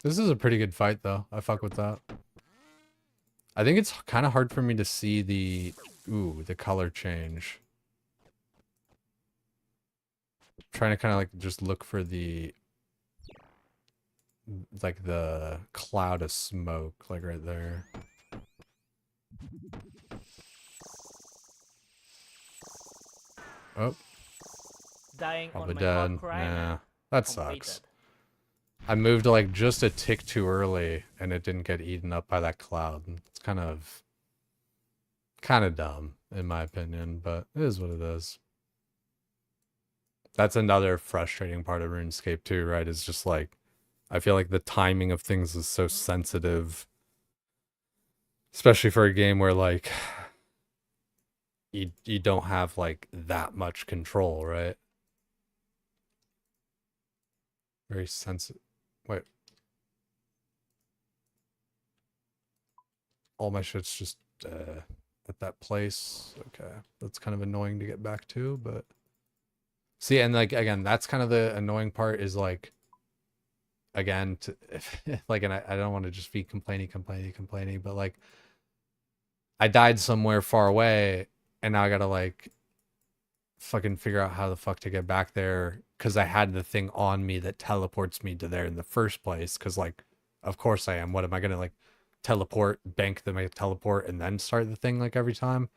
[SPEAKER 1] This is a pretty good fight, though. I fuck with that. I think it's kind of hard for me to see the... Ooh, the color change. Trying to kind of like just look for the... Like the cloud of smoke, like right there. Oh,
[SPEAKER 2] Dying
[SPEAKER 1] probably
[SPEAKER 2] on my
[SPEAKER 1] dead.
[SPEAKER 2] Far Cry.
[SPEAKER 1] Nah, that
[SPEAKER 2] Completed.
[SPEAKER 1] sucks. I moved like just a tick too early and it didn't get eaten up by that cloud. It's kind of dumb in my opinion, but it is what it is. That's another frustrating part of RuneScape too, right? It's just like I feel like the timing of things is so sensitive, especially for a game where like you don't have like that much control, right? Very sensitive. Wait. All my shit's just at that place. Okay. That's kind of annoying to get back to, but see, and like again, that's kind of the annoying part is like again to like, and I don't want to just be complaining, but like I died somewhere far away and now I gotta like fucking figure out how the fuck to get back there because I had the thing on me that teleports me to there in the first place. Because like, of course I am. What am I gonna like teleport, bank the teleport, and then start the thing like every time?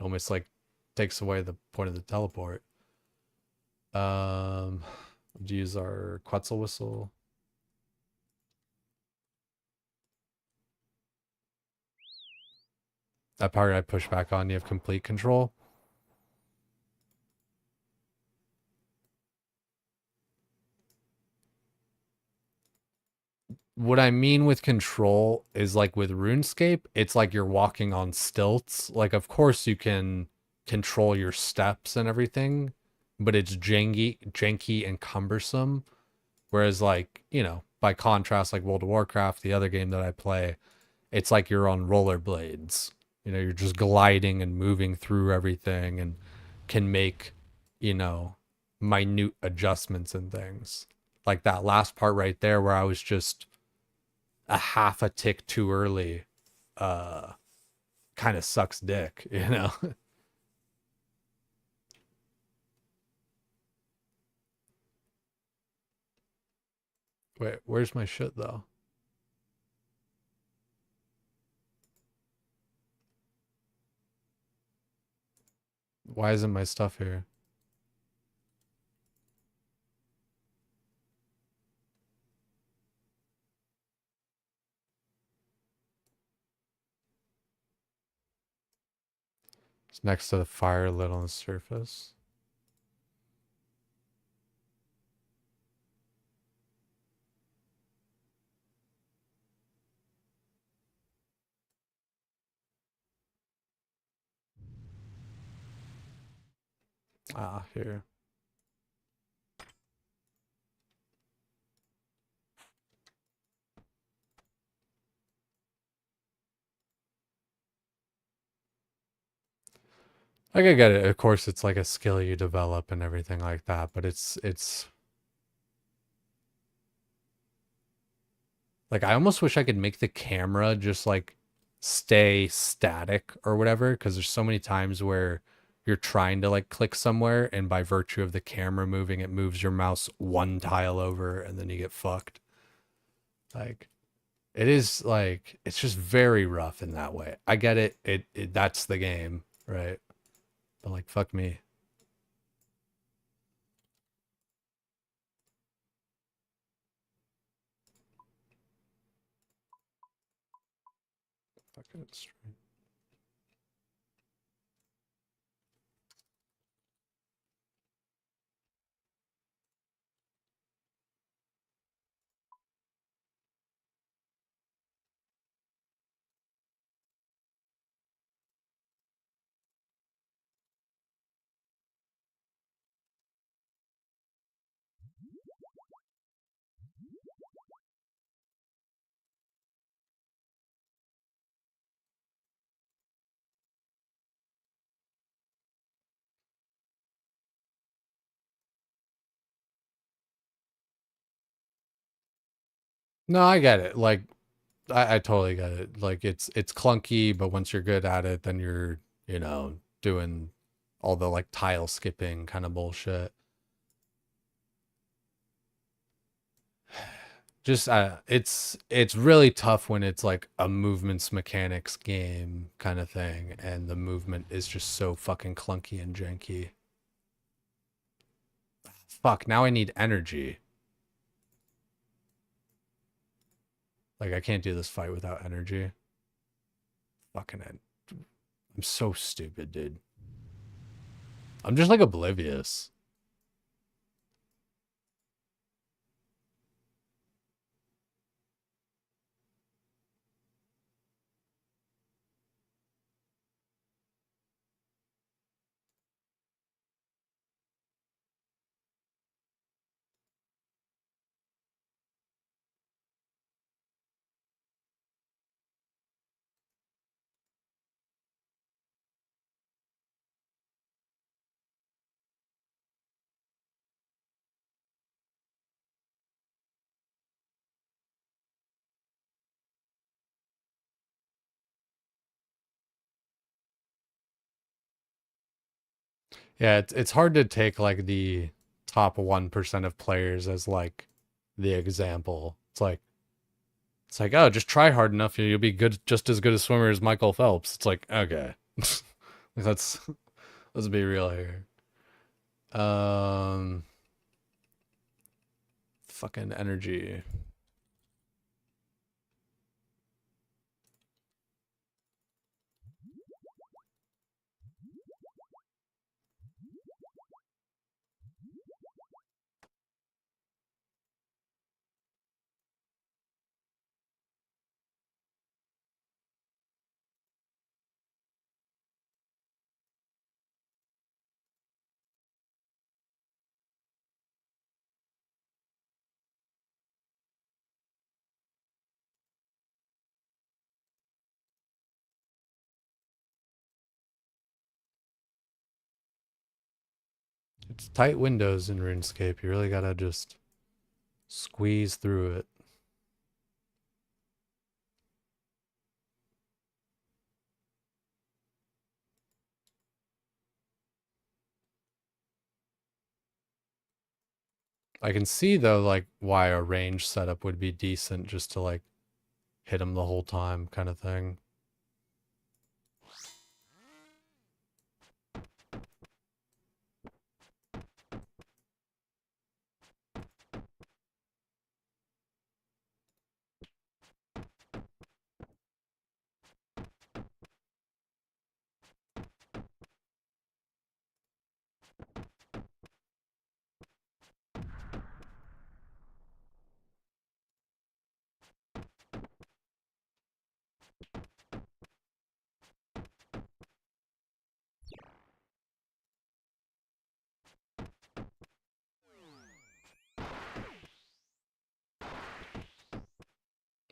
[SPEAKER 1] It almost like takes away the point of the teleport. Use our Quetzal whistle. That part I push back on. You have complete control. What I mean with control is like with RuneScape, it's like you're walking on stilts. Like, of course you can control your steps and everything, but it's janky and cumbersome. Whereas like, you know, by contrast, like World of Warcraft, the other game that I play, it's like you're on rollerblades. You know, you're just gliding and moving through everything and can make, you know, minute adjustments and things. Like that last part right there where I was just a half a tick too early kind of sucks dick, you know. Wait, where's my shit though? Why isn't my stuff here? It's next to the fire lit on the surface. Ah, here. Like I get it. Of course, it's like a skill you develop and everything like that, but it's like I almost wish I could make the camera just like stay static or whatever, because there's so many times where you're trying to like click somewhere and by virtue of the camera moving, it moves your mouse one tile over and then you get fucked. Like it is like it's just very rough in that way. I get it. It that's the game, right? But like fuck me. Fucking straight. No, I get it. Like, I totally get it. Like, it's clunky, but once you're good at it, then you're, you know, doing all the like tile skipping kind of bullshit. Just it's really tough when it's like a movements mechanics game kind of thing, and the movement is just so fucking clunky and janky. Fuck, now I need energy. Like, I can't do this fight without energy. Fucking I'm so stupid, dude. I'm just like oblivious. Yeah, it's hard to take like the top 1% of players as like the example. It's like, oh, just try hard enough, you'll be good, just as good a swimmer as Michael Phelps. It's like, okay. let's let's be real here. Um Fucking energy. It's tight windows in RuneScape. You really gotta just squeeze through it. I can see though, like, why a range setup would be decent, just to like hit him the whole time kind of thing.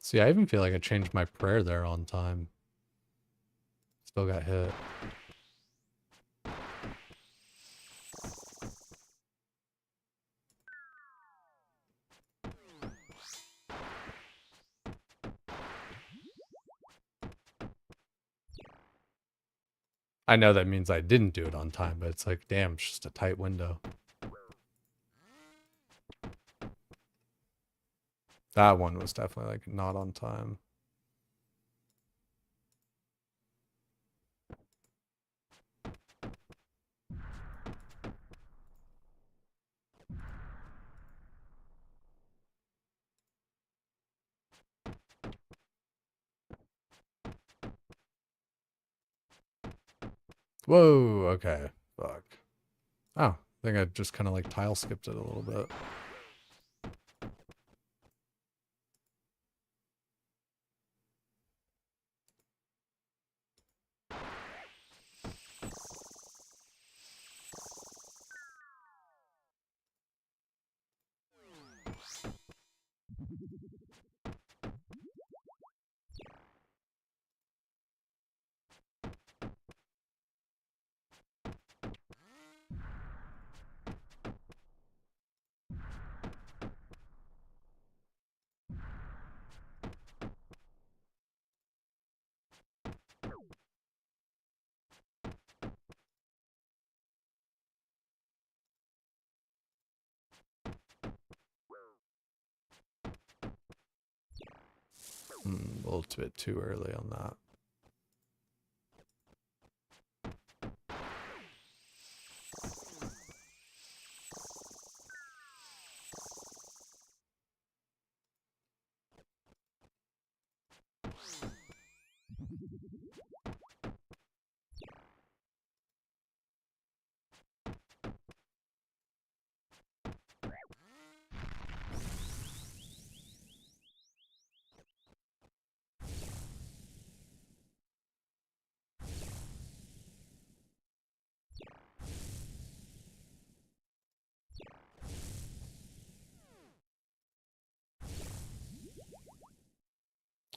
[SPEAKER 1] See, I even feel like I changed my prayer there on time. Still got hit. I know that means I didn't do it on time, but it's like, damn, it's just a tight window. That one was definitely like not on time. Whoa, okay. Fuck. Oh, I think I just kind of like tile skipped it a little bit. little bit too early on that.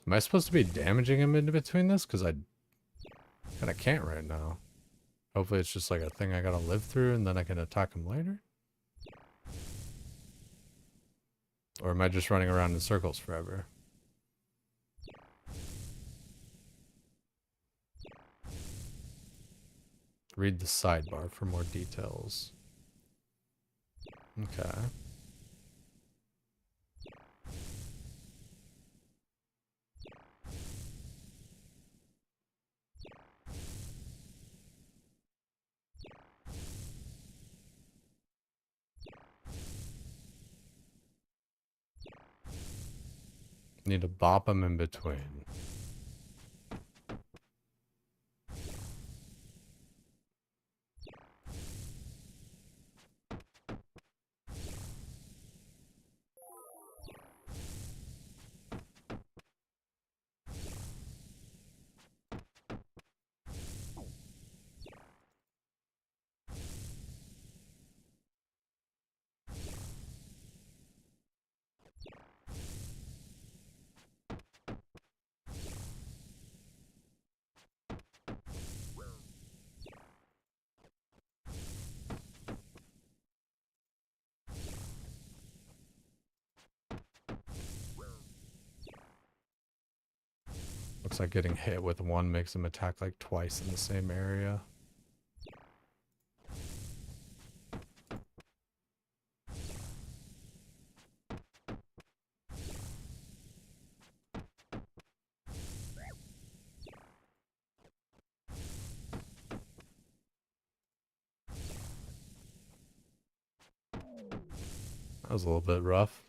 [SPEAKER 1] Am I supposed to be damaging him in between this? Because I kind of can't right now. Hopefully it's just like a thing I gotta live through and then I can attack him later. Or am I just running around in circles forever? Read the sidebar for more details. Okay. Need to bop him in between. Looks like getting hit with one makes him attack like twice in the same area. That was a little bit rough.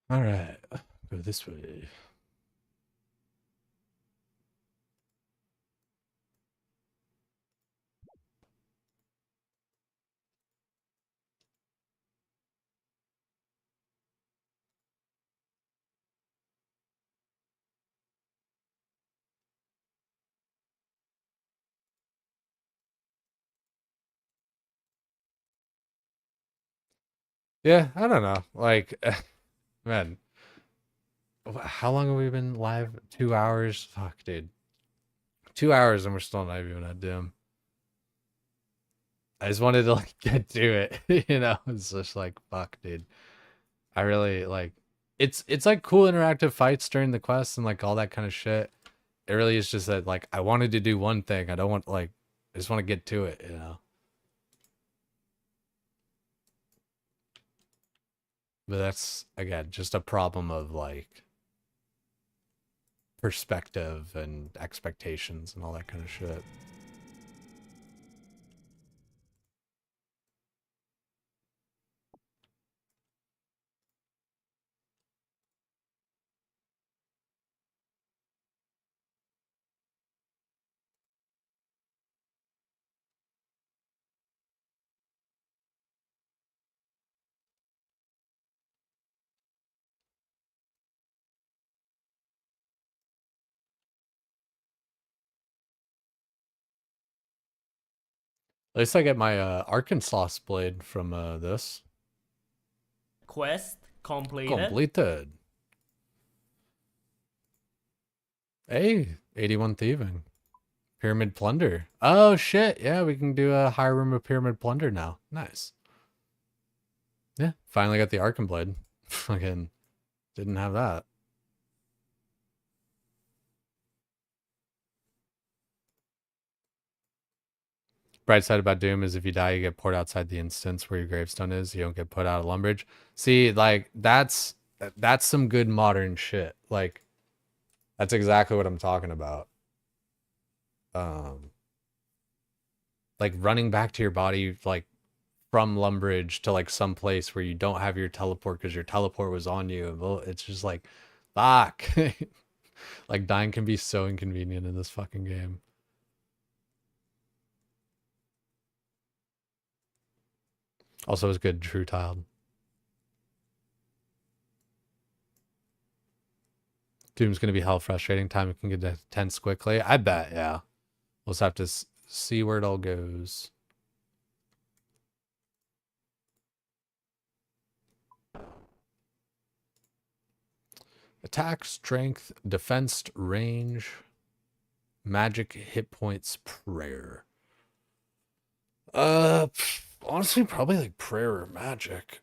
[SPEAKER 1] All right, go this way. Yeah, I don't know. Like, man, how long have we been live? 2 hours? Fuck, dude. 2 hours and we're still not even at dim. I just wanted to like get to it, you know? It's just like, fuck, dude. I really like it's like cool interactive fights during the quest and like all that kind of shit. It really is just that like I wanted to do one thing. I don't want like I just want to get to it, you know. But that's again just a problem of like perspective and expectations and all that kind of shit. At least I get my Arkansas blade from this.
[SPEAKER 2] Quest completed.
[SPEAKER 1] Completed. Hey, 81 thieving. Pyramid plunder. Oh shit, yeah, we can do a high room of pyramid plunder now. Nice. Yeah, finally got the Arkham Blade. Fucking didn't have that. Bright side about Doom is if you die, you get poured outside the instance where your gravestone is. You don't get put out of Lumbridge. See, like that's some good modern shit. Like that's exactly what I'm talking about. Like running back to your body, like from Lumbridge to like some place where you don't have your teleport because your teleport was on you. Well, it's just like, fuck. Like dying can be so inconvenient in this fucking game. Also, it's good True Tiled. Doom's gonna be hell frustrating. Time can get tense quickly. I bet, yeah. We'll just have to see where it all goes. Attack, strength, defense, range, magic, hit points, prayer. Honestly, probably like prayer or magic.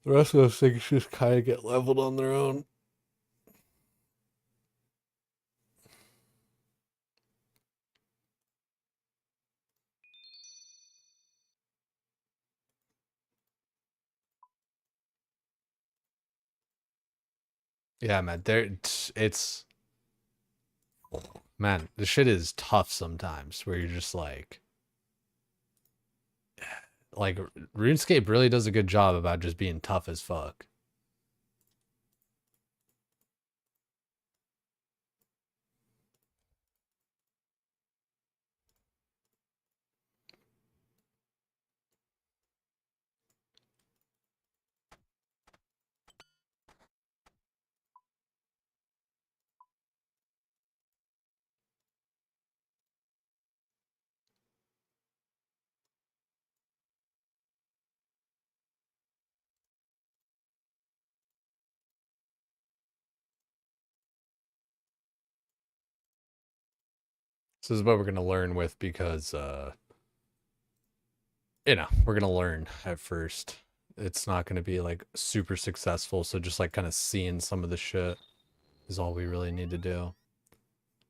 [SPEAKER 1] The rest of those things just kind of get leveled on their own. Yeah, man. It's man, the shit is tough sometimes where you're just like RuneScape really does a good job about just being tough as fuck. So this is what we're gonna learn with because you know, we're gonna learn at first. It's not gonna be like super successful, so just like kind of seeing some of the shit is all we really need to do.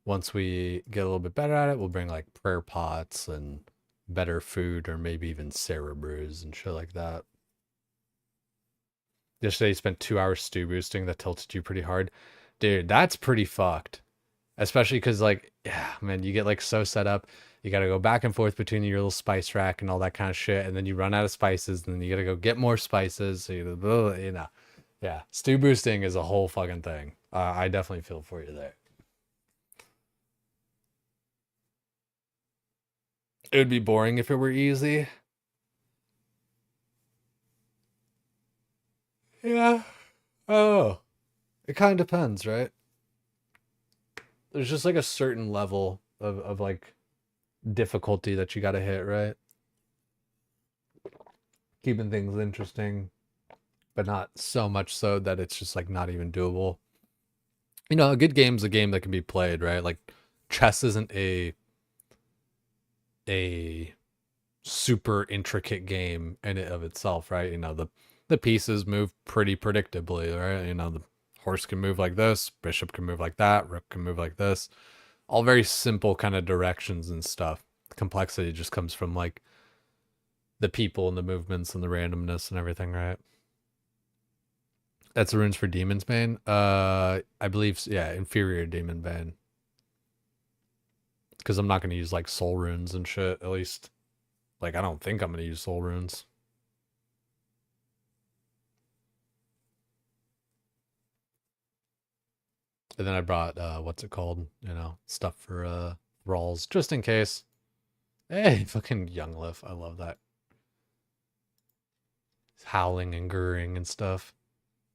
[SPEAKER 1] Once we get a little bit better at it, we'll bring like prayer pots and better food or maybe even Sarah brews and shit like that. Yesterday you spent 2 hours stew boosting that tilted you pretty hard. Dude, that's pretty fucked. Especially because like, yeah, man, you get like so set up. You got to go back and forth between your little spice rack and all that kind of shit. And then you run out of spices and then you got to go get more spices. So you know, yeah, stew boosting is a whole fucking thing. I definitely feel for you there. It would be boring if it were easy. Yeah. Oh, it kind of depends, right? There's just like a certain level of like difficulty that you got to hit, right? Keeping things interesting, but not so much so that it's just like not even doable. You know, a good game's a game that can be played, right? Like chess isn't a super intricate game in it of itself, right? You know, the pieces move pretty predictably, right? You know, the horse can move like this, bishop can move like that, rook can move like this. All very simple kind of directions and stuff. The complexity just comes from like the people and the movements and the randomness and everything, right? That's the runes for Demon's Bane. I believe, yeah, inferior Demon Bane. Because I'm not going to use like soul runes and shit, at least. Like, I don't think I'm going to use soul runes. And then I brought, what's it called? You know, stuff for thralls, just in case. Hey, fucking Youngliff. I love that. Howling and gurring and stuff.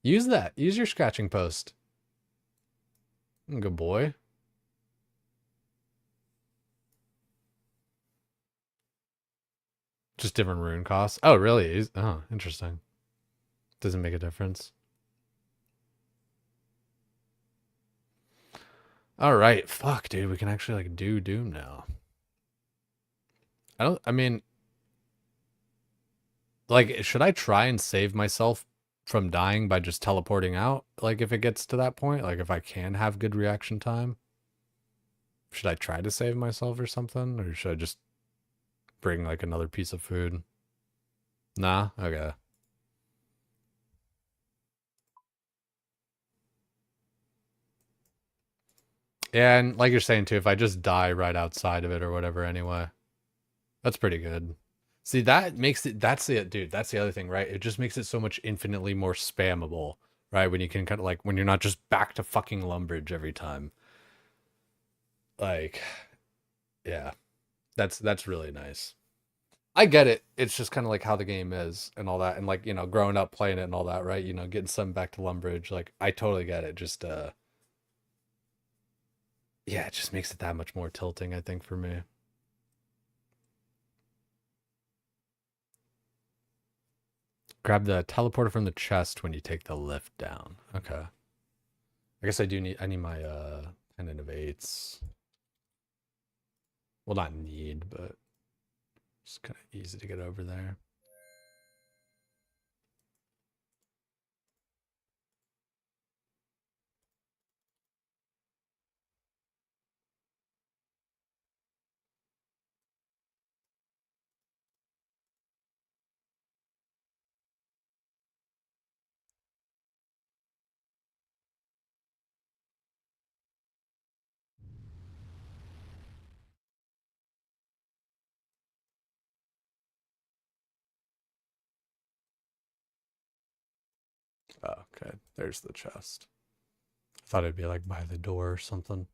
[SPEAKER 1] Use that. Use your scratching post. Good boy. Just different rune costs. Oh, really? Oh, interesting. Doesn't make a difference. All right. Fuck, dude. We can actually like do Doom now. I mean, Like, should I try and save myself from dying by just teleporting out? Like, if it gets to that point, like if I can have good reaction time, should I try to save myself or something? Or should I just bring like another piece of food? Nah? Okay. Yeah, and like you're saying too, if I just die right outside of it or whatever anyway, that's pretty good. See, that makes it, that's the, dude, that's the other thing, right? It just makes it so much infinitely more spammable, right? When you can kind of like, when you're not just back to fucking Lumbridge every time. Like, yeah, that's really nice. I get it. It's just kind of like how the game is and all that. And like, you know, growing up playing it and all that, right? You know, getting some back to Lumbridge. Like, I totally get it. Just, yeah, it just makes it that much more tilting, I think, for me. Grab the teleporter from the chest when you take the lift down. Okay. I guess I need my pendant of eights. Well, not need, but it's kind of easy to get over there. Oh, okay. There's the chest. I thought it'd be like by the door or something.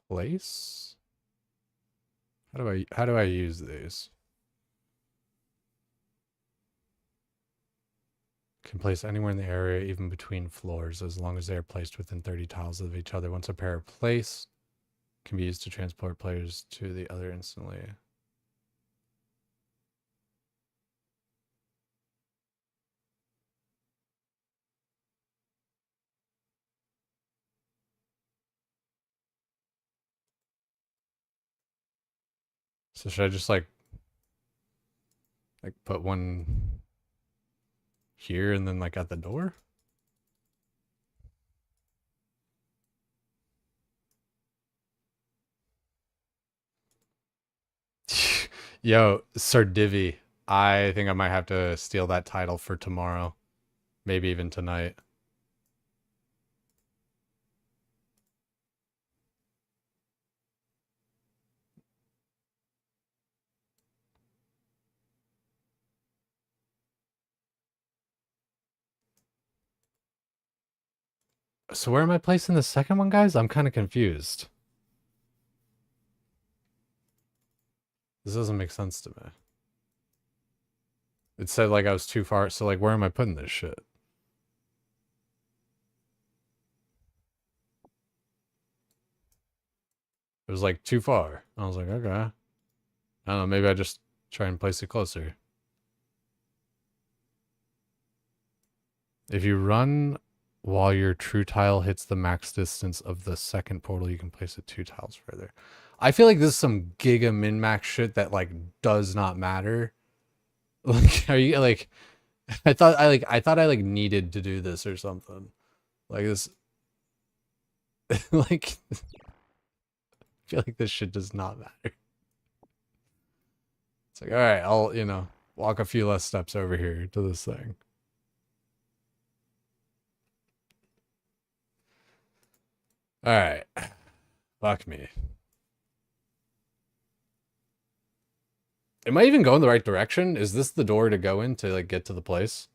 [SPEAKER 1] Place? How do I use these? Can place anywhere in the area, even between floors, as long as they are placed within 30 tiles of each other. Once a pair are placed, can be used to transport players to the other instantly. So should I just like put one here and then like at the door? Yo, Sir Divvy. I think I might have to steal that title for tomorrow. Maybe even tonight. So where am I placing the second one, guys? I'm kind of confused. This doesn't make sense to me. It said like I was too far, so like where am I putting this shit? It was like too far. I was like, okay. I don't know, maybe I just try and place it closer. If you run while your true tile hits the max distance of the second portal, you can place it 2 tiles further. I feel like this is some giga min-max shit that like does not matter. Like, are you like, I thought I like needed to do this or something. Like this, like, I feel like this shit does not matter. It's like, all right, I'll, you know, walk a few less steps over here to this thing. All right. Fuck me. Am I even going the right direction? Is this the door to go in to like get to the place?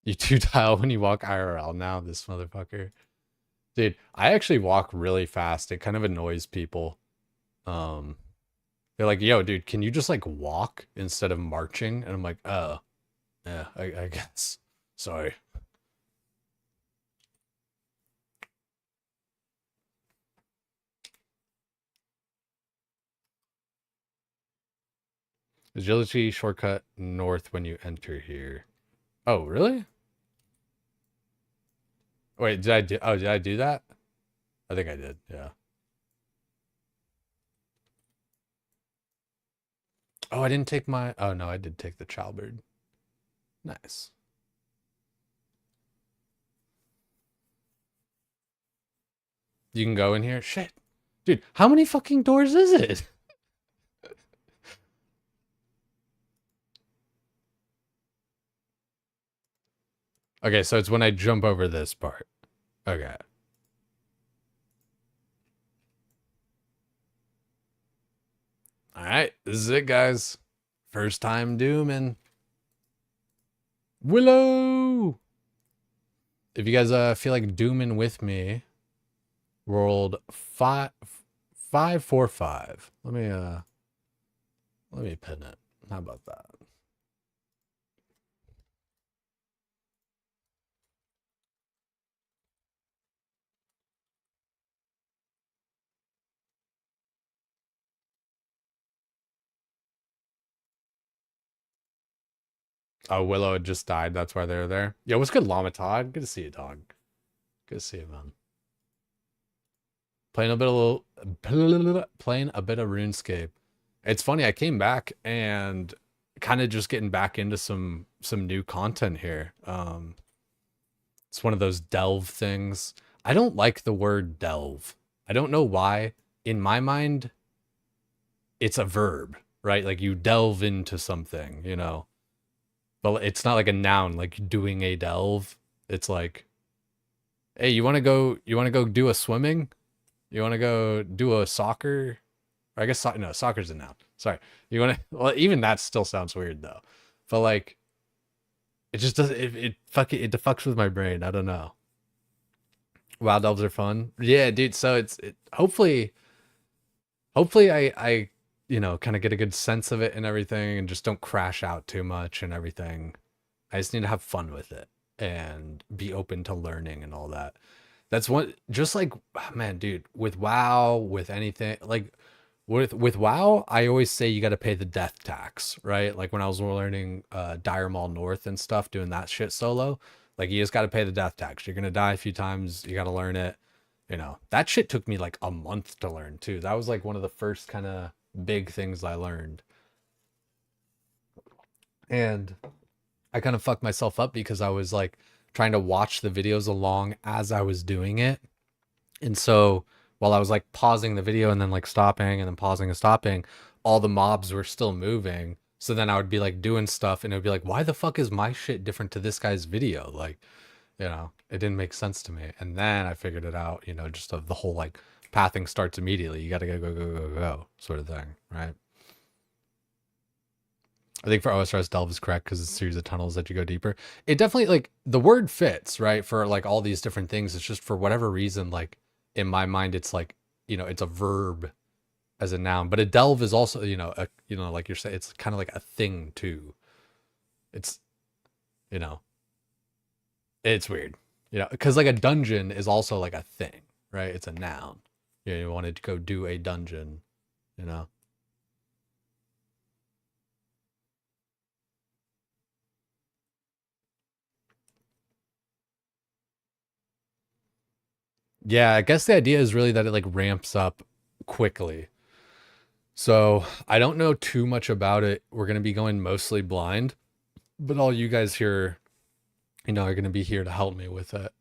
[SPEAKER 1] You two-tile when you walk IRL now, this motherfucker. Dude, I actually walk really fast. It kind of annoys people. They're like, yo, dude, can you just like walk instead of marching? And I'm like, oh, yeah, I guess. Sorry. Agility shortcut north when you enter here. Oh, really? Wait, did I do that? I think I did, yeah. Oh, I didn't take my, oh no, I did take the Childbird. Nice. You can go in here? Shit. Dude, how many fucking doors is it? Okay, so it's when I jump over this part. Okay. Alright, this is it, guys. First time dooming. Willow! If you guys feel like dooming with me, rolled 545. Let me pin it. How about that? Oh, Willow had just died. That's why they're there. Yo, what's good, Llama Todd? Good to see you, dog. Good to see you, man. Playing a bit of RuneScape. It's funny, I came back and kind of just getting back into some new content here. It's one of those delve things. I don't like the word delve. I don't know why. In my mind, it's a verb, right? Like you delve into something, you know. But it's not like a noun, like doing a delve. It's like, hey, you want to go do a swimming? You want to go do a soccer? Or I guess no, soccer's a noun. Sorry. You want to? Well, even that still sounds weird though. But like, it just doesn't. It fucks with my brain. I don't know. Wild elves are fun. Yeah, dude. So hopefully I you know, kind of get a good sense of it and everything, and just don't crash out too much and everything. I just need to have fun with it and be open to learning and all that. That's one, just like, man, dude, with WoW, with anything, like with WoW, I always say you got to pay the death tax, right? Like when I was learning Dire Maul North and stuff, doing that shit solo, like you just got to pay the death tax. You're going to die a few times. You got to learn it. You know, that shit took me like a month to learn too. That was like one of the first kind of big things I learned. And I kind of fucked myself up because I was like trying to watch the videos along as I was doing it. And so while I was like pausing the video and then like stopping and then pausing and stopping, all the mobs were still moving. So then I would be like doing stuff and it would be like, why the fuck is my shit different to this guy's video? Like, you know, it didn't make sense to me. And then I figured it out, you know, just of the whole like pathing starts immediately. You got to go sort of thing, right? I think for OSRS, delve is correct because it's a series of tunnels that you go deeper. It definitely, like, the word fits, right? For like all these different things. It's just for whatever reason, like in my mind, it's like, you know, it's a verb as a noun, but a delve is also, you know, like you're saying, it's kind of like a thing too. It's, you know, it's weird, you know, because like a dungeon is also like a thing, right? It's a noun. You know, you wanted to go do a dungeon, you know. Yeah, I guess the idea is really that it like ramps up quickly. So I don't know too much about it. We're going to be going mostly blind, but all you guys here, you know, are going to be here to help me with it.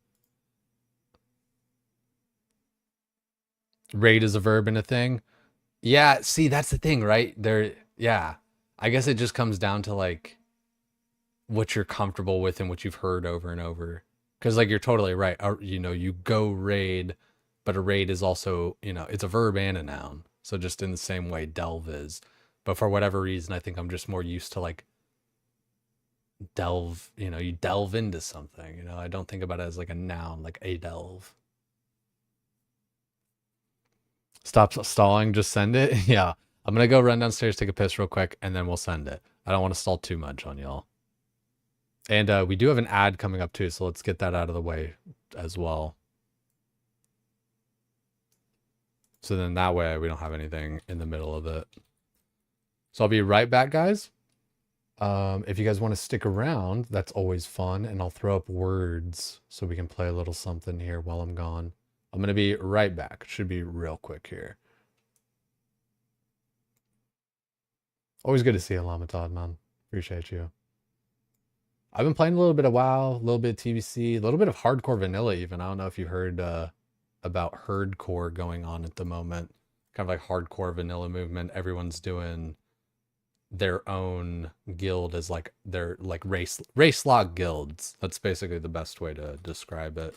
[SPEAKER 1] Raid is a verb and a thing. Yeah, see, that's the thing, right? Yeah. I guess it just comes down to like what you're comfortable with and what you've heard over and over. Because like you're totally right. You know, you go raid, but a raid is also, you know, it's a verb and a noun. So just in the same way delve is. But for whatever reason, I think I'm just more used to like delve, you delve into something, I don't think about it as like a noun, like a delve. Stop stalling, just send it. Yeah, I'm gonna go run downstairs, take a piss real quick, and then we'll send it. I don't want to stall too much on y'all. And we do have an ad coming up too, so let's get that out of the way as well. So then that way we don't have anything in the middle of it. So I'll be right back, guys. If you guys want to stick around, that's always fun. And I'll throw up words so we can play a little something here while I'm gone. I'm going to be right back. Should be real quick here. Always good to see you, Lamatod, man. Appreciate you. I've been playing a little bit of WoW, a little bit of TBC, a little bit of hardcore vanilla even. I don't know if you heard about herdcore going on at the moment. Kind of like hardcore vanilla movement. Everyone's doing their own guild as like their like race log guilds. That's basically the best way to describe it.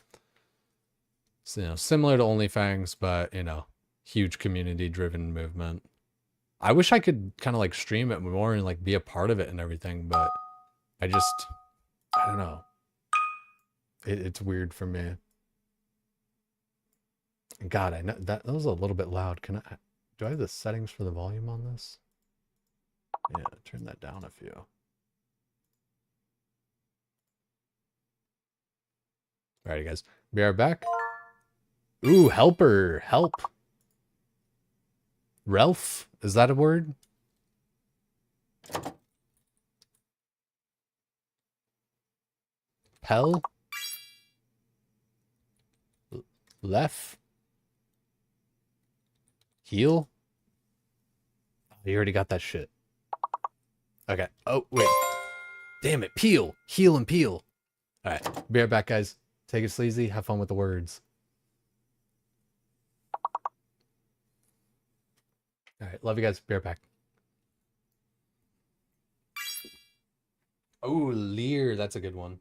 [SPEAKER 1] So, similar to OnlyFans, but huge community driven movement. I wish I could kind of like stream it more and like be a part of it and everything, but I don't know. It's weird for me. God, I know that was a little bit loud. Do I have the settings for the volume on this? Yeah, turn that down a few. Alrighty, guys. Be right back. Ooh, helper. Help. Ralph? Is that a word? Pell? Left? Heal? Oh, you already got that shit. Okay. Oh, wait. Damn it. Peel. Heal and peel. Alright. Be right back, guys. Take it sleazy. Have fun with the words. Alright. Love you guys. Be right back. Oh, Lear. That's a good one.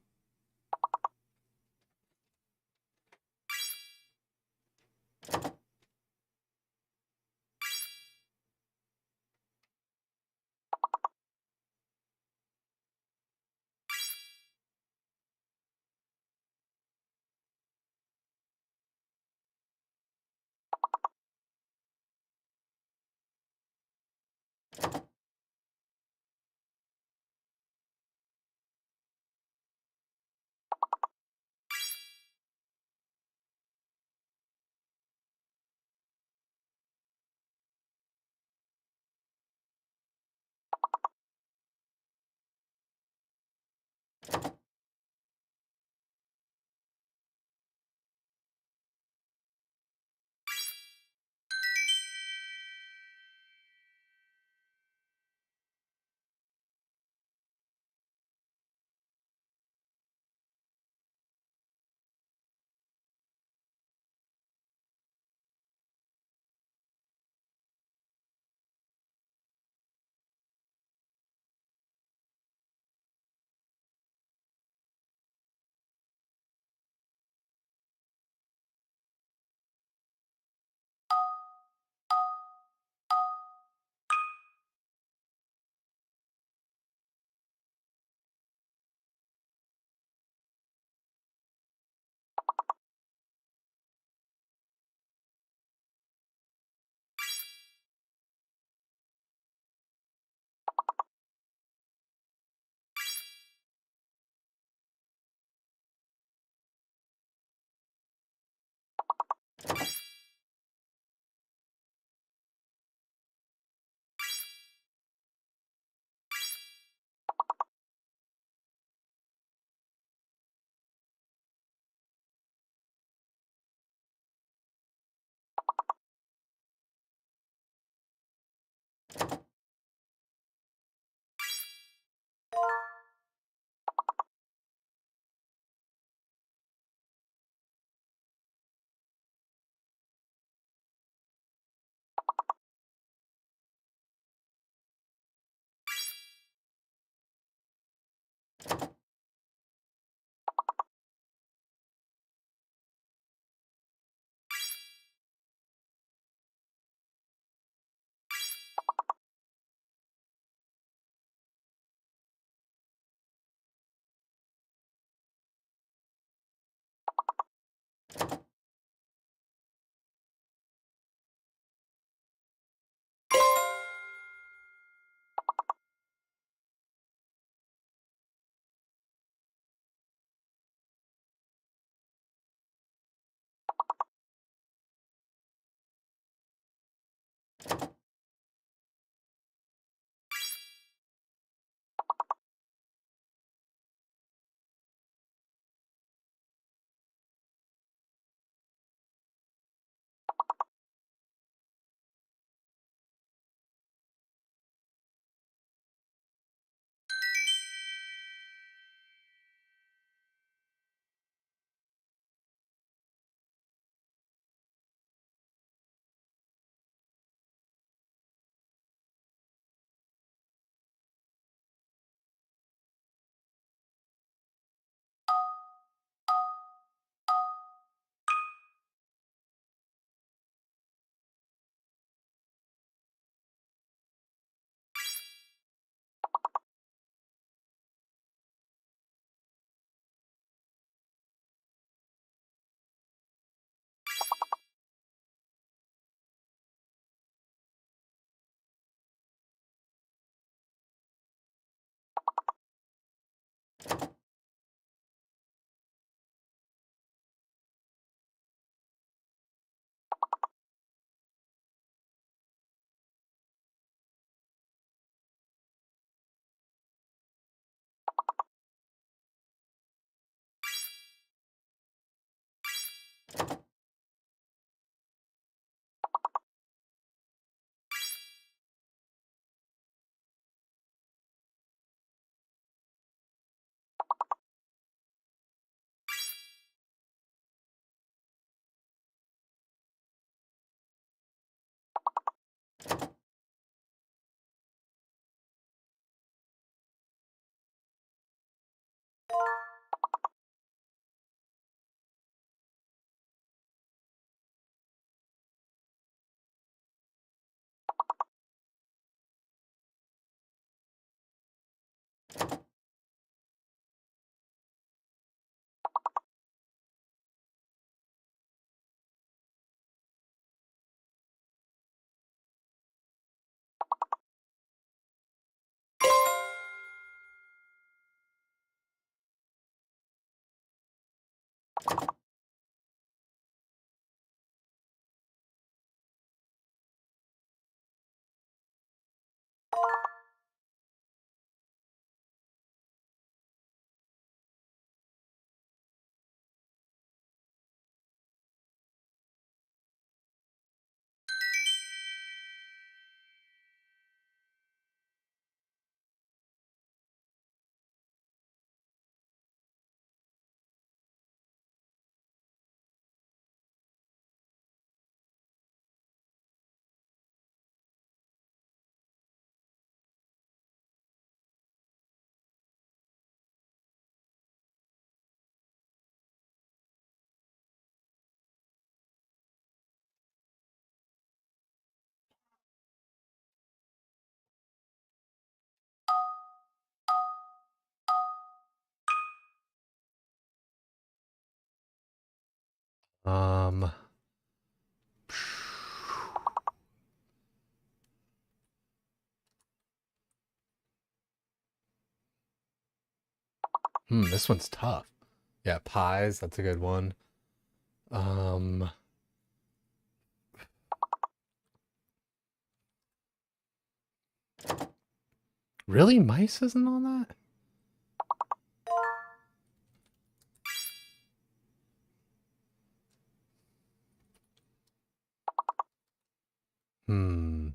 [SPEAKER 1] Um. This one's tough. Yeah, pies, that's a good one. Um, really? Mice isn't on that? Hmm.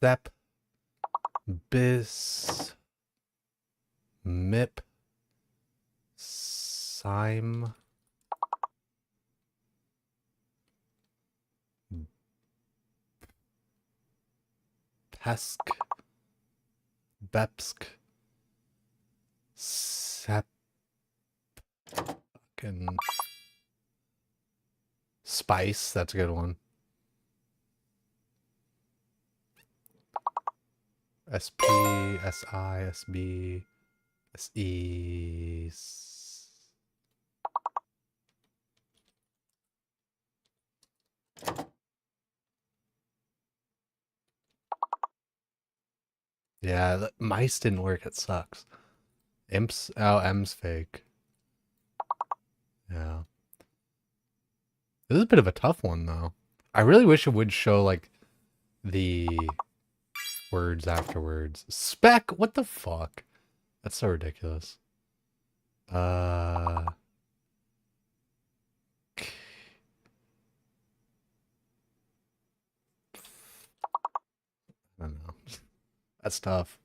[SPEAKER 1] Step, bis, mip, sime, pesk, bepsk, sep, fucking spice, that's a good one. SP, SI, SB, SE. Yeah, mice didn't work. It sucks. Imps. Oh, M's fake. Yeah. This is a bit of a tough one, though. I really wish it would show, like, the words afterwards. Spec? What the fuck? That's so ridiculous. I don't know. That's tough.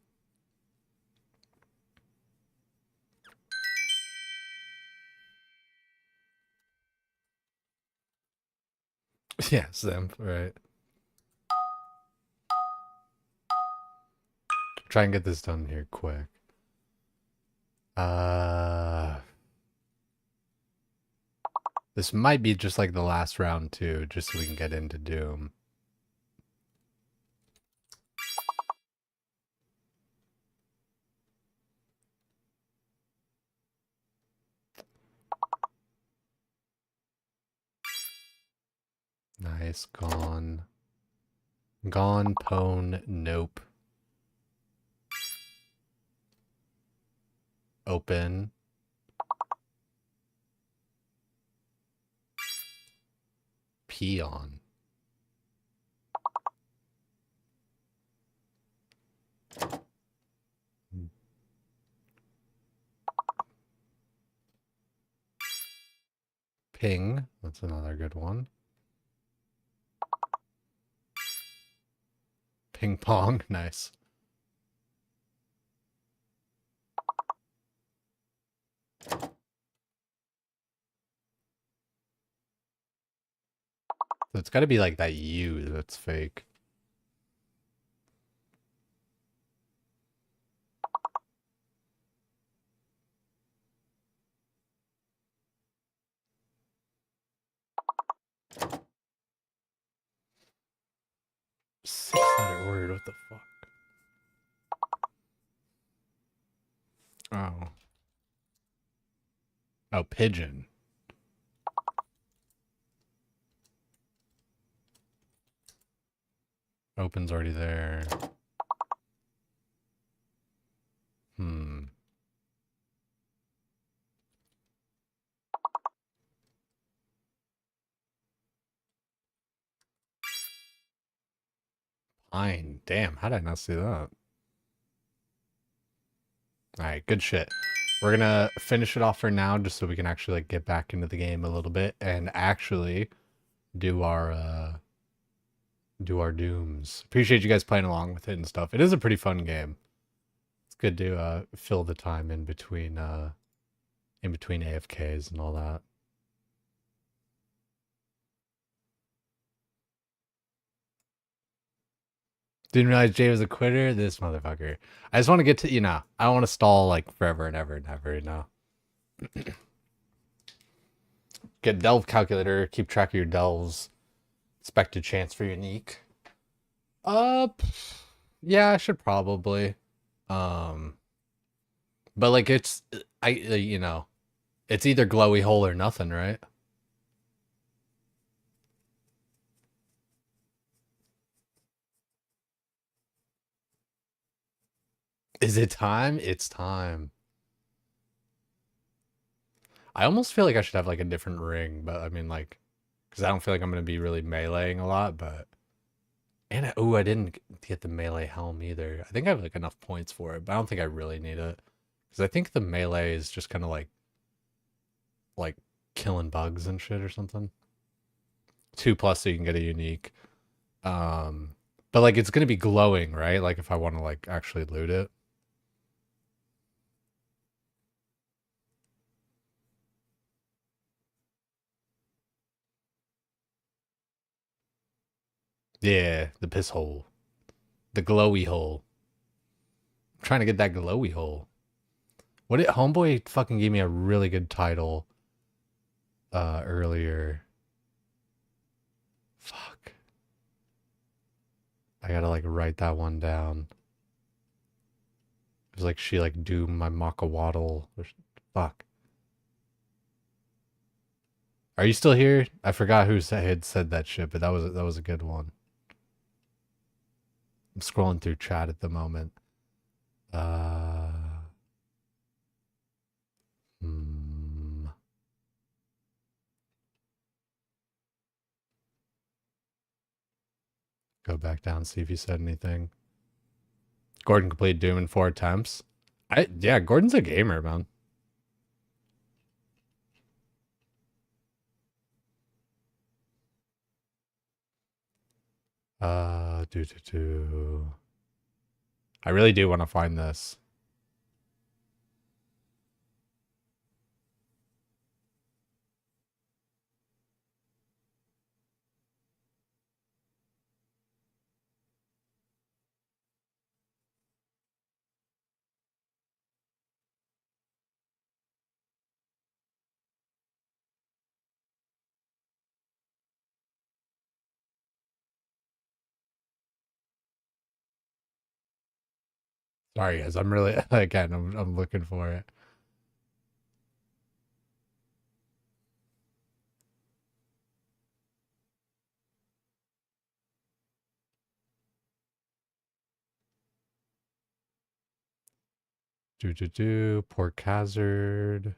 [SPEAKER 1] Yeah, Simp, right. Try and get this done here quick. This might be just like the last round too, just so we can get into Doom. Nice, gone. Gone, pone, nope. Open. Peon. Ping. That's another good one. Ping pong. Nice. So it's got to be like that U that's fake. Six-letter word. What the fuck? Oh. Oh, pigeon. Open's already there. Hmm. Pine. Damn, how did I not see that? Alright, good shit. We're gonna finish it off for now just so we can actually like get back into the game a little bit and actually do our dooms. Appreciate you guys playing along with it and stuff. It is a pretty fun game. It's good to fill the time in between AFKs and all that. Didn't realize Jay was a quitter. This motherfucker. I just want to get to, I don't want to stall like forever and ever and ever, Get delve calculator. Keep track of your delves. Expected chance for unique. Yeah, I should probably. But like it's, it's either glowy hole or nothing, right? Is it time? It's time. I almost feel like I should have like a different ring, but I mean like, because I don't feel like I'm going to be really meleeing a lot, but. And I didn't get the melee helm either. I think I have like enough points for it, but I don't think I really need it. Because I think the melee is just kind of like killing bugs and shit or something. 2+ so you can get a unique. But like it's gonna be glowing, right? Like if I want to like actually loot it. Yeah, the piss hole. The glowy hole. I'm trying to get that glowy hole. What did Homeboy fucking gave me a really good title earlier. Fuck. I gotta like write that one down. It was like she like doomed my Makawaddle. Fuck. Are you still here? I forgot who had said that shit, but that was a good one. I'm scrolling through chat at the moment. Go back down, see if he said anything. Gordon completed Doom in 4 attempts. Yeah, Gordon's a gamer, man. I really do want to find this. Sorry, guys. I'm really again. I'm looking for it. Pork hazard.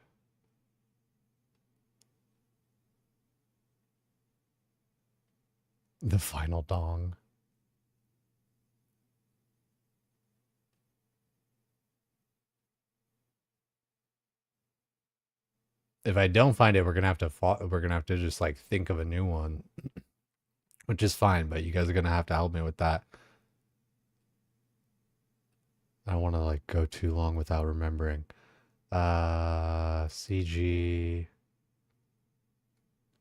[SPEAKER 1] The final dong. If I don't find it, we're gonna have to just like think of a new one, which is fine. But you guys are gonna have to help me with that. I don't want to like go too long without remembering. CG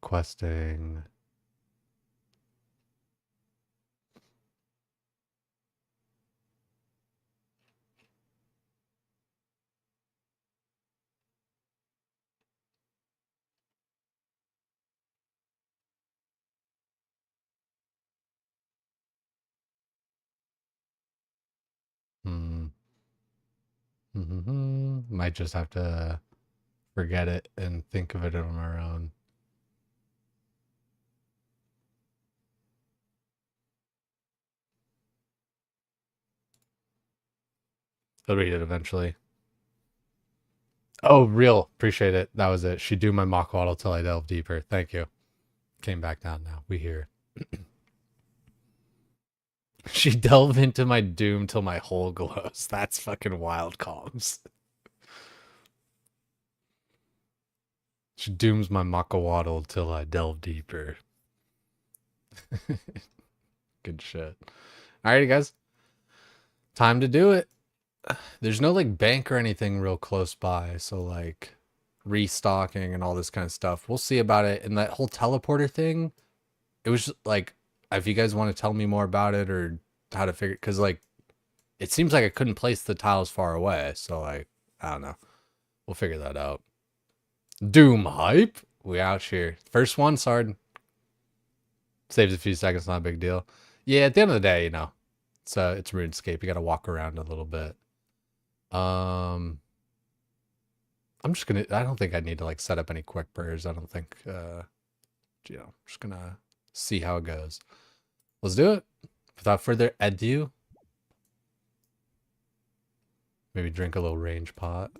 [SPEAKER 1] questing. Might just have to forget it and think of it on our own. I'll read it eventually. Oh, real. Appreciate it. That was it. She do my mock waddle till I delve deeper. Thank you. Came back down now. We here. She delve into my doom till my hole glows. That's fucking wild, comms. She dooms my waddle till I delve deeper. Good shit. Alrighty, guys. Time to do it. There's no like bank or anything real close by, so like restocking and all this kind of stuff. We'll see about it. And that whole teleporter thing, it was just, like, if you guys want to tell me more about it or how to figure, because like it seems like I couldn't place the tiles far away, so like I don't know. We'll figure that out. Doom hype. We out here. First one, Sard. Saves a few seconds, not a big deal. Yeah, at the end of the day, you know, it's RuneScape. You got to walk around a little bit. I'm just gonna. I don't think I need to like set up any quick prayers. I don't think. You know, just gonna see how it goes. Let's do it. Without further ado, maybe drink a little range pot.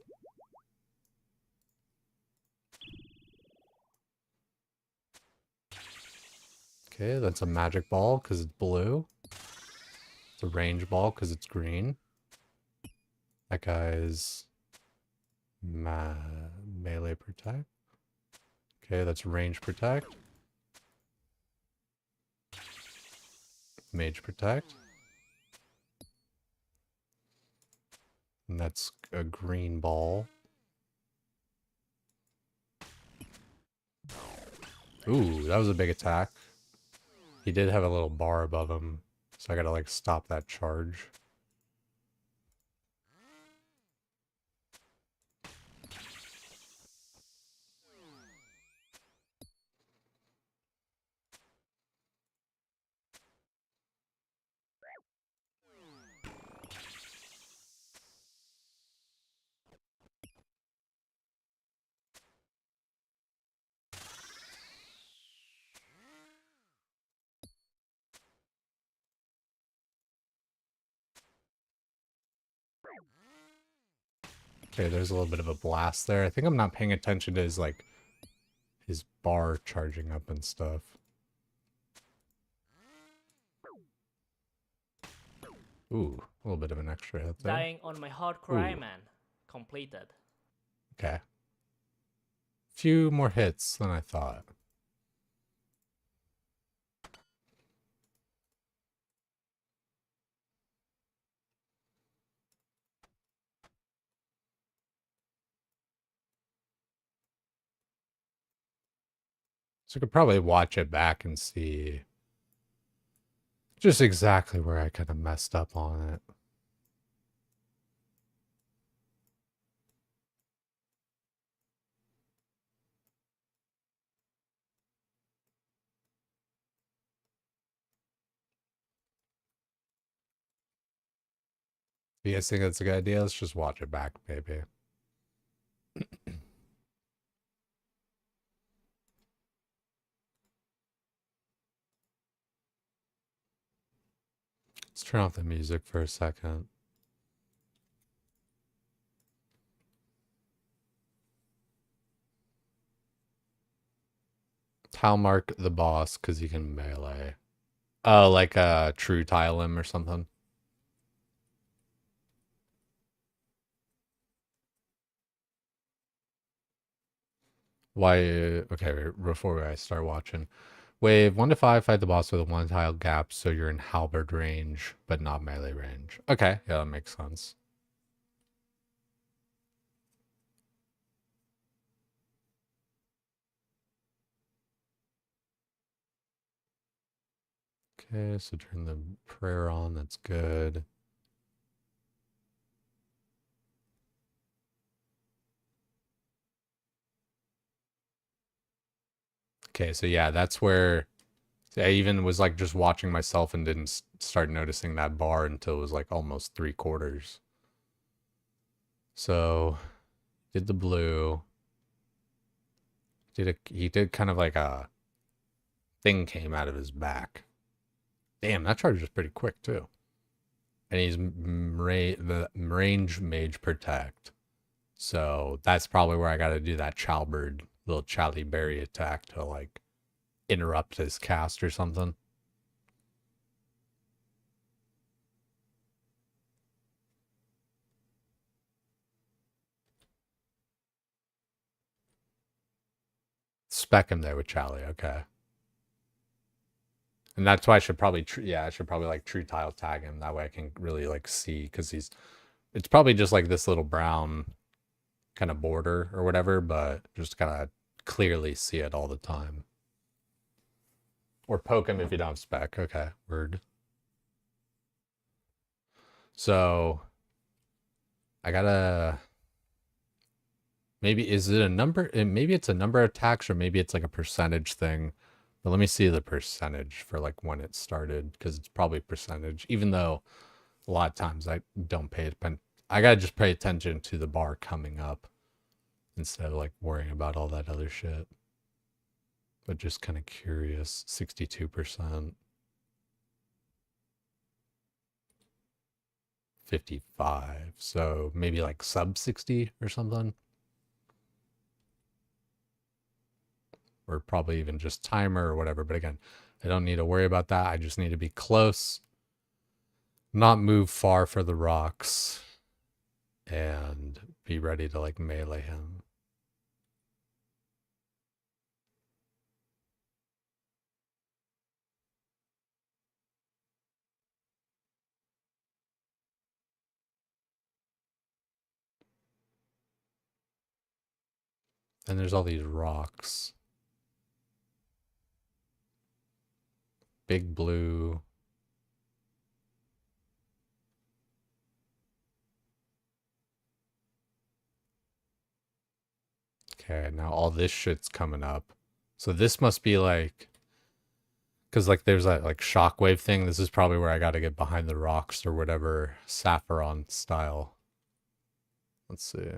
[SPEAKER 1] Okay, that's a magic ball because it's blue. It's a range ball because it's green. That guy's melee protect. Okay, that's range protect. Mage protect. And that's a green ball. Ooh, that was a big attack. He did have a little bar above him, so I gotta like stop that charge. Okay, there's a little bit of a blast there. I think I'm not paying attention to his, like, his bar charging up and stuff. Ooh, a little bit of an extra hit there.
[SPEAKER 2] Dying on my hard cry,
[SPEAKER 1] Ooh.
[SPEAKER 2] man. Completed.
[SPEAKER 1] Okay. Few more hits than I thought. So I could probably watch it back and see just exactly where I kind of messed up on it. If you guys think that's a good idea, let's just watch it back, maybe. Let's turn off the music for a second. Tile mark the boss because you can melee. Oh, like a true tile him or something. Why? Okay, before I start watching. Wave 1 to 5, fight the boss with a 1 tile gap, so you're in halberd range, but not melee range. Okay, yeah, that makes sense. Okay, so turn the prayer on, that's good. Okay, so yeah, that's where I even was like just watching myself and didn't start noticing that bar until it was like almost 3/4. So did the blue. He did kind of like a thing came out of his back. Damn, that charge is pretty quick too. And he's the range mage protect. So that's probably where I got to do that Chalberd, little Charlie Berry attack to like interrupt his cast or something. Spec him there with Charlie, okay. And that's why I should probably, I should probably like true tile tag him. That way I can really like see, because it's probably just like this little brown kind of border or whatever, but just kind of clearly see it all the time. Or poke him if you don't have spec. Okay, word. So I gotta, maybe, is it a number? Maybe it's a number of attacks, or maybe it's like a percentage thing. But let me see the percentage for like when it started, because it's probably percentage, even though a lot of times I don't pay attention. I gotta just pay attention to the bar coming up instead of like worrying about all that other shit. But just kind of curious. 62%. 55. So maybe like sub 60 or something. Or probably even just timer or whatever. But again, I don't need to worry about that. I just need to be close, not move far for the rocks, and be ready to like melee him. And there's all these rocks. Big blue. Okay, now all this shit's coming up. So this must be like, because like there's that like shockwave thing. This is probably where I got to get behind the rocks or whatever, Saffron style. Let's see.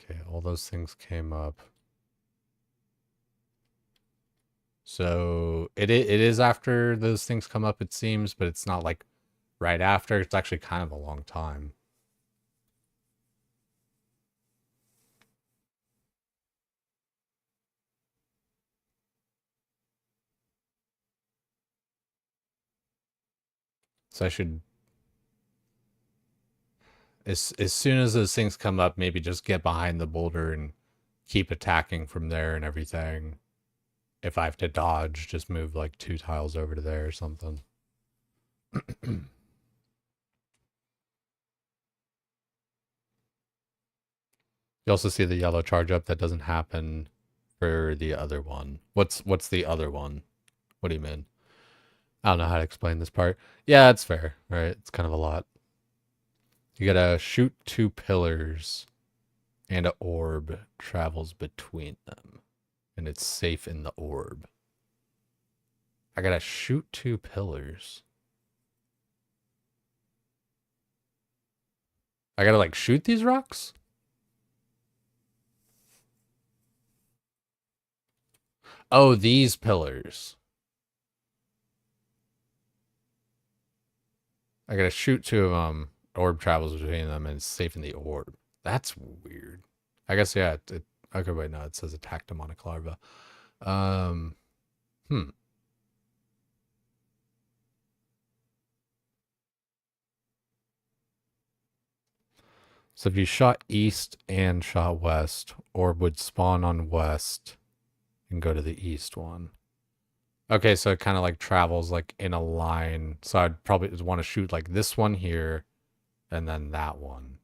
[SPEAKER 1] Okay, all those things came up. So it is after those things come up, it seems, but it's not like right after. It's actually kind of a long time. So I should, as soon as those things come up, maybe just get behind the boulder and keep attacking from there and everything. If I have to dodge, just move like 2 tiles over to there or something. You also see the yellow charge up. That doesn't happen for the other one. What's the other one? What do you mean? I don't know how to explain this part. Yeah, it's fair, right? It's kind of a lot. You gotta shoot 2 pillars, and an orb travels between them, and it's safe in the orb. I gotta shoot 2 pillars. I gotta like shoot these rocks? Oh, these pillars. I gotta shoot 2 of them. Orb travels between them and it's safe in the orb. That's weird. I guess, yeah. Okay, wait, no. It says attack demonic larva. Hmm. So if you shot east and shot west, orb would spawn on west and go to the east one. Okay, so it kind of like travels like in a line. So I'd probably want to shoot like this one here and then that one.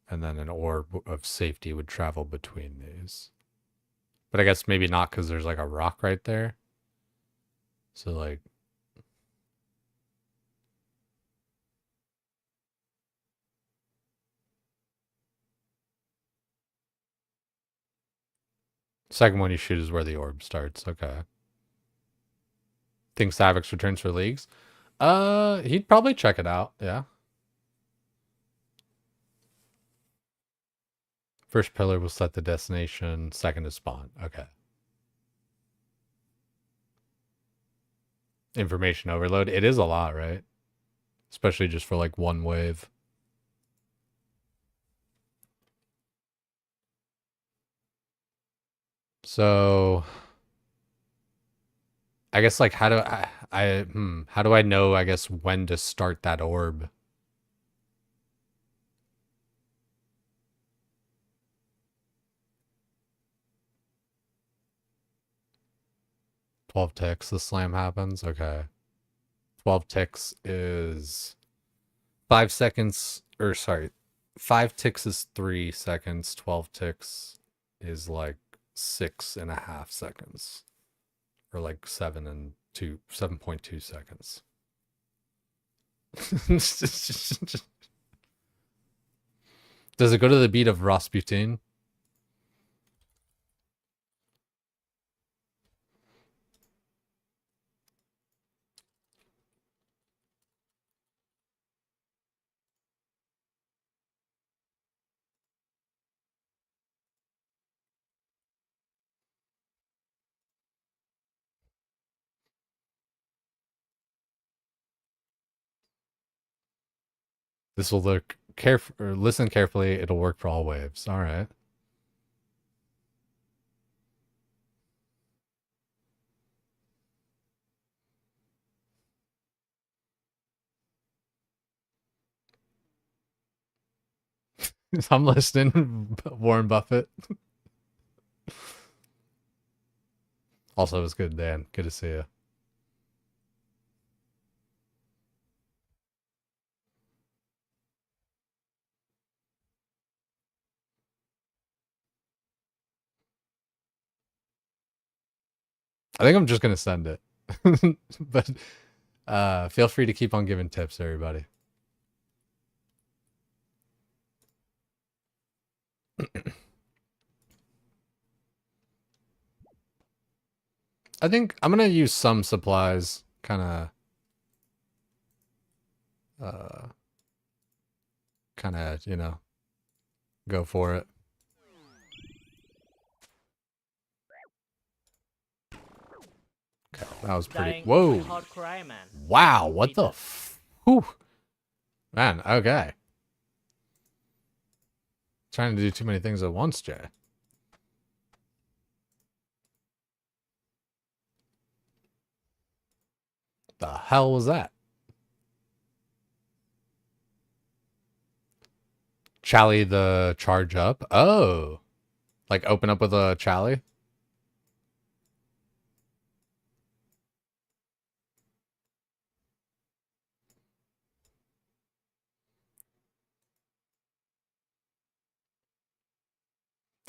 [SPEAKER 1] And then an orb of safety would travel between these. But I guess maybe not because there's like a rock right there. So like... Second one you shoot is where the orb starts. Okay. Think Savix returns for leagues? He'd probably check it out. Yeah. First pillar will set the destination. Second is spawn. Okay. Information overload. It is a lot, right? Especially just for like one wave. So I guess like how do how do I know, I guess, when to start that orb? ticks, the slam happens. Okay. 12 ticks is 5 seconds, or sorry, 5 ticks is 3 seconds. 12 ticks is like 6.5 seconds. Or like 7.2 seconds. Does it go to the beat of Rasputin? This will look listen carefully. It'll work for all waves. All right. I'm listening, Warren Buffett. Also, it was good, Dan. Good to see you. I think I'm just gonna send it. But feel free to keep on giving tips, everybody. I think I'm gonna use some supplies, kind of, you know, go for it. Okay, that was pretty.
[SPEAKER 2] Dying
[SPEAKER 1] Whoa!
[SPEAKER 2] by hard crime, man.
[SPEAKER 1] Wow! What the?
[SPEAKER 2] Completed.
[SPEAKER 1] Whew. Man, okay. Trying to do too many things at once, Jay. The hell was that? Chally the charge up? Oh. Like open up with a Chally?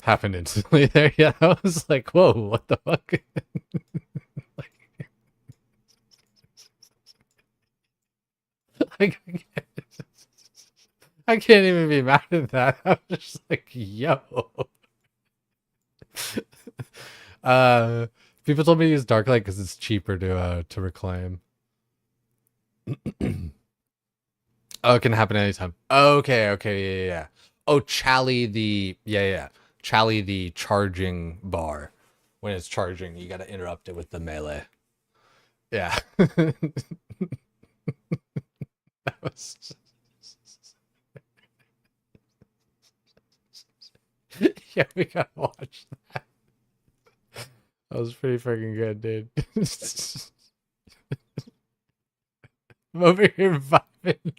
[SPEAKER 1] Happened instantly there. Yeah, I was like, whoa, what the fuck? Like, I can't even be mad at that. I was just like, yo. People told me to use Darklight because it's cheaper to reclaim. Oh, it can happen anytime. Okay, yeah. Oh, Chally the Chally the charging bar. When it's charging, you gotta interrupt it with the melee. Yeah. That was yeah, we gotta watch that. That was pretty freaking good, dude. I'm over here vibing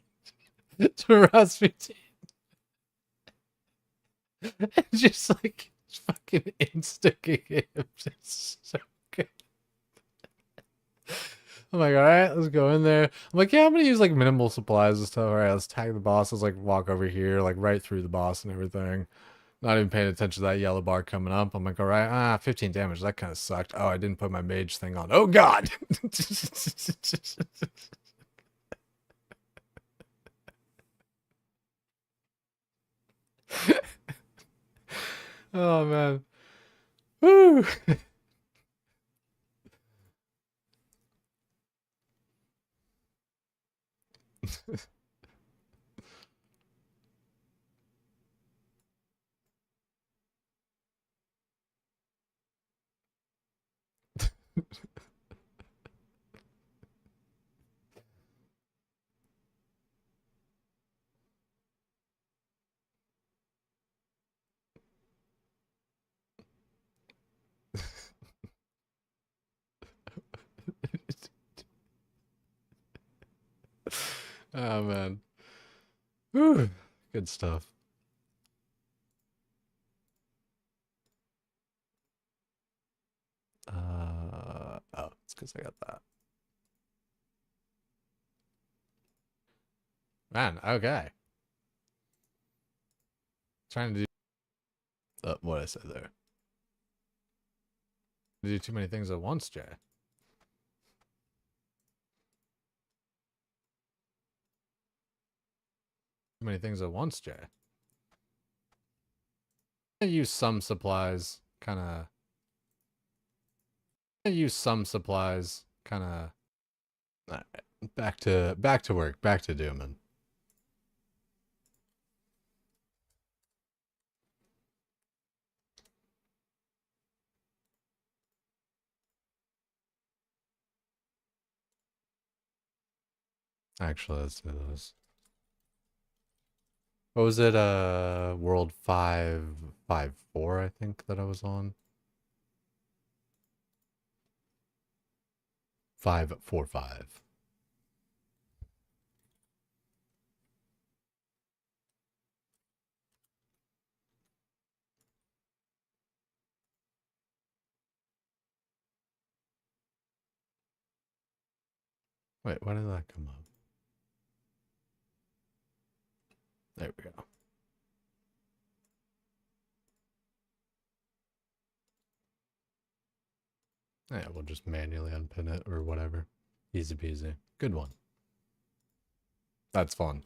[SPEAKER 1] to Rasputin. Just like fucking insta-kick him. It's so good. I'm like, all right, let's go in there. I'm like, yeah, I'm gonna use like minimal supplies and stuff. All right, let's tag the boss. Let's like walk over here, like right through the boss and everything. Not even paying attention to that yellow bar coming up. I'm like, all right, 15 damage. That kind of sucked. Oh, I didn't put my mage thing on. Oh God. Oh man. Woo. Oh man. Whew. Good stuff. Oh, it's because I got that. Man, okay. Trying to do what I said there. Do too many things at once, Jay. Too many things at once, Jay. I use some supplies, kind of. I use some supplies, kind of. Right, back to work, back to dooming. Actually, let's do this. What was it? World 554, I think that I was on. 545. Wait, why did that come up? There we go. Yeah, we'll just manually unpin it or whatever. Easy peasy. Good one. That's fun.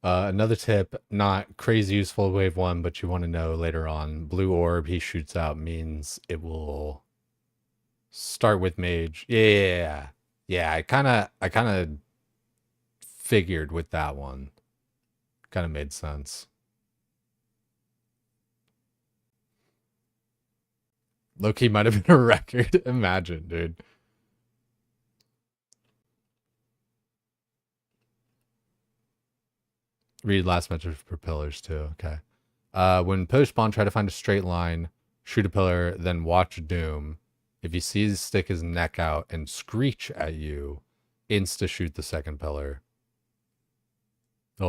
[SPEAKER 1] Another tip, not crazy useful wave one, but you want to know later on. Blue orb he shoots out means it will start with mage. Yeah. Yeah, I kinda figured with that one. Kinda made sense. Low-key might have been a record. Imagine, dude. Read last message for pillars too. Okay. When pillars spawn, try to find a straight line, shoot a pillar, then watch Doom. If you see his stick his neck out and screech at you, insta shoot the second pillar. It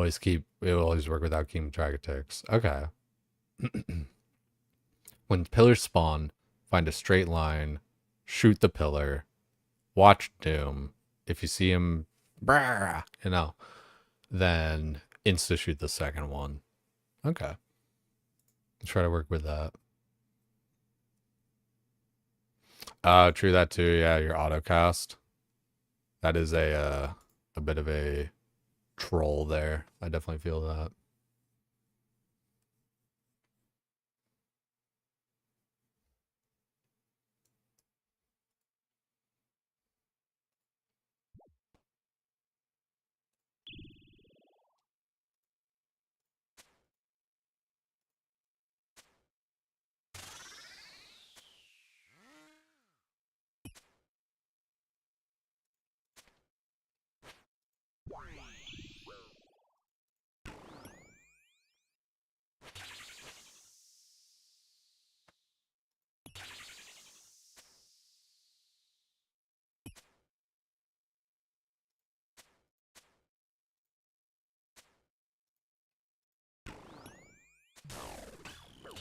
[SPEAKER 1] will always work without keeping track of ticks. Okay. When pillars spawn, find a straight line, shoot the pillar, watch Doom. If you see him, then insta shoot the second one. Okay. Try to work with that. True that too. Yeah, your autocast. That is a bit of a troll there. I definitely feel that.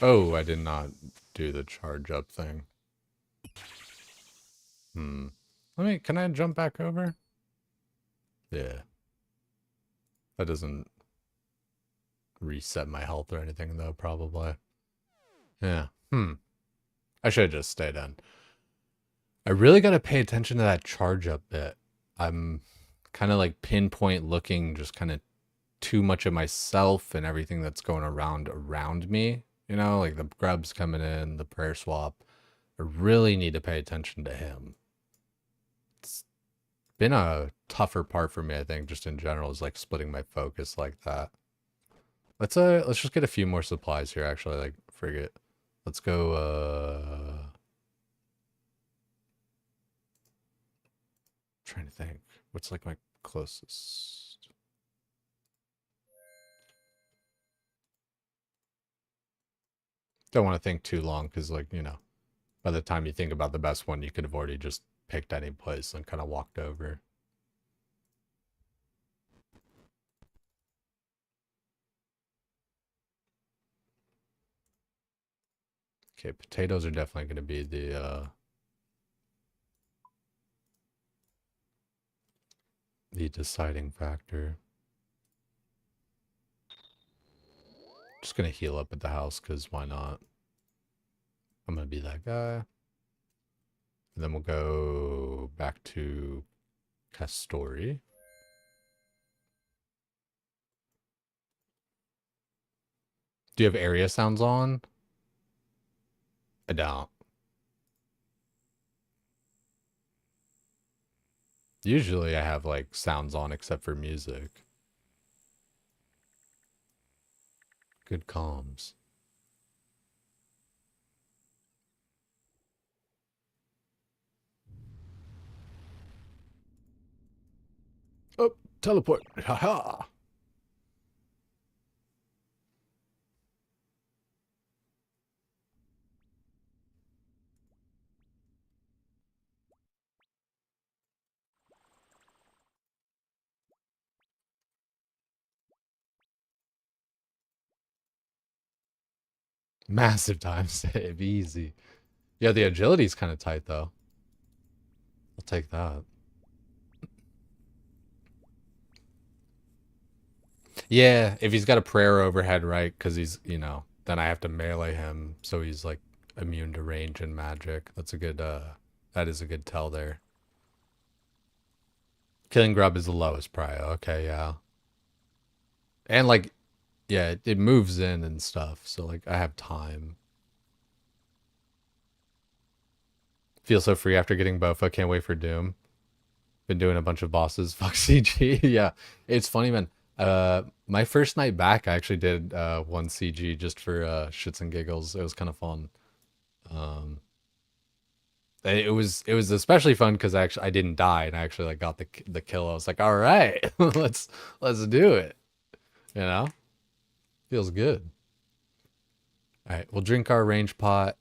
[SPEAKER 1] Oh, I did not do the charge up thing. Can I jump back over? Yeah. That doesn't reset my health or anything though, probably. Yeah. I should have just stayed in. I really got to pay attention to that charge up bit. I'm kind of like pinpoint looking just kind of too much of myself and everything that's going around me. You know, like the grubs coming in, the prayer swap. I really need to pay attention to him. It's been a tougher part for me, I think, just in general, is like splitting my focus like that. Let's just get a few more supplies here, actually, like frigate. Let's go trying to think. What's like my closest? Don't want to think too long because, like, you know, by the time you think about the best one, you could have already just picked any place and kind of walked over. Okay, potatoes are definitely going to be the deciding factor. Just going to heal up at the house because why not? I'm going to be that guy. And then we'll go back to Castori. Do you have area sounds on? I don't. Usually I have like sounds on except for music. Good comms. Oh, teleport. Haha. Massive time save. Easy. Yeah, the agility's kind of tight though. I'll take that. Yeah, if he's got a prayer overhead, right? Because he's, you know, then I have to melee him, so he's like immune to range and magic. That's a good, that is a good tell there. Killing grub is the lowest prio. Okay, yeah. And like, yeah, it moves in and stuff, so like I have time. Feel so free after getting Bofa. Can't wait for Doom. Been doing a bunch of bosses. Fuck CG. Yeah, it's funny, man. My first night back, I actually did one CG just for shits and giggles. It was kind of fun. It was especially fun because I didn't die and I actually like got the kill. I was like, all right, let's do it. You know, feels good. All right, we'll drink our range pot.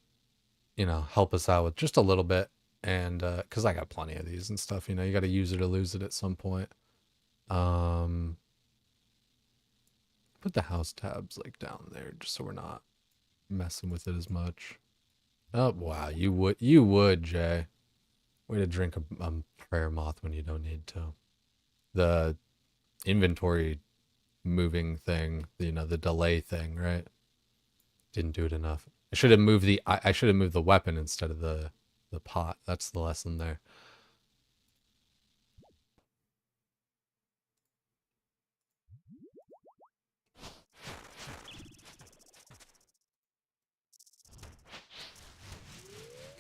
[SPEAKER 1] You know, help us out with just a little bit, and because I got plenty of these and stuff. You know, you got to use it or lose it at some point. Put the house tabs like down there just so we're not messing with it as much. Oh wow, you would, Jay. Way to drink a prayer moth when you don't need to. The inventory moving thing, you know, the delay thing, right? Didn't do it enough. I should have moved I should have moved the weapon instead of the pot. That's the lesson there.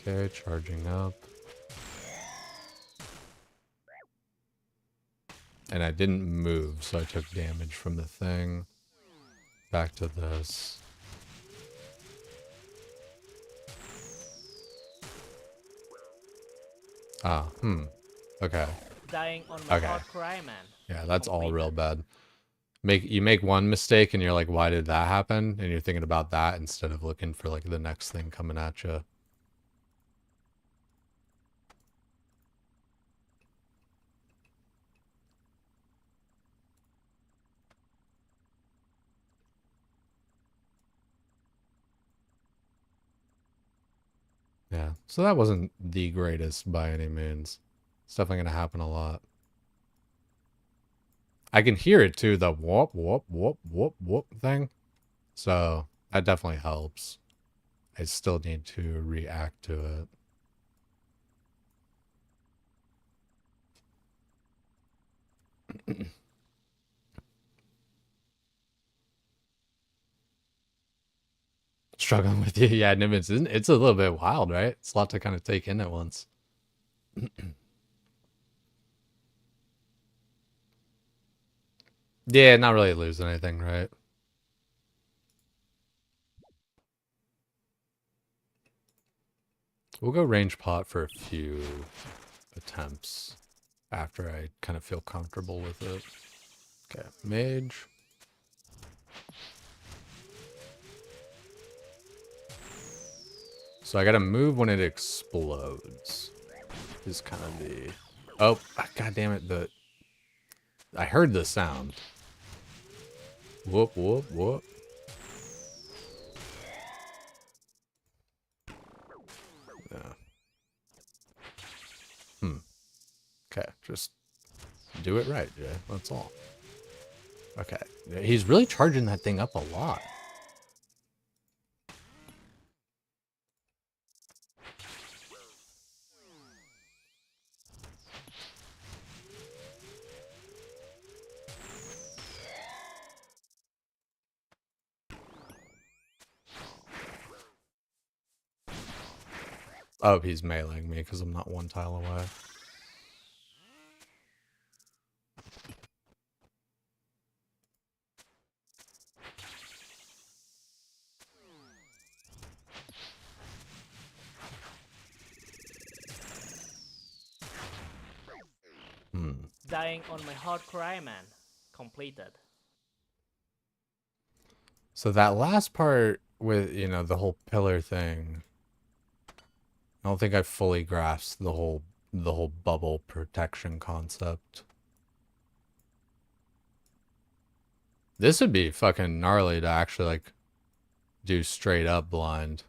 [SPEAKER 1] Okay, charging up. And I didn't move, so I took damage from the thing. Back to this. Ah, okay.
[SPEAKER 2] Dying on my
[SPEAKER 1] Okay.
[SPEAKER 2] hard cry, man.
[SPEAKER 1] Yeah, that's all
[SPEAKER 2] Completed.
[SPEAKER 1] real bad. You make one mistake and you're like, why did that happen? And you're thinking about that instead of looking for like the next thing coming at you. Yeah, so that wasn't the greatest by any means. It's definitely going to happen a lot. I can hear it too, the whoop, whoop, whoop, whoop, whoop thing. So that definitely helps. I still need to react to it. Struggling with you. Yeah, Nimbus, it's a little bit wild, right? It's a lot to kind of take in at once. Yeah, not really losing anything, right? We'll go range pot for a few attempts after I kind of feel comfortable with it. Okay, mage. So I gotta move when it explodes. Is kind of the... Oh, god damn it, I heard the sound. Whoop, whoop, whoop. Yeah. Okay, just do it right, Jay. That's all. Okay. He's really charging that thing up a lot. Oh, he's meleeing me because I'm not one tile away.
[SPEAKER 2] Dying on my hardcore Iron Man. Completed.
[SPEAKER 1] So that last part with, you know, the whole pillar thing, I don't think I fully grasped the whole bubble protection concept. This would be fucking gnarly to actually like do straight up blind.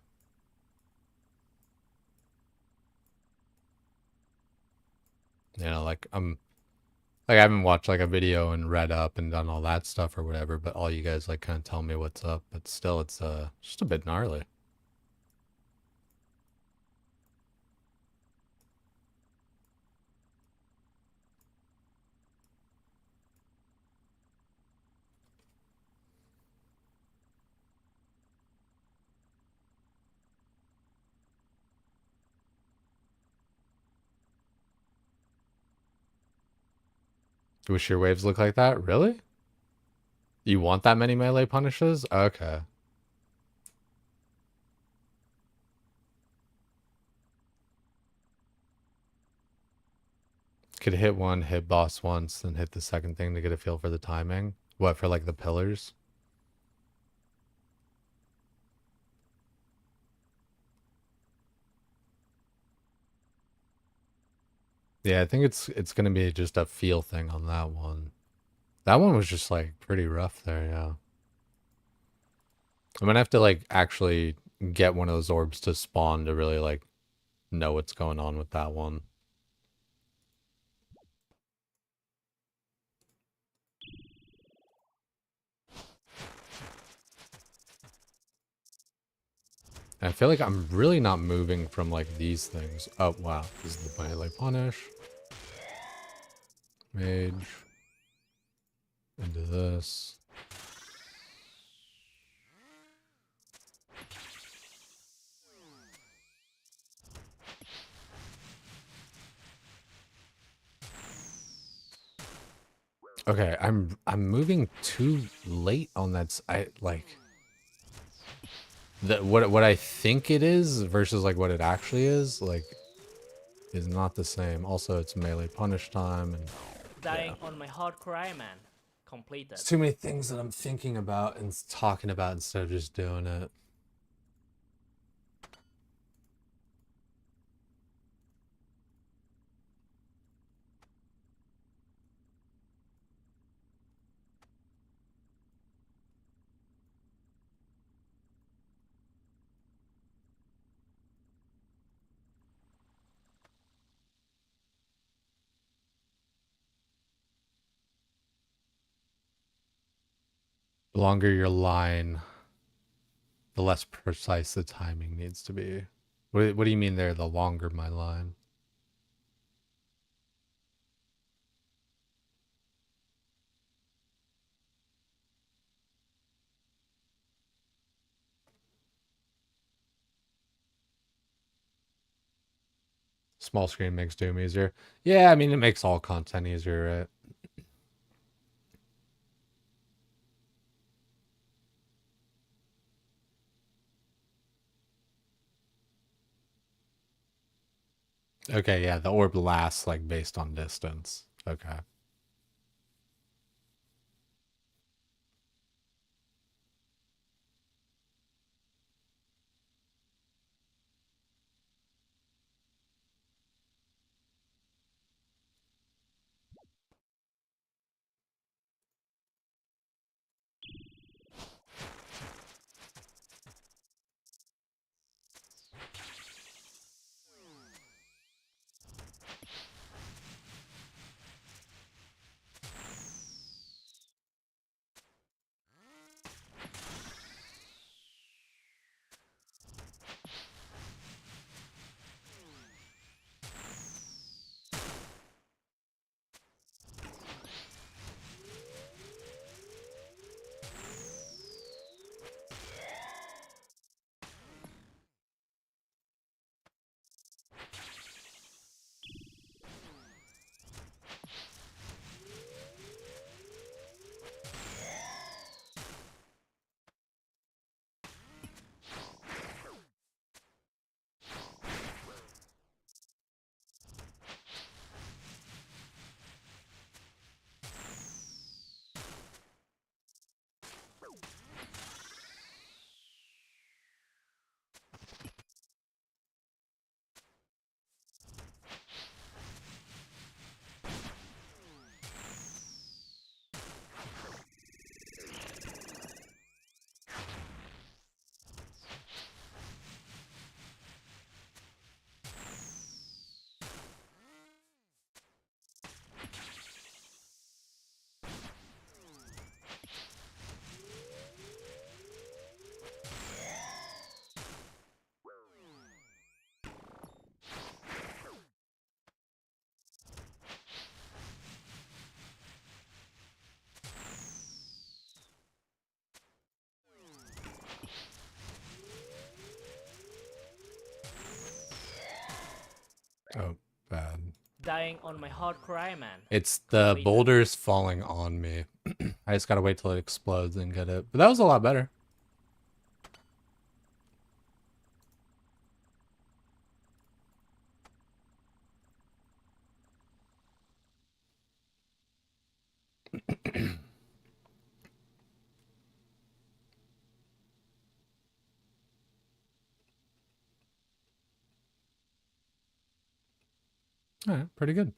[SPEAKER 1] You know, like I haven't watched like a video and read up and done all that stuff or whatever, but all you guys like kind of tell me what's up, but still it's just a bit gnarly. Wish your waves look like that? Really? You want that many melee punishes? Okay. Could hit one, hit boss once, then hit the second thing to get a feel for the timing. What, for like the pillars? Yeah, I think it's gonna be just a feel thing on that one. That one was just like pretty rough there, yeah. I'm gonna have to like actually get one of those orbs to spawn to really like know what's going on with that one. And I feel like I'm really not moving from like these things. Oh wow, this is the melee punish. Mage. Into this. Okay, I'm moving too late on that. I like that what I think it is versus like what it actually is like is not the same. Also, it's melee punish time and
[SPEAKER 2] Dying on my hardcore Iron Man. Completed.
[SPEAKER 1] it's too many things that I'm thinking about and talking about instead of just doing it. The longer your line, the less precise the timing needs to be. What do you mean there, the longer my line? Small screen makes Doom easier. Yeah, I mean, it makes all content easier, right? Okay, yeah, the orb lasts, like, based on distance. Okay. Oh, bad.
[SPEAKER 2] Dying on my hardcore Iron Man.
[SPEAKER 1] It's the
[SPEAKER 2] Completed.
[SPEAKER 1] boulders falling on me. I just gotta wait till it explodes and get it. But that was a lot better. All right, pretty good.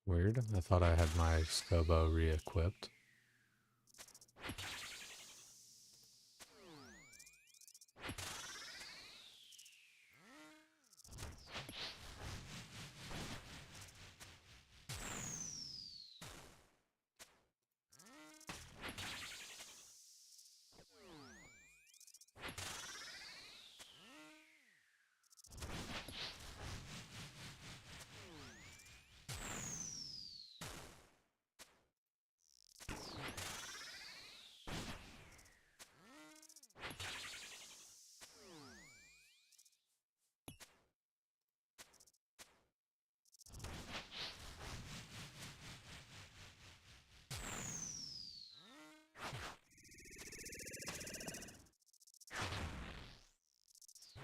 [SPEAKER 1] Weird. I thought I had my Scobo re-equipped.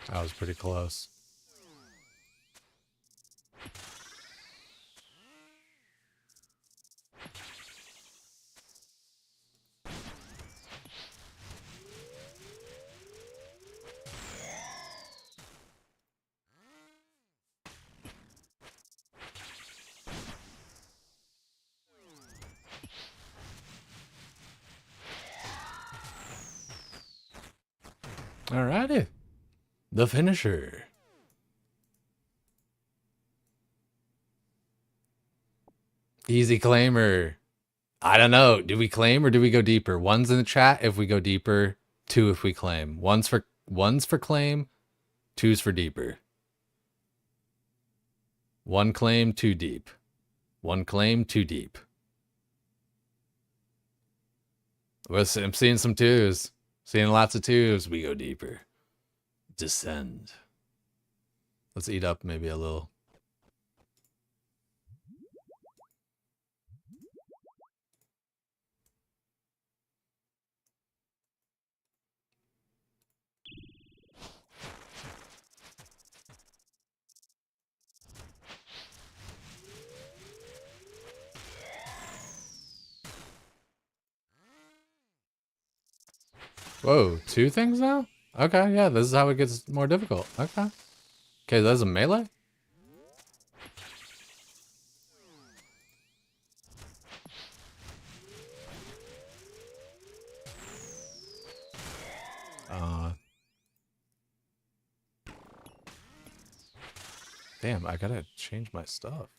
[SPEAKER 1] That was pretty close. Alrighty. The finisher. Easy claimer. I don't know. Do we claim or do we go deeper? One's in the chat if we go deeper. Two if we claim. One's for claim. Two's for deeper. One claim, too deep. One claim, too deep. I'm seeing some twos. Seeing lots of twos. We go deeper. Descend. Let's eat up maybe a little. Whoa, two things now? Okay, yeah, this is how it gets more difficult. Okay. Okay, that's a melee? Damn, I gotta change my stuff.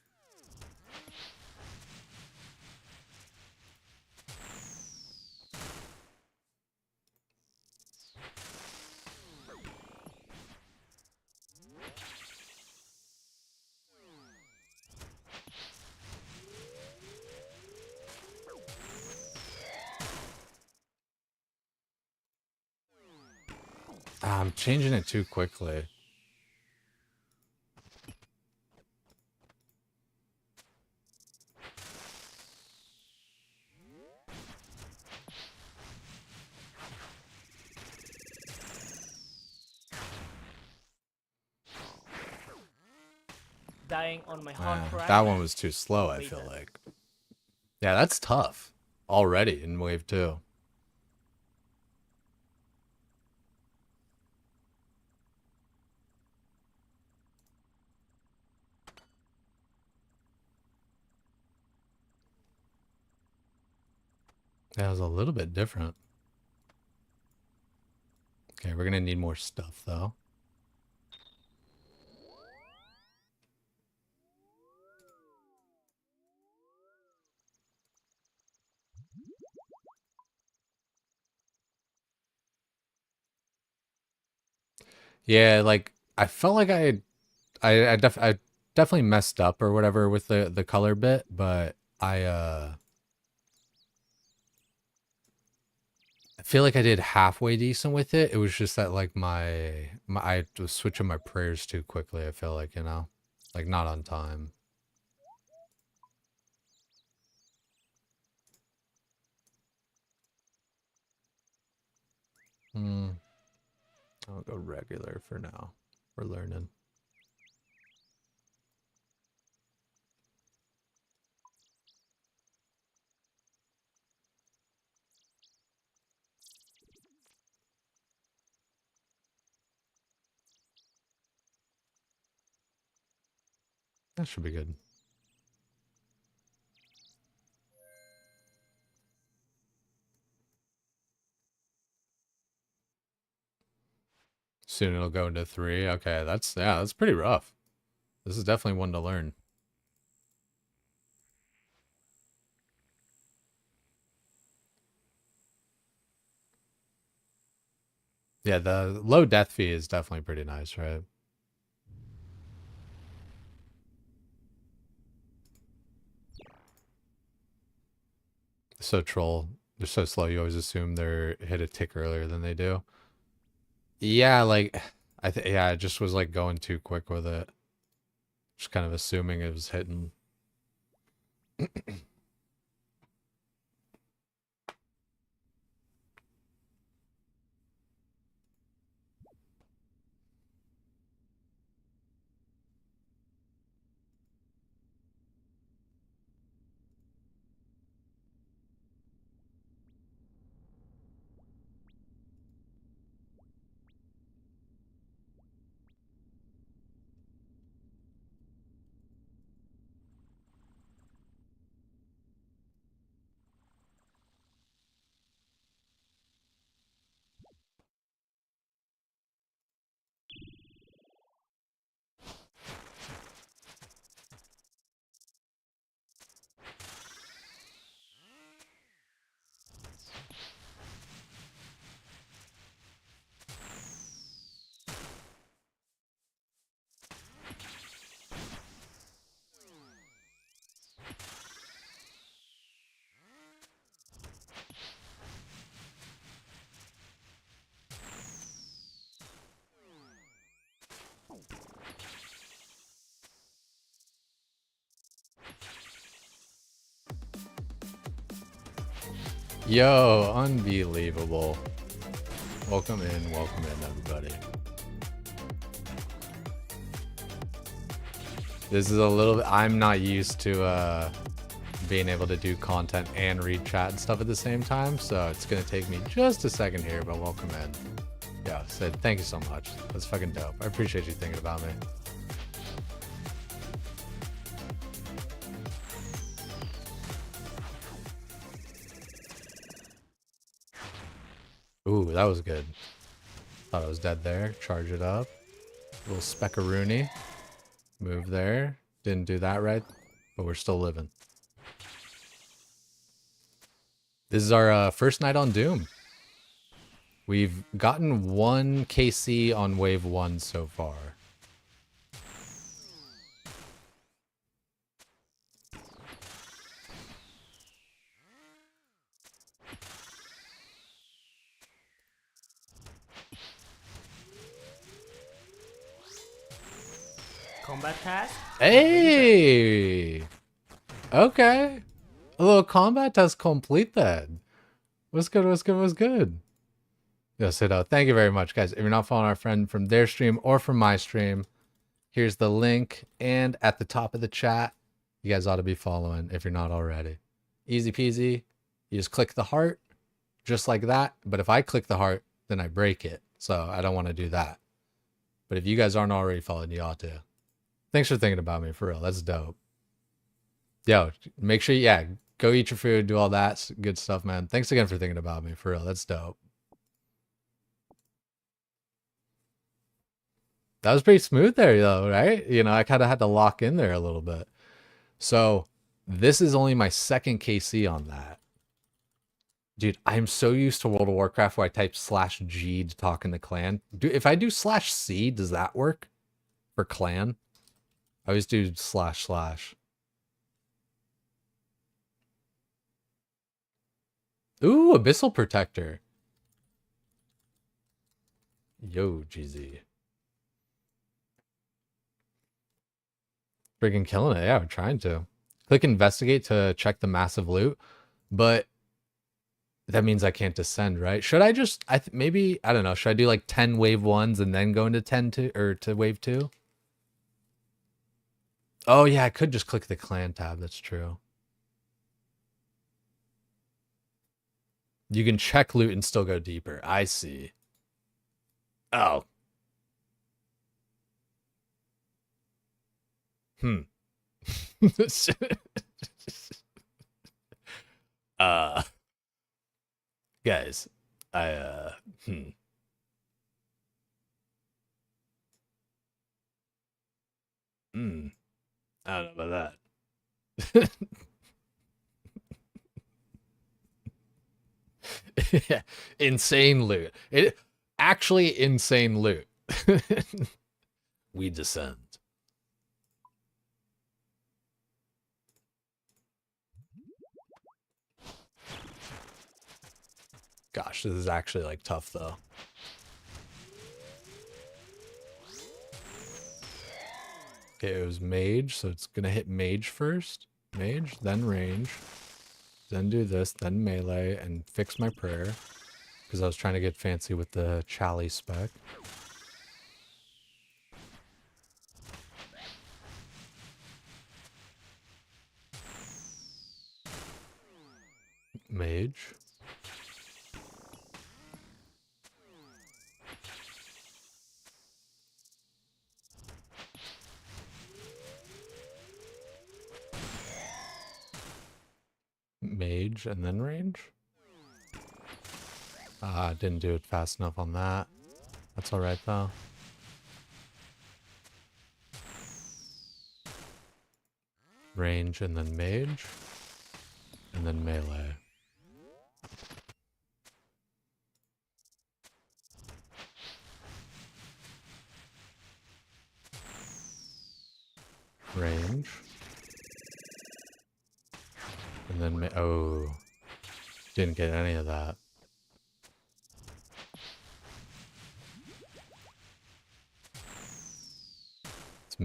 [SPEAKER 1] I'm changing it too quickly.
[SPEAKER 2] Dying on my hardcore
[SPEAKER 1] That
[SPEAKER 2] Iron
[SPEAKER 1] one
[SPEAKER 2] Man.
[SPEAKER 1] was too slow, I feel like. Yeah, that's tough. Already in wave 2. That was a little bit different. Okay, we're gonna need more stuff though. Yeah, like I felt like I definitely messed up or whatever with the color bit, but I feel like I did halfway decent with it. It was just that like I was switching my prayers too quickly, I feel like, you know? Like not on time. I'll go regular for now. We're learning. That should be good. Soon it'll go into 3. Okay, that's pretty rough. This is definitely one to learn. Yeah, the low death fee is definitely pretty nice, right? So troll. They're so slow, you always assume they're hit a tick earlier than they do. Yeah, like I just was like going too quick with it. Just kind of assuming it was hitting. Yo, unbelievable. Welcome in, everybody. This is a little bit, I'm not used to being able to do content and read chat and stuff at the same time, so it's gonna take me just a second here, but welcome in. Yeah, Sid, thank you so much. That's fucking dope. I appreciate you thinking about me. Ooh, that was good. Thought I was dead there. Charge it up. Little speckaroony. Move there. Didn't do that right, but we're still living. This is our first night on Doom. We've gotten 1 KC on wave 1 so far.
[SPEAKER 2] Combat task?
[SPEAKER 1] Hey! Okay. A little combat test complete then. What's good, what's good, what's good? Yo, Sido, thank you very much, guys. If you're not following our friend from their stream or from my stream, here's the link. And at the top of the chat, you guys ought to be following if you're not already. Easy peasy. You just click the heart, just like that. But if I click the heart, then I break it. So I don't want to do that. But if you guys aren't already following, you ought to. Thanks for thinking about me, for real. That's dope. Yo, make sure, yeah, go eat your food, do all that good stuff, man. Thanks again for thinking about me, for real. That's dope. That was pretty smooth there, though, right? You know, I kind of had to lock in there a little bit. So this is only my 2nd KC on that. Dude, I'm so used to World of Warcraft where I type /G to talk in the clan. If I do /C, does that work for clan? I always do //. Ooh, Abyssal Protector. Yo, GZ. Freaking killing it. Yeah, we're trying to. Click investigate to check the massive loot. But that means I can't descend, right? Should I just, maybe, I don't know. Should I do like 10 wave 1s and then go into 10 to wave 2? Oh yeah, I could just click the clan tab. That's true. You can check loot and still go deeper. I see. Oh. Guys, I I don't know about that. Yeah, insane loot. It actually insane loot. We descend. Gosh, this is actually like tough though. Okay, it was mage, so it's gonna hit mage first. Mage, then range. Then do this, then melee, and fix my prayer. Because I was trying to get fancy with the Chally spec. Mage. Mage and then range. Didn't do it fast enough on that. That's alright though. Range and then mage. And then melee. Range. And then oh. Didn't get any of that.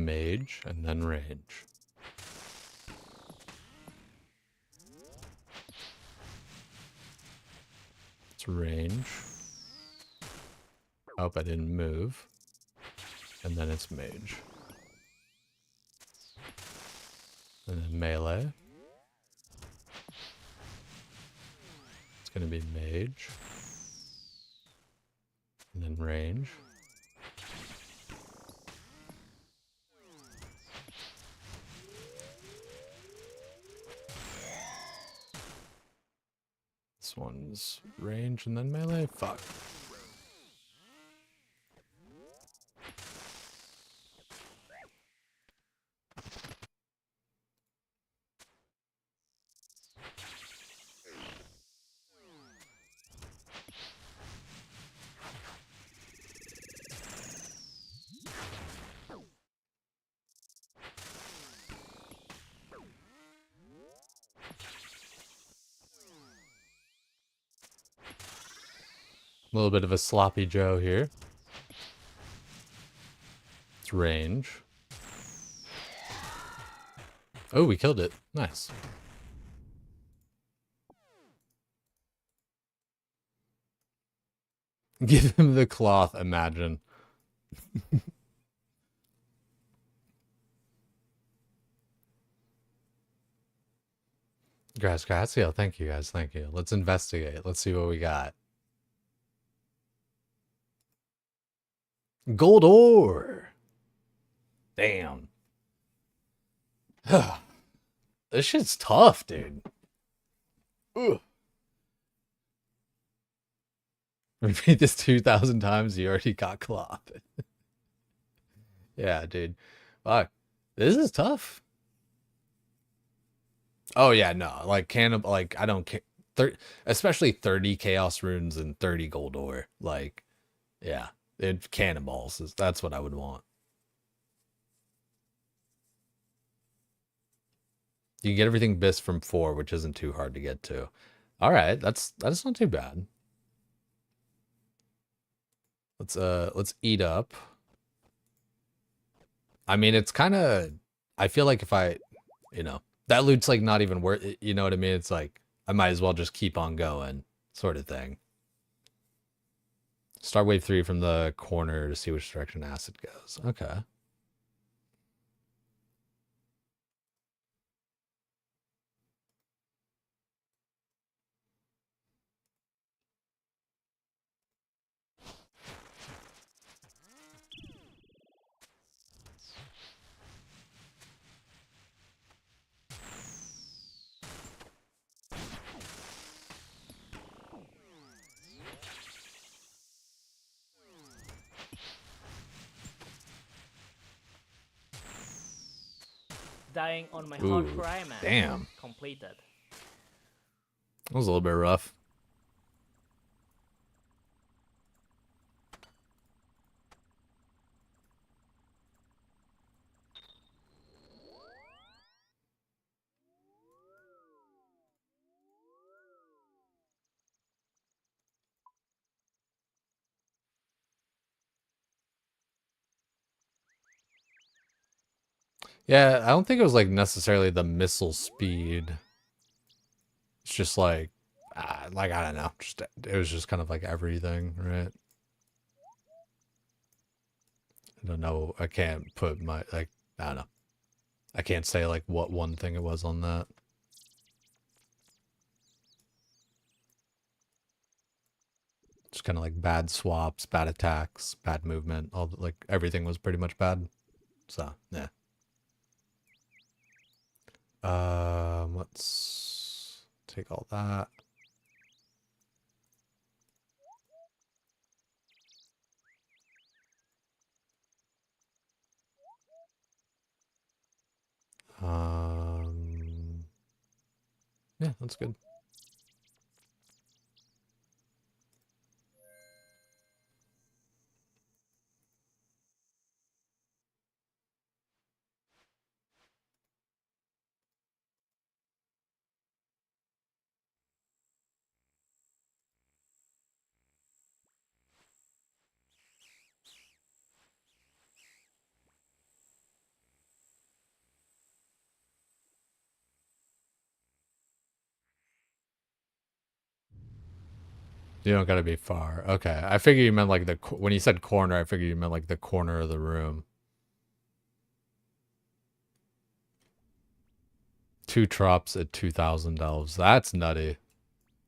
[SPEAKER 1] mage and then range. It's range. Oh, I didn't move. And then it's mage. And then melee. It's gonna be mage. And then range. This one's range and then melee. Fuck. A little bit of a sloppy Joe here. It's range. Oh, we killed it. Nice. Give him the cloth, imagine. Gracias. Thank you, guys. Thank you. Let's investigate. Let's see what we got. Gold ore. Damn. This shit's tough, dude. Ugh. Repeat this 2,000 times, you already got cloth. Yeah, dude. Fuck. This is tough. Oh yeah, no. Like I don't care. Especially 30 chaos runes and 30 gold ore. Like, yeah. Cannonballs. That's what I would want. You can get everything bis from 4, which isn't too hard to get to. Alright, that's not too bad. Let's eat up. I mean, it's kinda, I feel like if I, that loot's like not even worth it, you know what I mean? It's like I might as well just keep on going, sort of thing. Start wave 3 from the corner to see which direction acid goes. Okay.
[SPEAKER 2] Dying on my
[SPEAKER 1] Ooh,
[SPEAKER 2] hardcore Iron Man.
[SPEAKER 1] damn.
[SPEAKER 2] Completed.
[SPEAKER 1] That was a little bit rough. Yeah, I don't think it was like necessarily the missile speed. It's just like I don't know. It was just kind of like everything, right? I don't know. I can't put my I don't know. I can't say like what one thing it was on that. Just kind of like bad swaps, bad attacks, bad movement. Like everything was pretty much bad. So yeah. Let's take all that. Yeah, that's good. You don't gotta be far. Okay, I figure you meant like the when you said corner. I figure you meant like the corner of the room. 2 drops at 2,000 elves. That's nutty.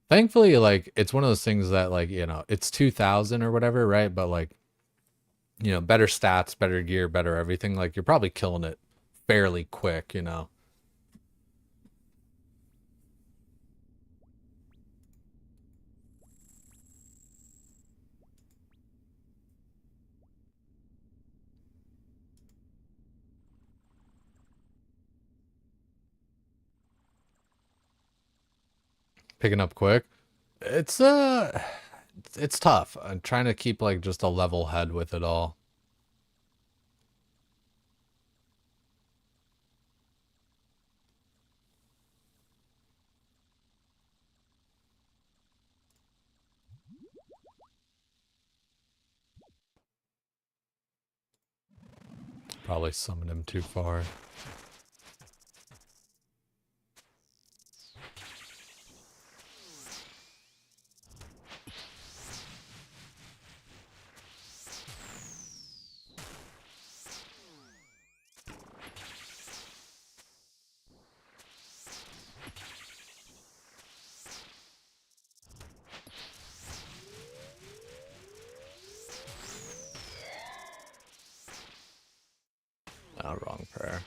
[SPEAKER 1] Thankfully, like it's one of those things that like it's 2,000 or whatever, right? But like better stats, better gear, better everything. Like you're probably killing it fairly quick, Picking up quick. It's tough. I'm trying to keep like just a level head with it all. Probably summoned him too far. Oh, wrong prayer.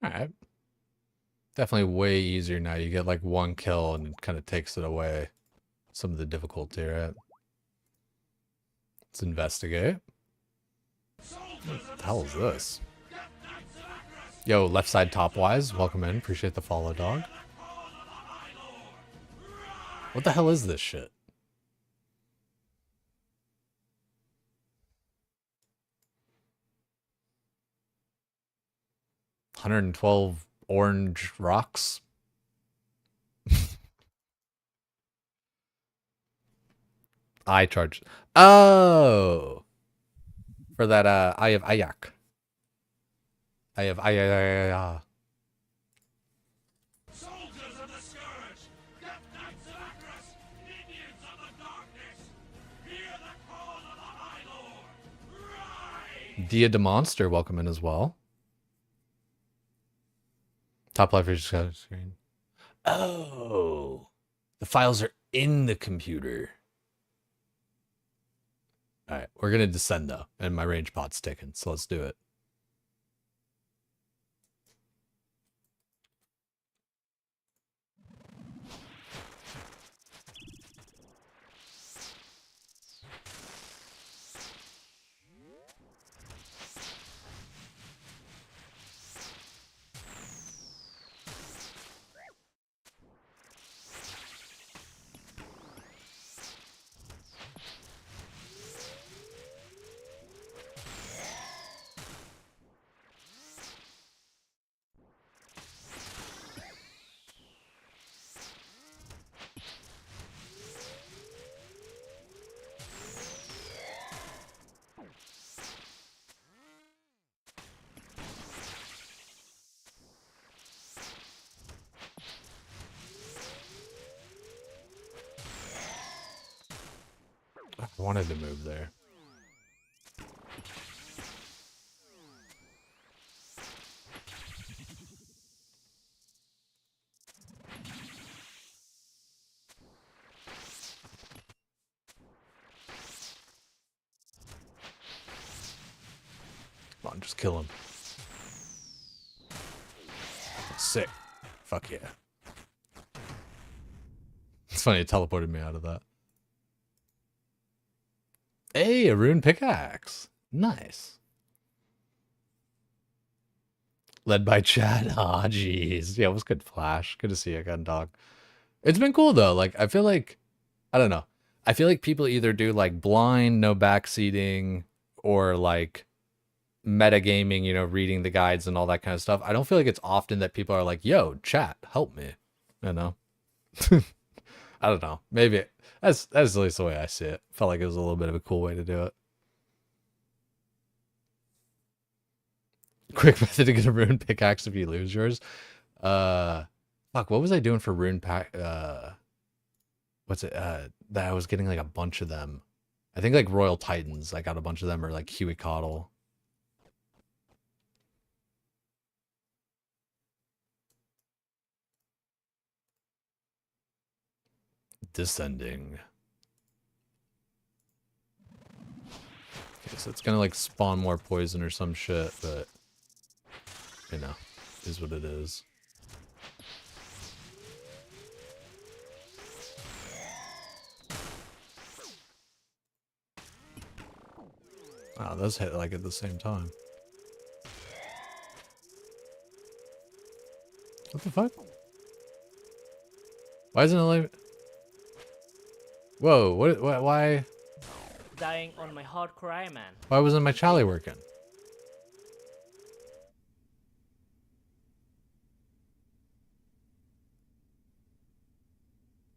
[SPEAKER 1] Alright. Definitely way easier now. You get like 1 kill and it kind of takes it away. Some of the difficulty, right? Let's investigate. What the hell is this? Yo, left side top wise, welcome in. Appreciate the follow, dog. What the hell is this shit? $112 orange rocks. I charge. Oh, for that. I have Ayak. I have Ayak.
[SPEAKER 8] Soldiers of the Scourge, death knights of Acros, minions of the darkness, hear the call of the High Lord. Rise!
[SPEAKER 1] Dia de Monster, welcome in as well. Top left is just screen. Oh, the files are in the computer. All right, we're gonna descend though, and my range pot's ticking, so let's do it. I wanted to move there. Come on, just kill him. Sick. Fuck yeah. funny. It teleported me out of that. Hey, a rune pickaxe. Nice. Led by Chad. Aw, oh, jeez. Yeah, it was good, Flash. Good to see you again, dog. It's been cool, though. Like, I feel like... I don't know. I feel like people either do, like, blind, no backseating, or, like, metagaming, you know, reading the guides and all that kind of stuff. I don't feel like it's often that people are like, yo, chat, help me. You know? I don't know. Maybe that's at least the way I see it. Felt like it was a little bit of a cool way to do it. Quick method to get a rune pickaxe if you lose yours. Fuck, what was I doing for rune pack? What's it? That I was getting like a bunch of them. I think like Royal Titans. I got a bunch of them, or like Huey Coddle. Descending. Okay, so it's gonna like spawn more poison or some shit, but you know, is what it is. Wow, those hit like at the same time. What the fuck? Why isn't it like... Whoa, what, why?
[SPEAKER 2] Dying on my hardcore Iron Man.
[SPEAKER 1] Why wasn't my Charlie working?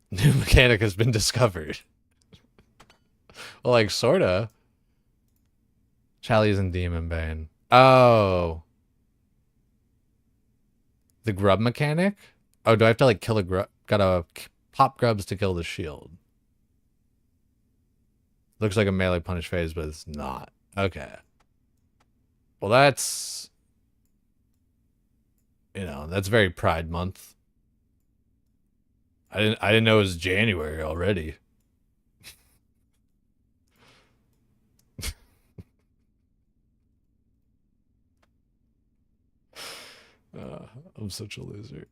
[SPEAKER 1] New mechanic has been discovered. Well, like, sorta. Charlie's in Demon Bane. Oh. The grub mechanic? Oh, do I have to, like, kill a grub? Gotta pop grubs to kill the shield. Looks like a melee punish phase, but it's not. Okay. Well, that's... You know, that's very Pride Month. I didn't know it was January already. I'm such a loser.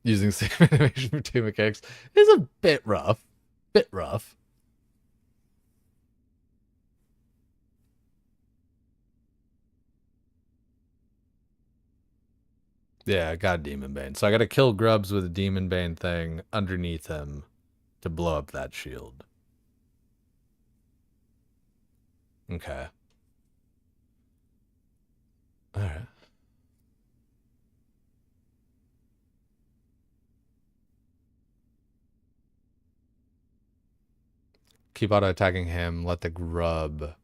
[SPEAKER 1] Using same animation for two mechanics is a bit rough. Bit rough. Yeah, I got Demon Bane. So I gotta kill grubs with a Demon Bane thing underneath him to blow up that shield. Okay. Alright. Keep auto attacking him, let the grub...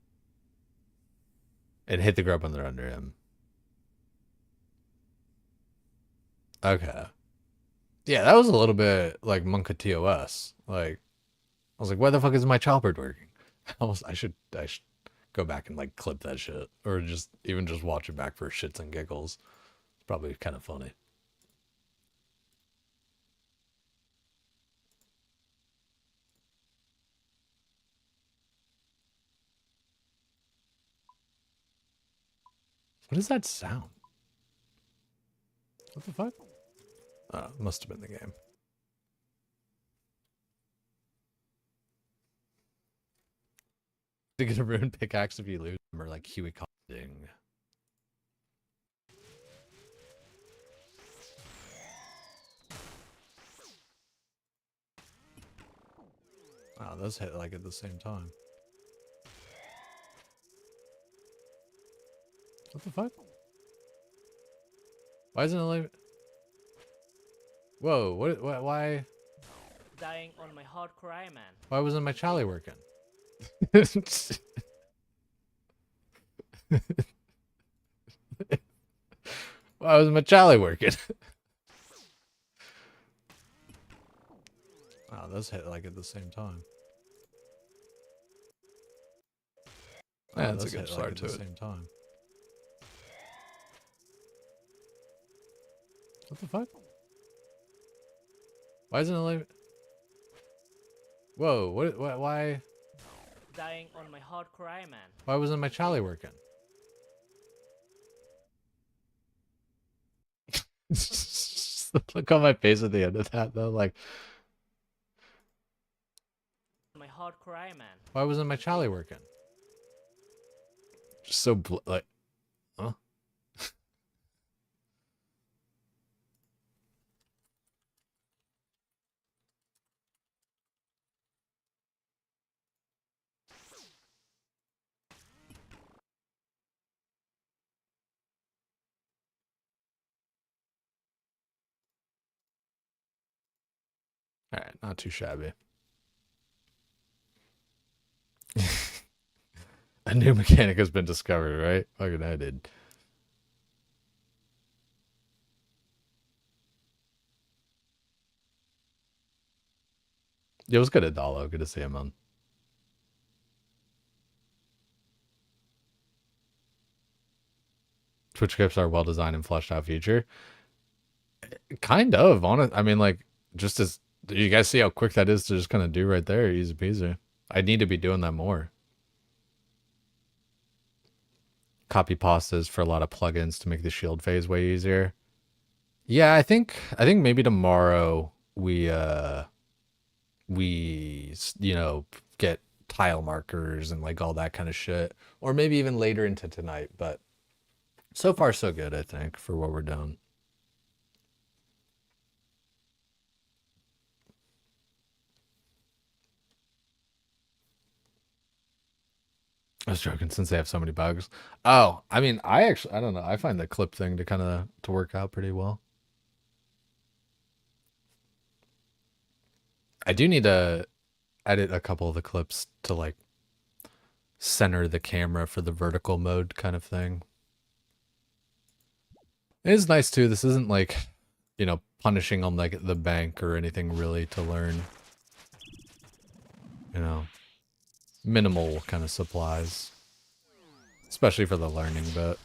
[SPEAKER 1] And hit the grub when they're under him. Okay. Yeah, that was a little bit like Monka TOS. Like, I was like, why the fuck is my chopper working? I should go back and like clip that shit. Or just even just watch it back for shits and giggles. It's probably kind of funny. What is that sound? What the fuck? Oh, it must have been the game. To get a rune pickaxe if you lose them, or like Huey Codding. Wow, those hit like at the same time. What the fuck? Why isn't it like... Whoa, what, why?
[SPEAKER 2] Dying on my hardcore Iron Man.
[SPEAKER 1] Why wasn't my Charlie working? Why wasn't my Charlie working? Wow, those hit like at the same time. Yeah, that's a good start to it. At the same time. What the fuck? Why isn't it like... Whoa, what, why?
[SPEAKER 2] Dying on my hardcore Iron Man.
[SPEAKER 1] Why wasn't my Charlie working? Look on my face at the end of that though. Like,
[SPEAKER 2] My hardcore Iron Man.
[SPEAKER 1] why wasn't my Charlie working? Just so like, huh? All right, not too shabby. A new mechanic has been discovered, right? Fucking I did. It was good at Dalo. Good to see him on. Twitch clips are well designed and fleshed out feature. Kind of, honest. I mean, like, just as you guys see how quick that is to just kind of do right there, easy peasy. I need to be doing that more. Copy pastas for a lot of plugins to make the shield phase way easier. Yeah, I think maybe tomorrow we you know, get tile markers and like all that kind of shit, or maybe even later into tonight. But so far so good, I think, for what we're doing. I was joking, since they have so many bugs. Oh, I mean, I don't know. I find the clip thing to kind of to work out pretty well. I do need to edit a couple of the clips to like center the camera for the vertical mode kind of thing. It is nice too. This isn't like, you know, punishing on like the bank or anything really to learn. You know, minimal kind of supplies, especially for the learning bit.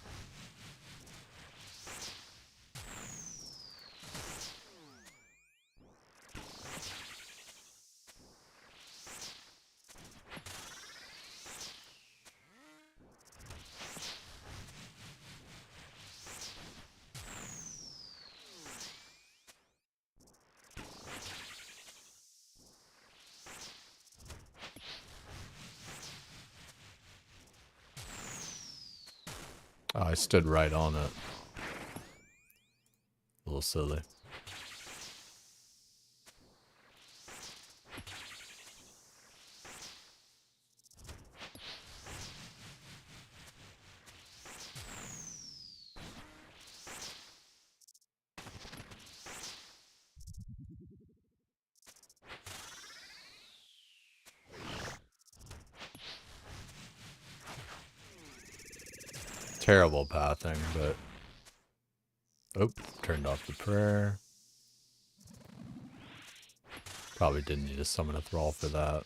[SPEAKER 1] Oh, I stood right on it. A little silly. Terrible pathing, but... Oh, turned off the prayer. Probably didn't need to summon a thrall for that.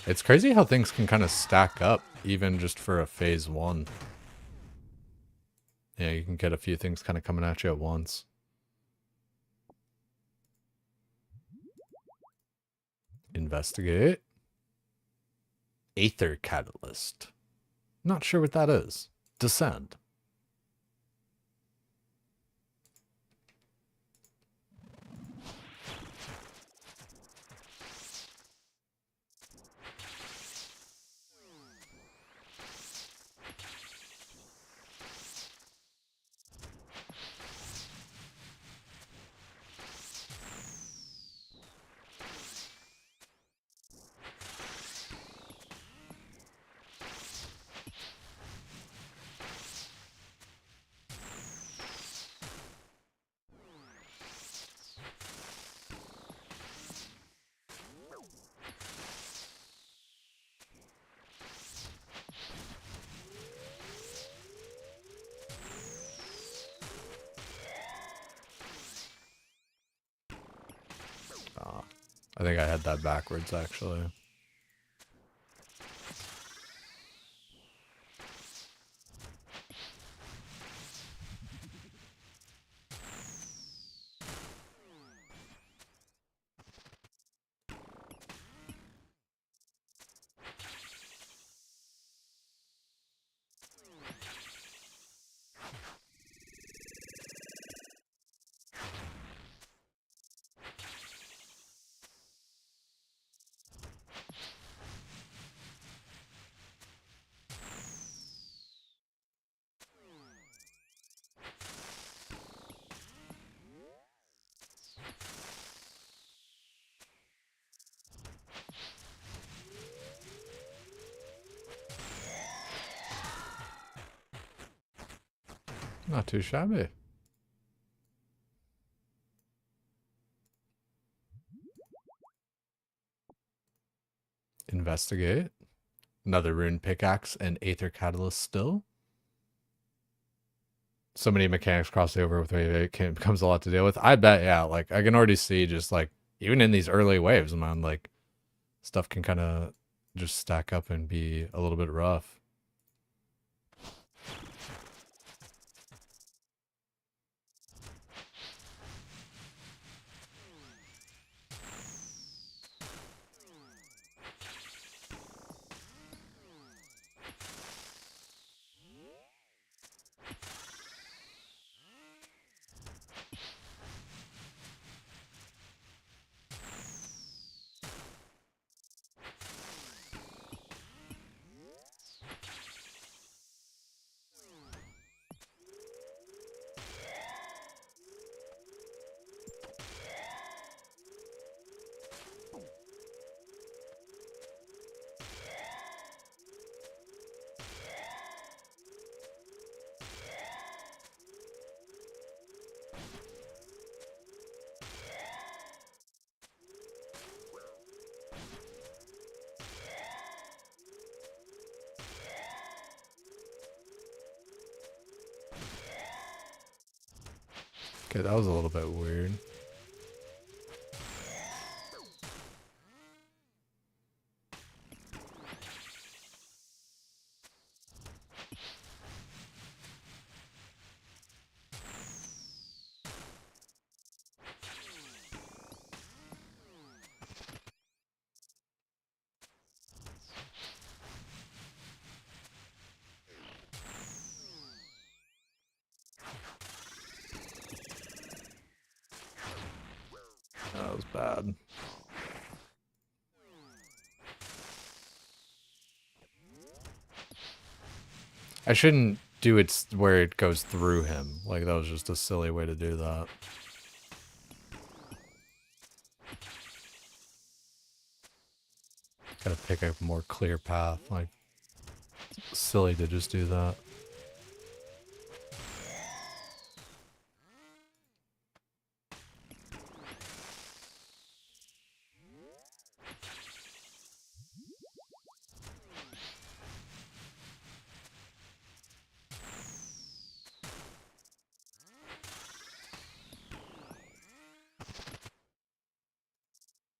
[SPEAKER 1] It's crazy how things can kind of stack up, even just for a phase 1. Yeah, you can get a few things kind of coming at you at once. Investigate. Aether Catalyst. Not sure what that is. Descend. I think I had that backwards, actually. Not too shabby. Investigate. Another rune pickaxe and aether catalyst still. So many mechanics cross over with wave 8 becomes a lot to deal with. I bet, yeah, like I can already see just like even in these early waves, man, like stuff can kind of just stack up and be a little bit rough. Okay, that was a little bit weird. That was bad. I shouldn't do it where it goes through him. Like, that was just a silly way to do that. Gotta pick a more clear path. Like, silly to just do that.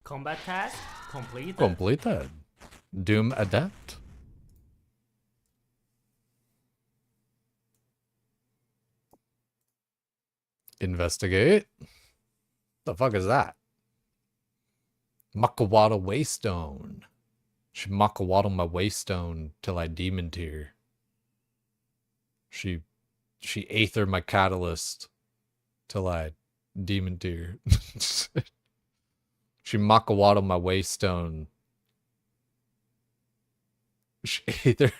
[SPEAKER 2] Combat task completed.
[SPEAKER 1] Completed. Doom Adept. Investigate. The fuck is that? Makawada Waystone. She Makawada my Waystone till I demon tier. She aether my catalyst till I demon tier. She Makawada my Waystone. She aether.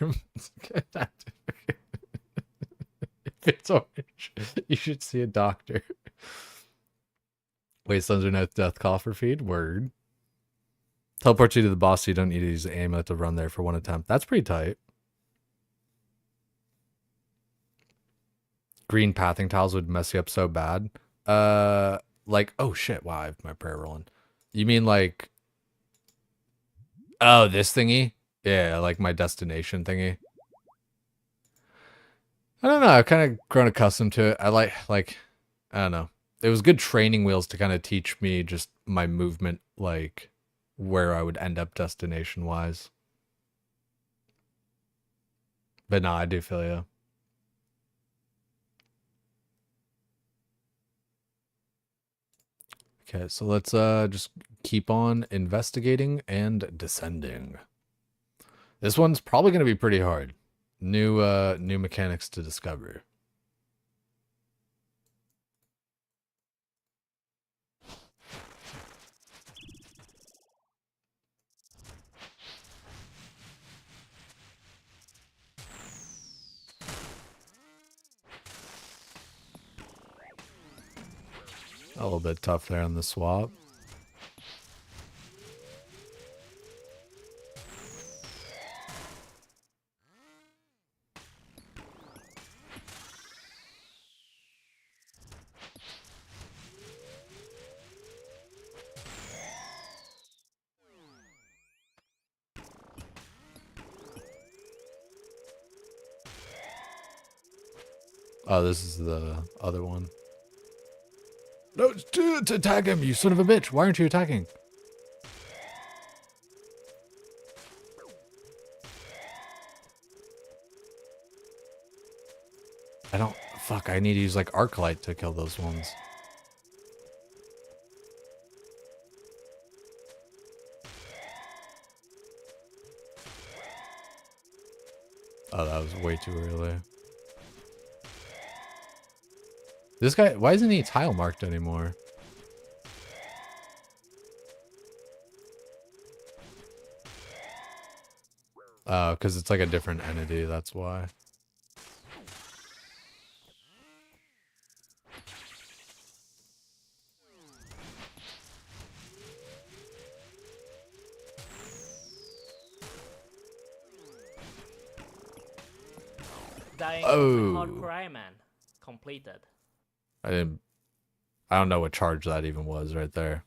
[SPEAKER 1] If it's orange, you should see a doctor. Waystones are no death coffer feed. Word. Teleport you to the boss so you don't need to use the amulet to run there for one attempt. That's pretty tight. Green pathing tiles would mess you up so bad. Like, oh shit, wow, I have my prayer rolling. You mean like, oh, this thingy? Yeah, like my destination thingy. I don't know, I've kind of grown accustomed to it. I like, I don't know. It was good training wheels to kind of teach me just my movement, like, where I would end up destination-wise. But no, I do feel you. Okay, so let's just keep on investigating and descending. This one's probably going to be pretty hard. New mechanics to discover. A little bit tough there on the swap. Oh, this is the other one. No, to attack him, you son of a bitch. Why aren't you attacking? I don't... Fuck, I need to use, like, arc light to kill those ones. Oh, that was way too early. This guy... Why isn't he tile marked anymore? Oh, because it's like a different entity, that's why.
[SPEAKER 2] Dying
[SPEAKER 1] Oh.
[SPEAKER 2] on my hardcore Iron Man. Completed.
[SPEAKER 1] I don't know what charge that even was right there.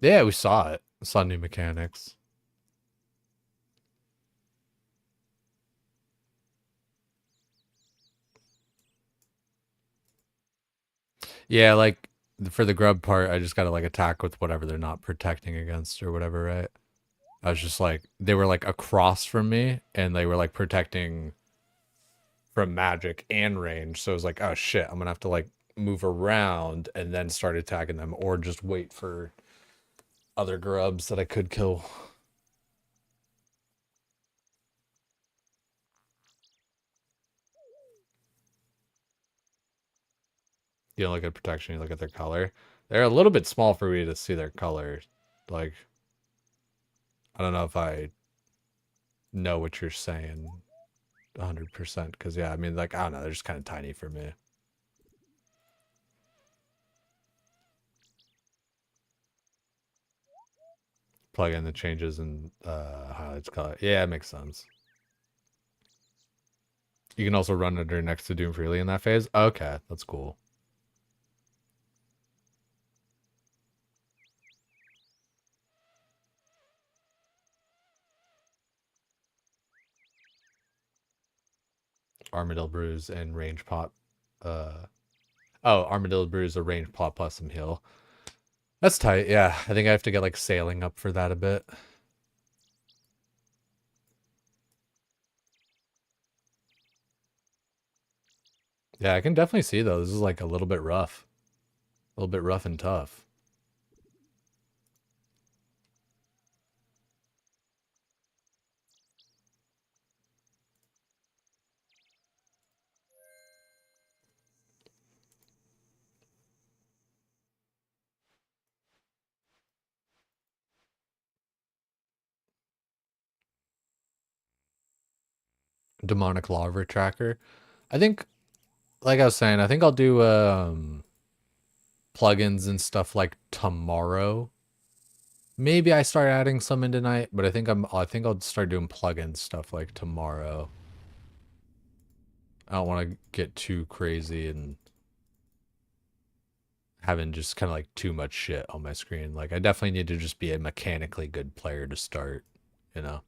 [SPEAKER 1] Yeah, we saw it. Saw new mechanics. Yeah, like for the grub part, I just gotta like attack with whatever they're not protecting against or whatever, right? I was just like, they were like across from me and they were like protecting from magic and range. So it was like, oh shit, I'm gonna have to like move around and then start attacking them or just wait for other grubs that I could kill. You don't look at protection, you look at their color. They're a little bit small for me to see their color. Like, I don't know if I know what you're saying 100%. Because, yeah, I mean, like, I don't know. They're just kind of tiny for me. Plug in the changes and highlights color. Yeah, it makes sense. You can also run under next to Doom freely in that phase. Okay, that's cool. Armadillo Brews and range pop. Oh, Armadillo Brews, a range pop plus some heal. That's tight, yeah. I think I have to get like sailing up for that a bit. Yeah, I can definitely see though. This is like a little bit rough. A little bit rough and tough. Demonic Larva Tracker. I think, like I was saying, I think I'll do plugins and stuff like tomorrow. Maybe I start adding some in tonight, but I think I'll start doing plugin stuff like tomorrow. I don't want to get too crazy and having just kind of like too much shit on my screen. Like I definitely need to just be a mechanically good player to start, you know.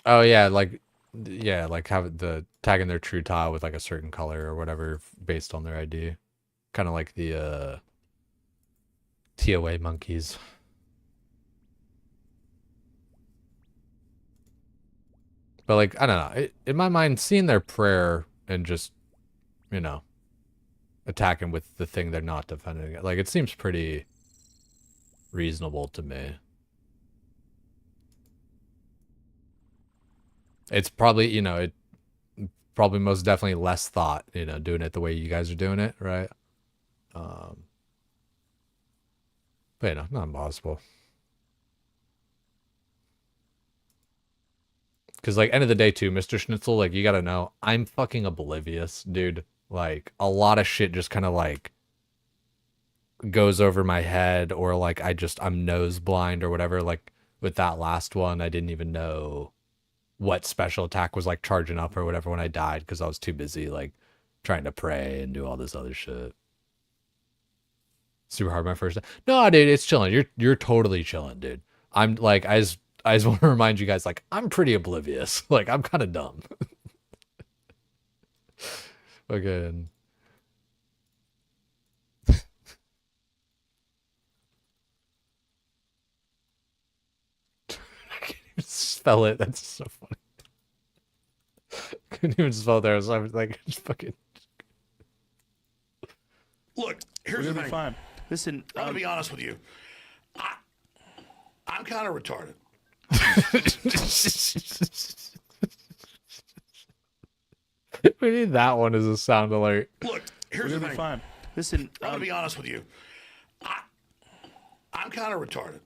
[SPEAKER 1] Oh yeah, like have the tagging their true tile with like a certain color or whatever based on their ID. Kind of like the TOA monkeys. But like I don't know, in my mind seeing their prayer and just, you know, attacking with the thing they're not defending, like it seems pretty reasonable to me. It's probably, you know, it probably most definitely less thought, you know, doing it the way you guys are doing it, right? But you know, not impossible. Because like end of the day too, Mr. Schnitzel, like you gotta know, I'm fucking oblivious, dude. Like a lot of shit just kind of like goes over my head, or like I'm nose blind or whatever. Like with that last one, I didn't even know what special attack was like charging up or whatever when I died because I was too busy like trying to pray and do all this other shit. Super hard my first day. No, dude, it's chilling. You're totally chilling, dude. I'm like I just want to remind you guys, like, I'm pretty oblivious. Like, I'm kind of dumb. Okay. I can't even spell it. That's so funny. Couldn't even spell it there. So I was like, just fucking.
[SPEAKER 8] Look, here's the thing.
[SPEAKER 6] Fine. Listen,
[SPEAKER 8] I'm gonna be honest with you. I'm kind of retarded.
[SPEAKER 1] We need that one as a sound alert.
[SPEAKER 8] Look, here's the thing.
[SPEAKER 6] Fine. Listen,
[SPEAKER 8] I'm gonna be honest with you. I'm kind of retarded.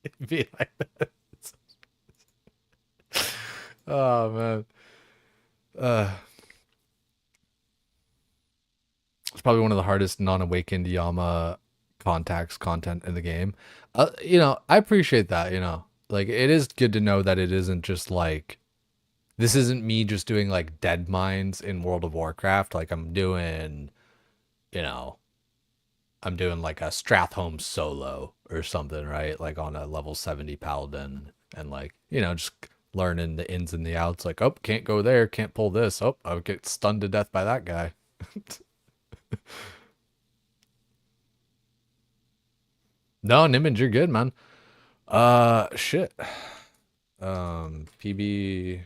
[SPEAKER 1] It'd be like that. Oh man. It's probably one of the hardest non-awakened Yama contacts content in the game. You know, I appreciate that, you know. Like, it is good to know that it isn't just like, this isn't me just doing like dead mines in World of Warcraft. Like, I'm doing, you know, I'm doing like a Strathholm solo or something, right? Like on a level 70 paladin, and like, you know, just learning the ins and the outs. Like, oh, can't go there, can't pull this. Oh, I'll get stunned to death by that guy. No, Nimmons, you're good, man. Shit. PB.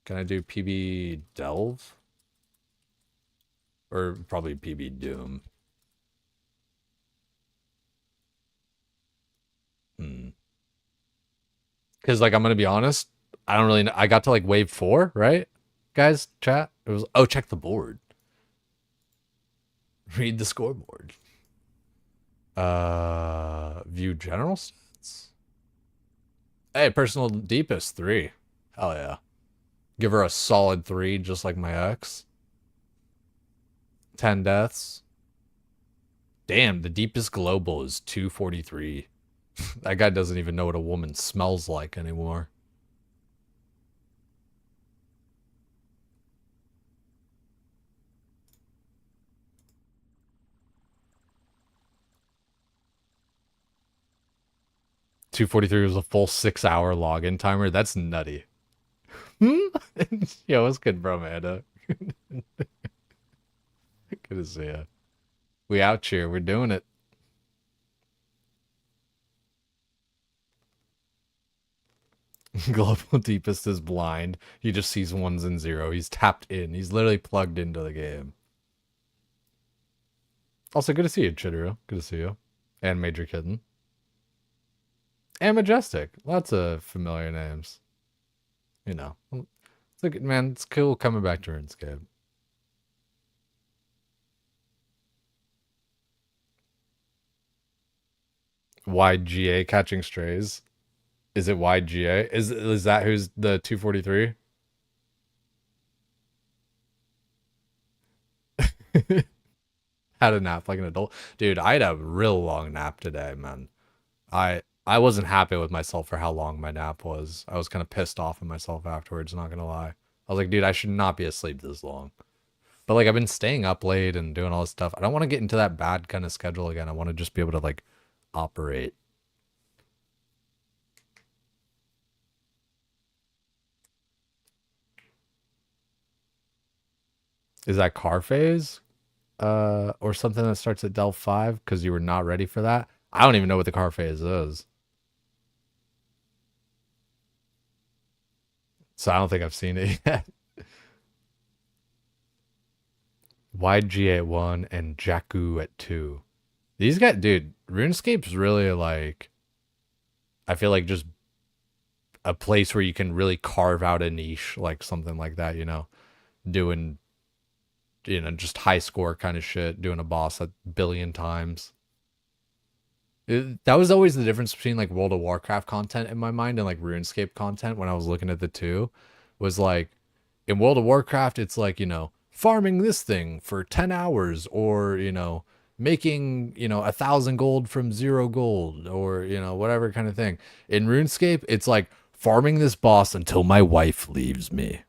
[SPEAKER 1] Can I do PB Delve? Or probably PB Doom. Because, like, I'm going to be honest, I don't really know. I got to, like, wave 4, right? Guys, chat? It was, oh, check the board. Read the scoreboard. View general stats. Hey, personal deepest 3. Hell yeah. Give her a solid 3, just like my ex. 10 deaths. Damn, the deepest global is 243. That guy doesn't even know what a woman smells like anymore. $243 was a full 6-hour login timer. That's nutty. Yo, what's good, bro, Amanda? Good to see ya. We out here. We're doing it. Global Deepest is blind. He just sees 1s and 0. He's tapped in. He's literally plugged into the game. Also, good to see you, Chidoro. Good to see you. And Major Kitten. And Majestic. Lots of familiar names. You know. It's like, man, it's cool coming back to RuneScape. YGA catching strays. Is it YGA? Is that who's the 243? Had a nap like an adult. Dude, I had a real long nap today, man. I wasn't happy with myself for how long my nap was. I was kind of pissed off at myself afterwards, not gonna lie. I was like, dude, I should not be asleep this long. But like, I've been staying up late and doing all this stuff. I don't want to get into that bad kind of schedule again. I want to just be able to like operate. Is that car phase? Or something that starts at Delph 5 because you were not ready for that? I don't even know what the car phase is. So I don't think I've seen it yet. YG at 1 and Jakku at 2. These guys, dude, RuneScape's really like, I feel like just a place where you can really carve out a niche, like something like that, you know, doing, you know, just high score kind of shit, doing a boss a billion times. That was always the difference between like World of Warcraft content in my mind and like RuneScape content when I was looking at the two. Was like in World of Warcraft, it's like, farming this thing for 10 hours or, making, 1,000 gold from 0 gold or, whatever kind of thing. In RuneScape, it's like farming this boss until my wife leaves me,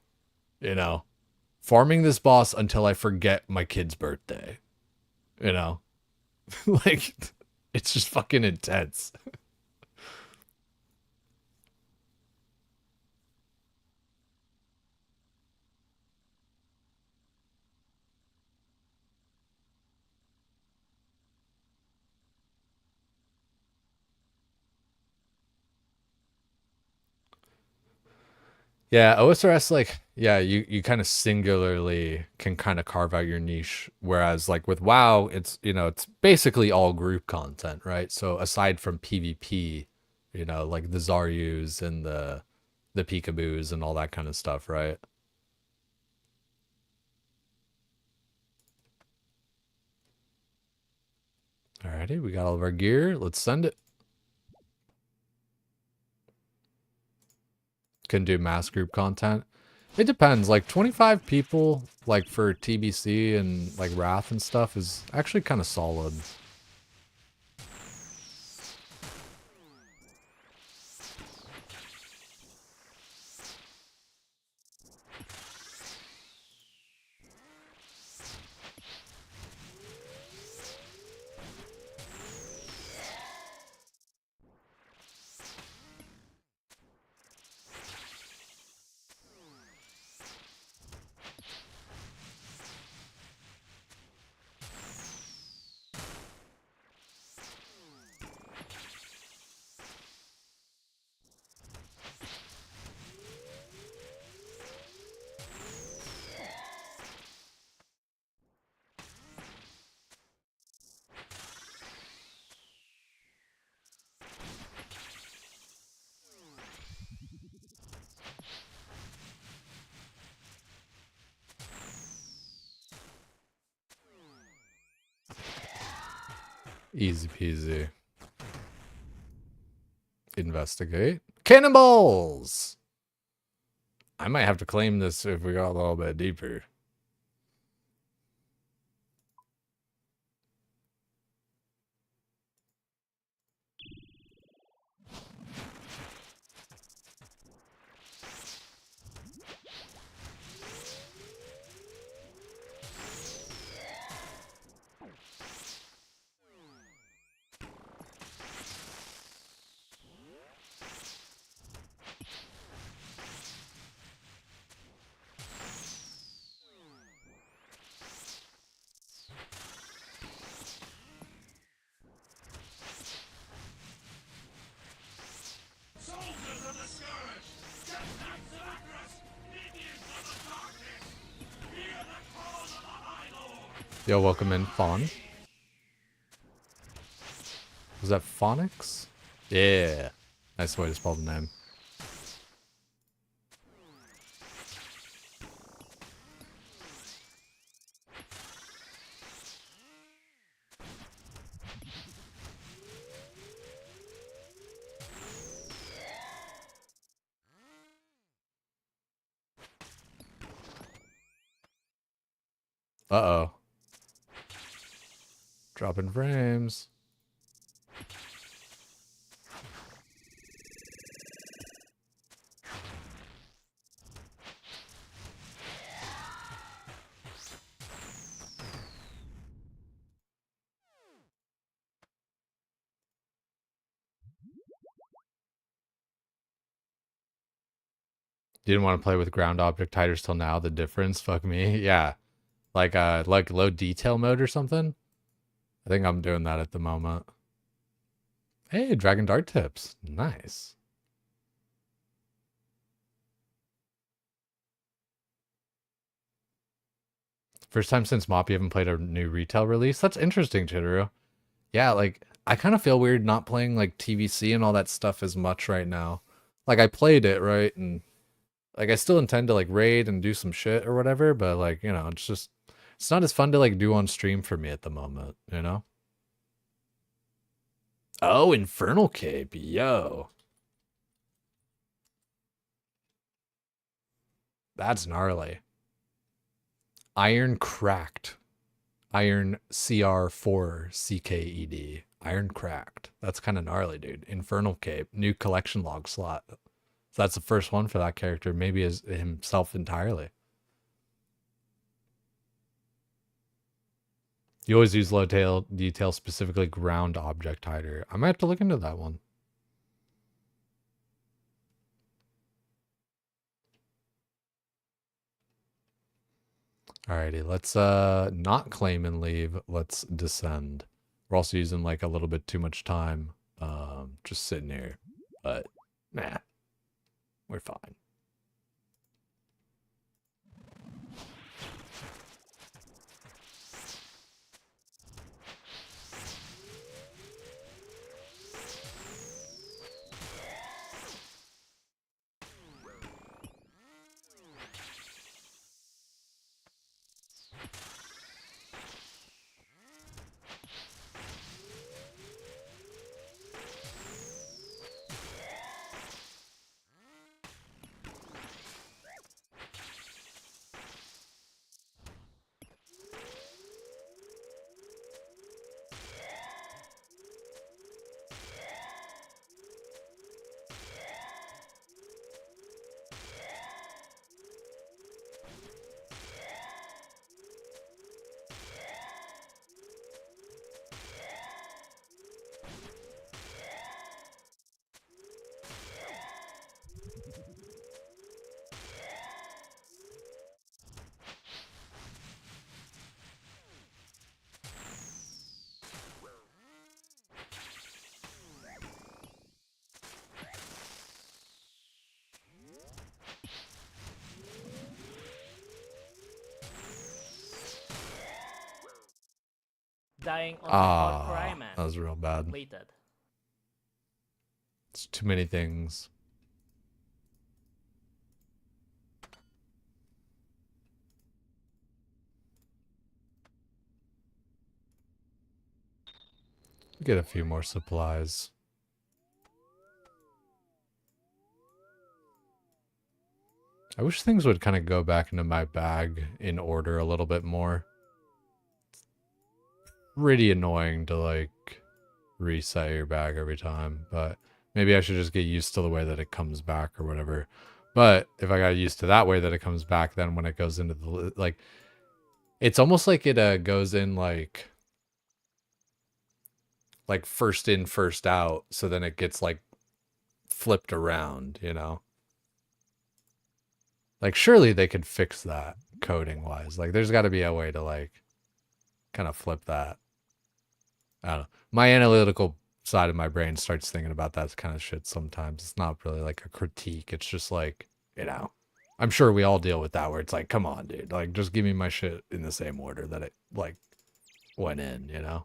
[SPEAKER 1] farming this boss until I forget my kid's birthday, like it's just fucking intense. Yeah, OSRS, like, yeah, you kind of singularly can kind of carve out your niche. Whereas like with WoW, it's basically all group content, right? So aside from PvP, like the Zaryus and the Peekaboos and all that kind of stuff, right? Alrighty, we got all of our gear. Let's send it. Can do mass group content. It depends. Like 25 people, like for TBC and like Wrath and stuff, is actually kind of solid. Easy peasy. Investigate. Cannonballs! I might have to claim this if we got a little bit deeper.
[SPEAKER 8] Soldiers of the Scourge! Death Knights of Akros! Minions of the Darkness! Hear the call of the High Lord!
[SPEAKER 1] Yo, welcome in, Fawn. Was that Phonics? Yeah. Nice way to spell the name. Uh-oh. Dropping frames. Didn't want to play with ground object hiders till now. The difference, fuck me. Yeah. Like low detail mode or something. I think I'm doing that at the moment. Hey, Dragon Dart tips. Nice. First time since Mop you haven't played a new retail release? That's interesting, Chitaru. Yeah, like, I kind of feel weird not playing, like, TVC and all that stuff as much right now. Like, I played it, right? And, like, I still intend to, like, raid and do some shit or whatever, but, like, it's just... It's not as fun to, like, do on stream for me at the moment, Oh, Infernal Cape. Yo. That's gnarly. Iron Cracked. Iron CR4 CKED. Iron Cracked. That's kind of gnarly, dude. Infernal Cape. New collection log slot. So that's the first one for that character. Maybe as himself entirely. You always use low tail detail, specifically ground object hider. I might have to look into that one. Alrighty, let's not claim and leave. Let's descend. We're also using like a little bit too much time just sitting here. But nah, we're fine.
[SPEAKER 2] Dying on my hardcore
[SPEAKER 1] Ah,
[SPEAKER 2] Iron Man.
[SPEAKER 1] that was real bad.
[SPEAKER 2] Completed.
[SPEAKER 1] It's too many things. Get a few more supplies. I wish things would kind of go back into my bag in order a little bit more. Pretty annoying to like reset your bag every time, but maybe I should just get used to the way that it comes back or whatever. But if I got used to that way that it comes back, then when it goes into the like, it's almost like it goes in like first in first out, so then it gets like flipped around, you know. Like surely they could fix that coding wise. Like there's got to be a way to like kind of flip that. I don't know. My analytical side of my brain starts thinking about that kind of shit sometimes. It's not really like a critique. It's just like, you know, I'm sure we all deal with that where it's like, come on, dude. Like, just give me my shit in the same order that it, like, went in, you know?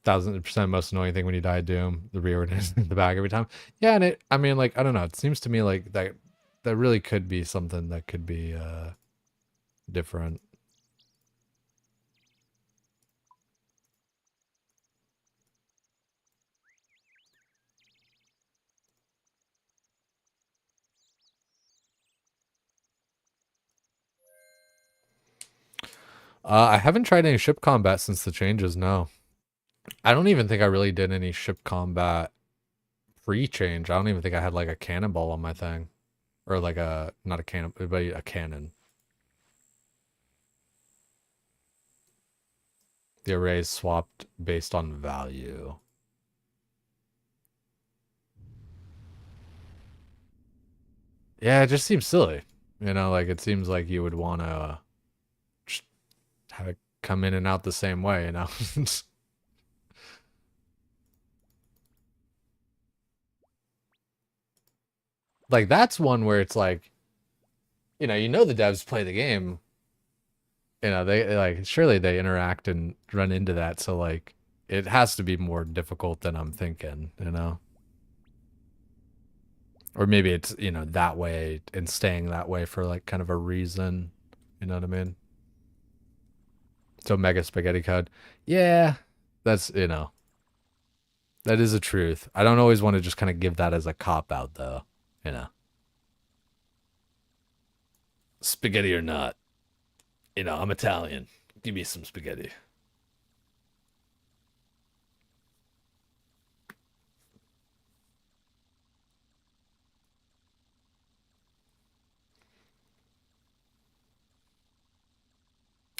[SPEAKER 1] 1000% most annoying thing when you die of Doom, the reorganizing the bag every time. Yeah, and I mean, like, I don't know. It seems to me like that really could be something that could be different. I haven't tried any ship combat since the changes, no. I don't even think I really did any ship combat pre-change. I don't even think I had like a cannonball on my thing. Or like a, not a cannon, but a cannon. The arrays swapped based on value. Yeah, it just seems silly. You know, like it seems like you would want to just have it come in and out the same way, you know? Like that's one where it's like, you know the devs play the game. You know, they like surely they interact and run into that, so like it has to be more difficult than I'm thinking, you know? Or maybe it's, you know, that way and staying that way for like kind of a reason. You know what I mean? So mega spaghetti code. Yeah, that's, you know, that is a truth. I don't always want to just kind of give that as a cop out though, you know. Spaghetti or not, you know, I'm Italian. Give me some spaghetti.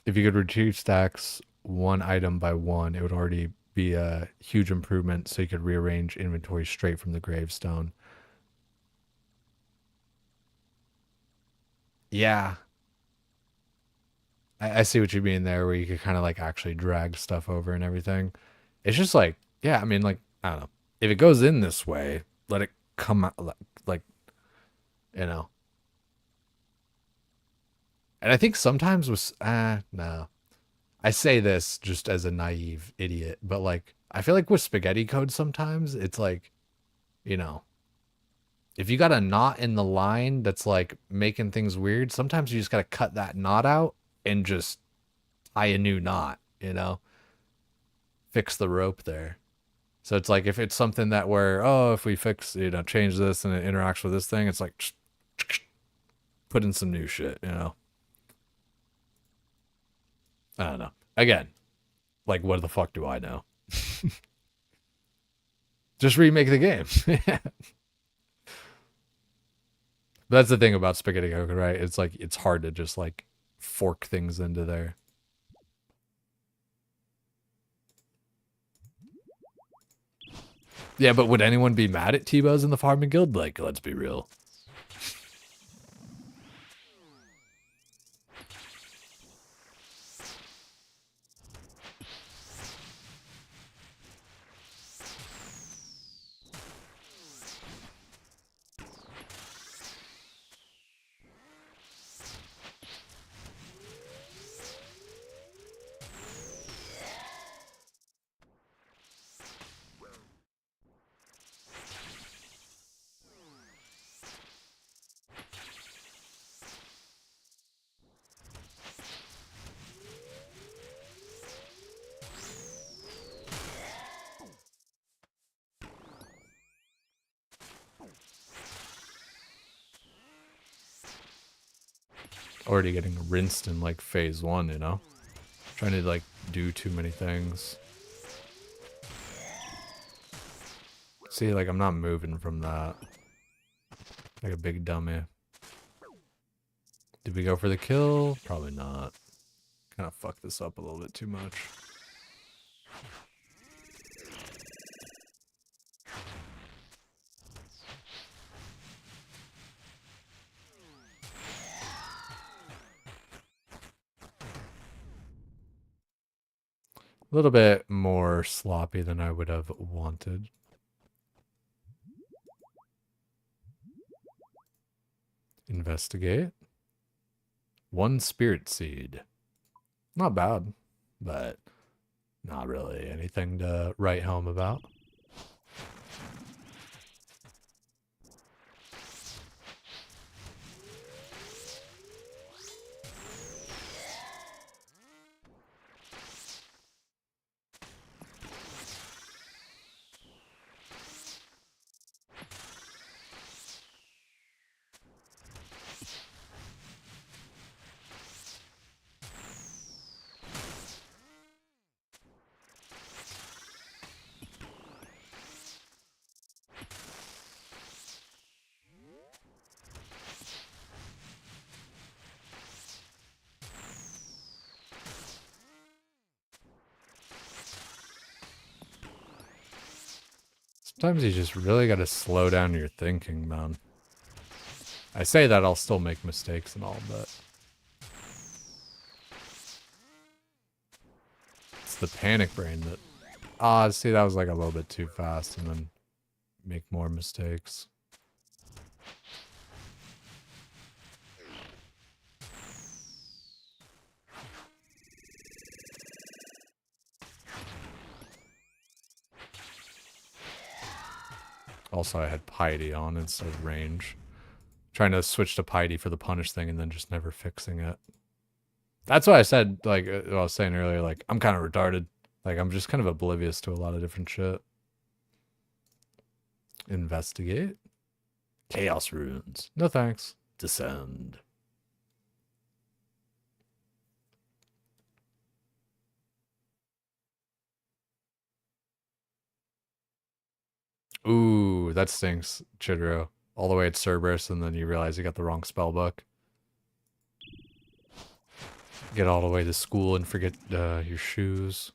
[SPEAKER 1] If you could retrieve stacks one item by one, it would already be a huge improvement, so you could rearrange inventory straight from the gravestone. Yeah. I see what you mean there, where you could kind of like actually drag stuff over and everything. It's just like, yeah, I mean, like, I don't know. If it goes in this way, let it come out, like, you know. And I think sometimes with, no. I say this just as a naive idiot, but like, I feel like with spaghetti code sometimes, it's like, you know, if you got a knot in the line that's like making things weird, sometimes you just got to cut that knot out and just tie a new knot, you know, fix the rope there. So it's like, if it's something that where, oh, if we fix, you know, change this and it interacts with this thing, it's like, put in some new shit, you know. I don't know. Again, like, what the fuck do I know? Just remake the game. That's the thing about spaghetti code, right? It's like, it's hard to just like fork things into there. Yeah, but would anyone be mad at T-Buzz in the farming guild? Like, let's be real. Already getting rinsed in like phase 1, you know? Trying to like do too many things. See, like, I'm not moving from that. Like a big dummy. Did we go for the kill? Probably not. Kind of fucked this up a little bit too much. A little bit more sloppy than I would have wanted. Investigate. 1 spirit seed. Not bad, but not really anything to write home about. Sometimes you just really gotta slow down your thinking, man. I say that I'll still make mistakes and all, but it's the panic brain that... Ah, see, that was like a little bit too fast, and then make more mistakes. Also, I had piety on instead of range. Trying to switch to piety for the punish thing and then just never fixing it. That's why I said, like, what I was saying earlier, like, I'm kind of retarded. Like, I'm just kind of oblivious to a lot of different shit. Investigate. Chaos runes. No thanks. Descend. Ooh, that stinks, Chidro. All the way at Cerberus, and then you realize you got the wrong spell book. Get all the way to school and forget your shoes.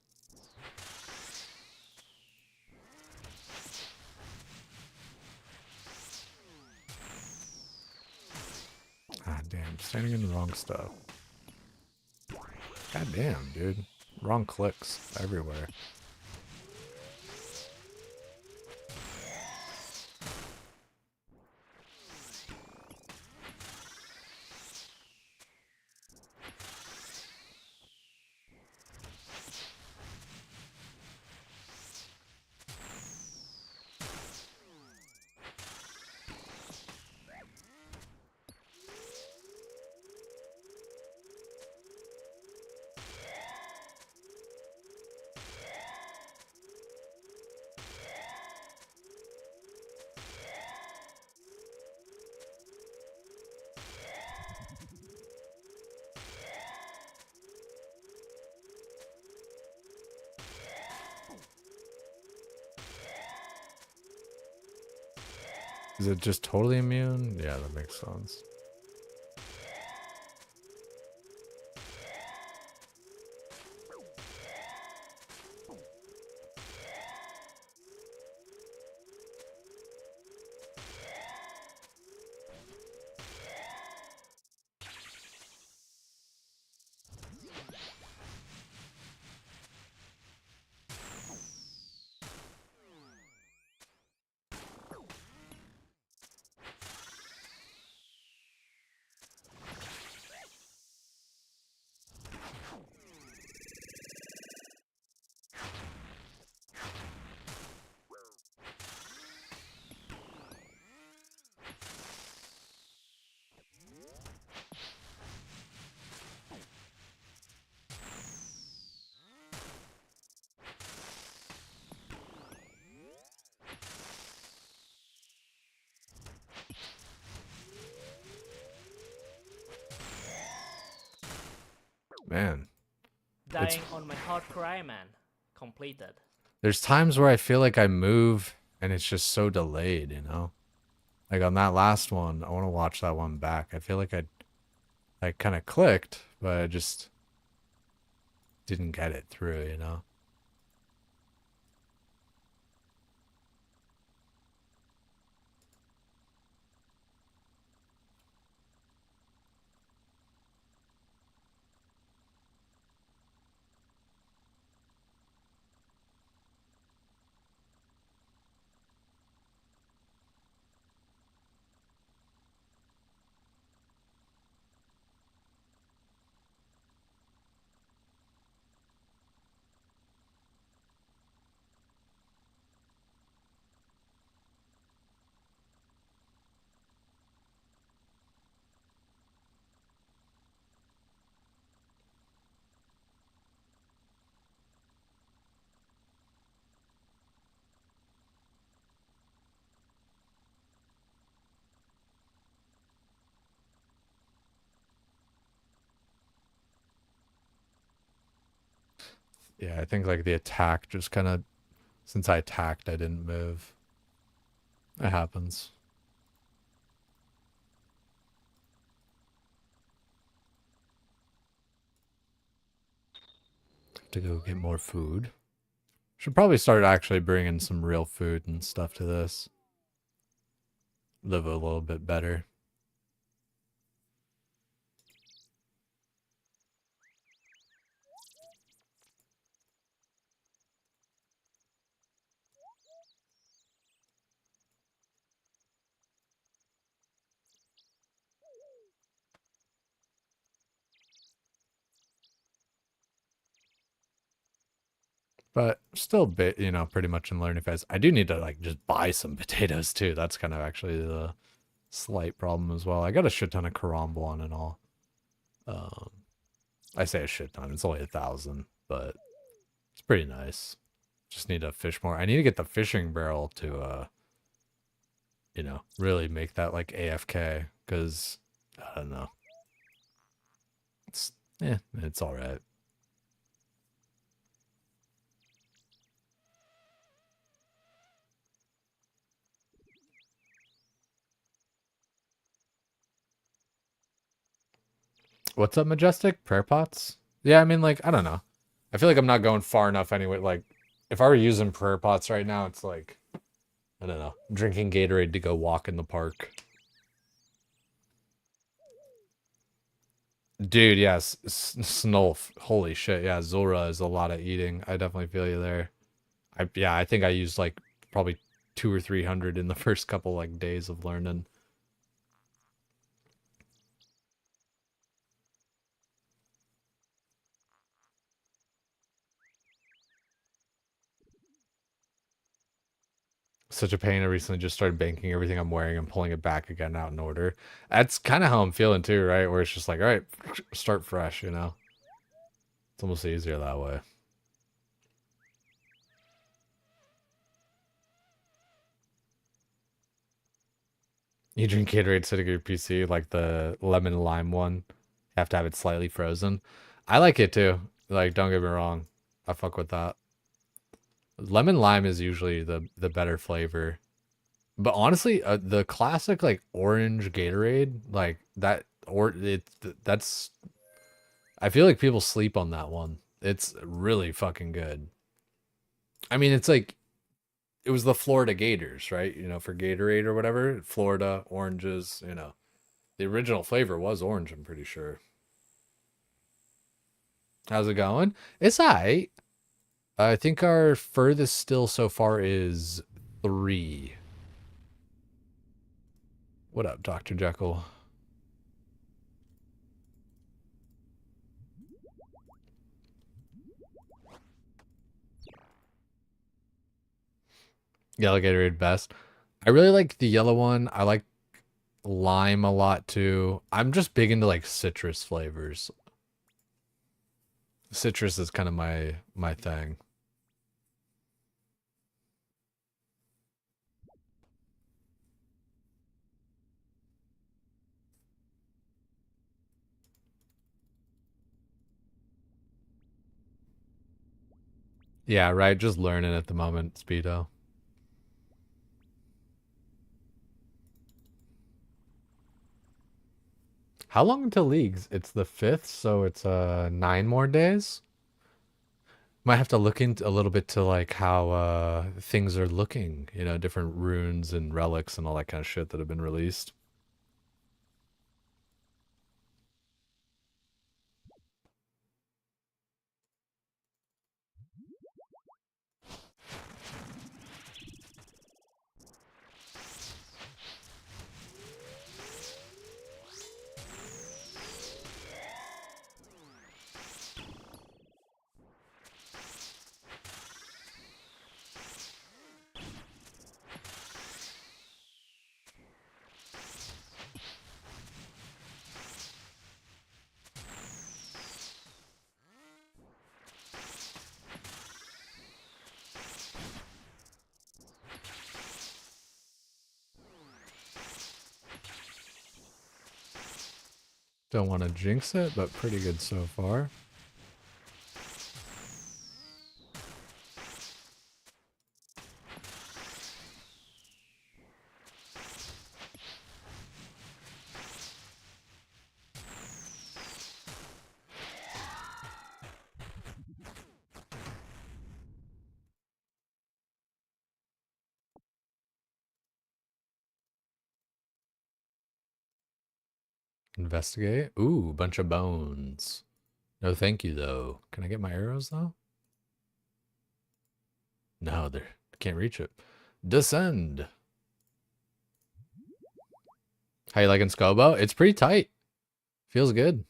[SPEAKER 1] Ah, damn. Standing in the wrong stuff. God damn, dude. Wrong clicks everywhere. Is it just totally immune? Yeah, that makes sense. Man.
[SPEAKER 2] Dying on my hardcore Iron Man. Completed.
[SPEAKER 1] There's times where I feel like I move and it's just so delayed, you know? Like on that last one, I want to watch that one back. I feel like I kind of clicked, but I just didn't get it through, you know? Yeah, I think like the attack just kind of, since I attacked, I didn't move. It happens. Have to go get more food. Should probably start actually bringing some real food and stuff to this. Live a little bit better. But still, you know, pretty much in learning phase. I do need to like just buy some potatoes too. That's kind of actually the slight problem as well. I got a shit ton of carambolon and all. I say a shit ton. It's only 1,000, but it's pretty nice. Just need to fish more. I need to get the fishing barrel to, you know, really make that like AFK, because I don't know. It's all right. What's up, Majestic? Prayer pots? Yeah, I mean, like, I don't know. I feel like I'm not going far enough anyway. Like, if I were using prayer pots right now, it's like, I don't know, drinking Gatorade to go walk in the park. Dude, yes, Snulf. Holy shit, yeah, Zora is a lot of eating. I definitely feel you there. I think I used like probably 200 or 300 in the first couple like days of learning. Such a pain. I recently just started banking everything I'm wearing and pulling it back again out in order. That's kind of how I'm feeling too, right? Where it's just like, all right, start fresh, you know? It's almost easier that way. You drink Gatorade sitting at your PC, like the lemon lime one. You have to have it slightly frozen. I like it too. Like, don't get me wrong. I fuck with that. Lemon lime is usually the better flavor. But honestly, the classic like orange Gatorade, like that, or that's. I feel like people sleep on that one. It's really fucking good. I mean, it's like it was the Florida Gators, right? You know, for Gatorade or whatever, Florida oranges. You know, the original flavor was orange. I'm pretty sure. How's it going? It's alright. I think our furthest still so far is 3. What up, Dr. Jekyll? Yellow Gatorade best. I really like the yellow one. I like lime a lot too. I'm just big into like citrus flavors. Citrus is kind of my thing. Yeah, right. Just learning at the moment, Speedo. How long until leagues? It's the 5th, so it's 9 more days. Might have to look into a little bit to like how things are looking, you know, different runes and relics and all that kind of shit that have been released. Don't want to jinx it, but pretty good so far. Investigate. Ooh, bunch of bones. No, thank you, though. Can I get my arrows, though? No, they can't reach it. Descend. How you liking Scobo? It's pretty tight. Feels good.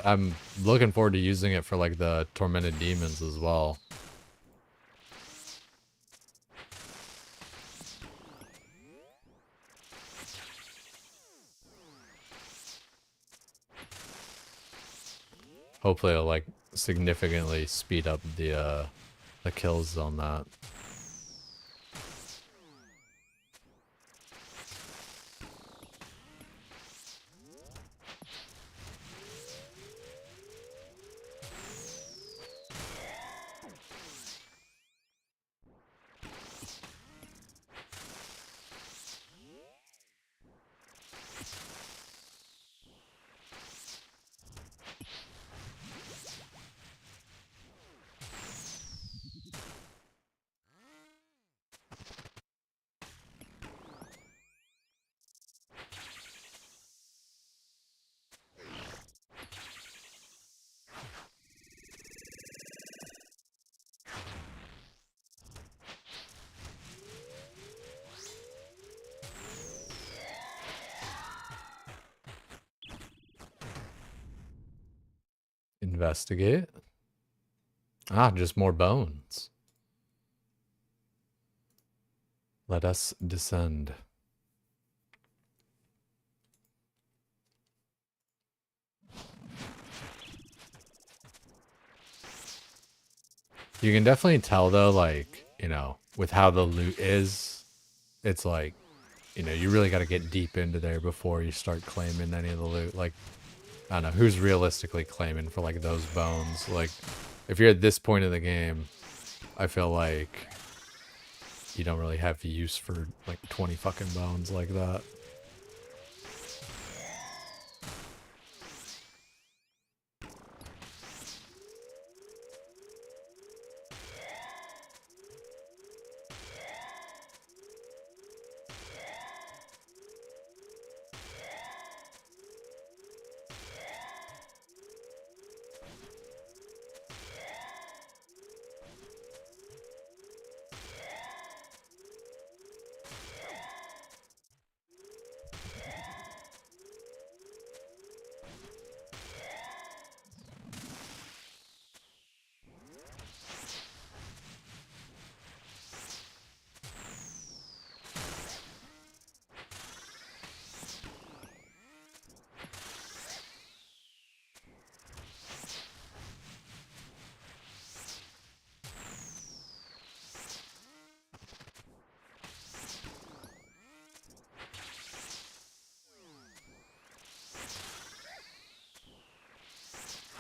[SPEAKER 1] I'm looking forward to using it for like the tormented demons as well. Hopefully it'll like significantly speed up the kills on that. Investigate. Ah, just more bones. Let us descend. You can definitely tell though, like, you know, with how the loot is, it's like, you know, you really got to get deep into there before you start claiming any of the loot. Like, I don't know, who's realistically claiming for like those bones? Like, if you're at this point of the game, I feel like you don't really have use for like 20 fucking bones like that.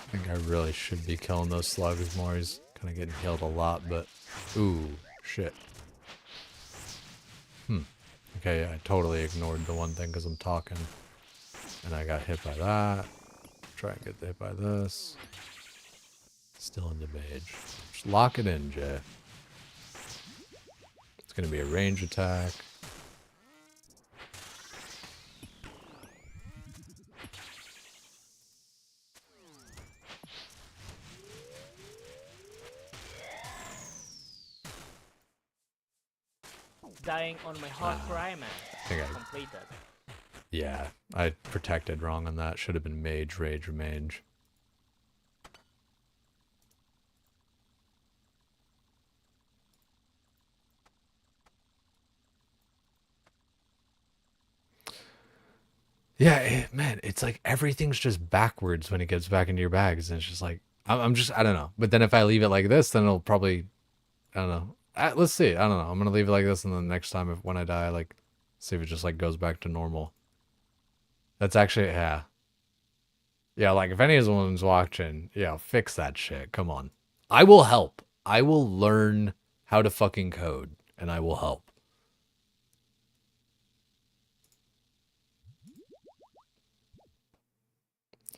[SPEAKER 1] I think I really should be killing those slugs more. He's kind of getting healed a lot, but... Ooh, shit. Okay, I totally ignored the one thing because I'm talking. And I got hit by that. Try and get hit by this. Still in the mage. Just lock it in, Jay. It's going to be a range attack.
[SPEAKER 2] Dying on my hardcore Iron Man.
[SPEAKER 1] I think I...
[SPEAKER 2] Completed.
[SPEAKER 1] Yeah, I protected wrong on that. Should have been mage, rage, or mage. Yeah, man, it's like everything's just backwards when it gets back into your bags. And it's just like, I'm just, I don't know. But then if I leave it like this, then it'll probably, I don't know. Let's see. I don't know. I'm going to leave it like this. And then next time, when I die, like, see if it just like goes back to normal. That's actually, yeah. Yeah, like if anyone's watching, yeah, fix that shit. Come on. I will help. I will learn how to fucking code and I will help.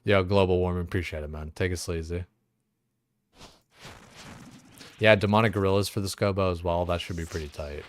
[SPEAKER 1] Yo, global warming, appreciate it, man. Take it sleazy. Yeah, demonic gorillas for the Scobo as well. That should be pretty tight.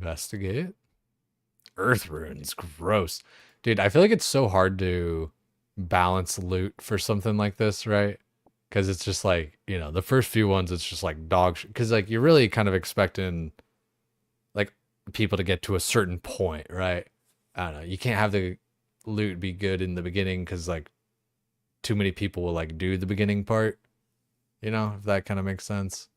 [SPEAKER 1] Investigate. Earth runes, gross. Dude, I feel like it's so hard to balance loot for something like this, right? Because it's just like, you know, the first few ones, it's just like dog shit. Because like you're really kind of expecting like people to get to a certain point, right? I don't know. You can't have the loot be good in the beginning because like too many people will like do the beginning part. You know, if that kind of makes sense.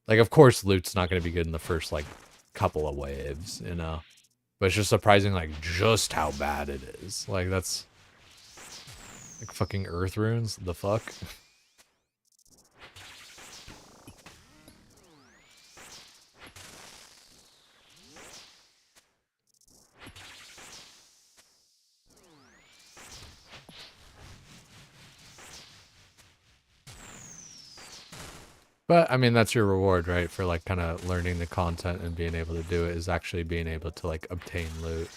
[SPEAKER 1] Like, of course, loot's not going to be good in the first like couple of waves, you know. But it's just surprising, like, just how bad it is. Like, that's... Like, fucking earth runes? The fuck? But, I mean, that's your reward, right? For, like, kind of learning the content and being able to do it is actually being able to, like, obtain loot.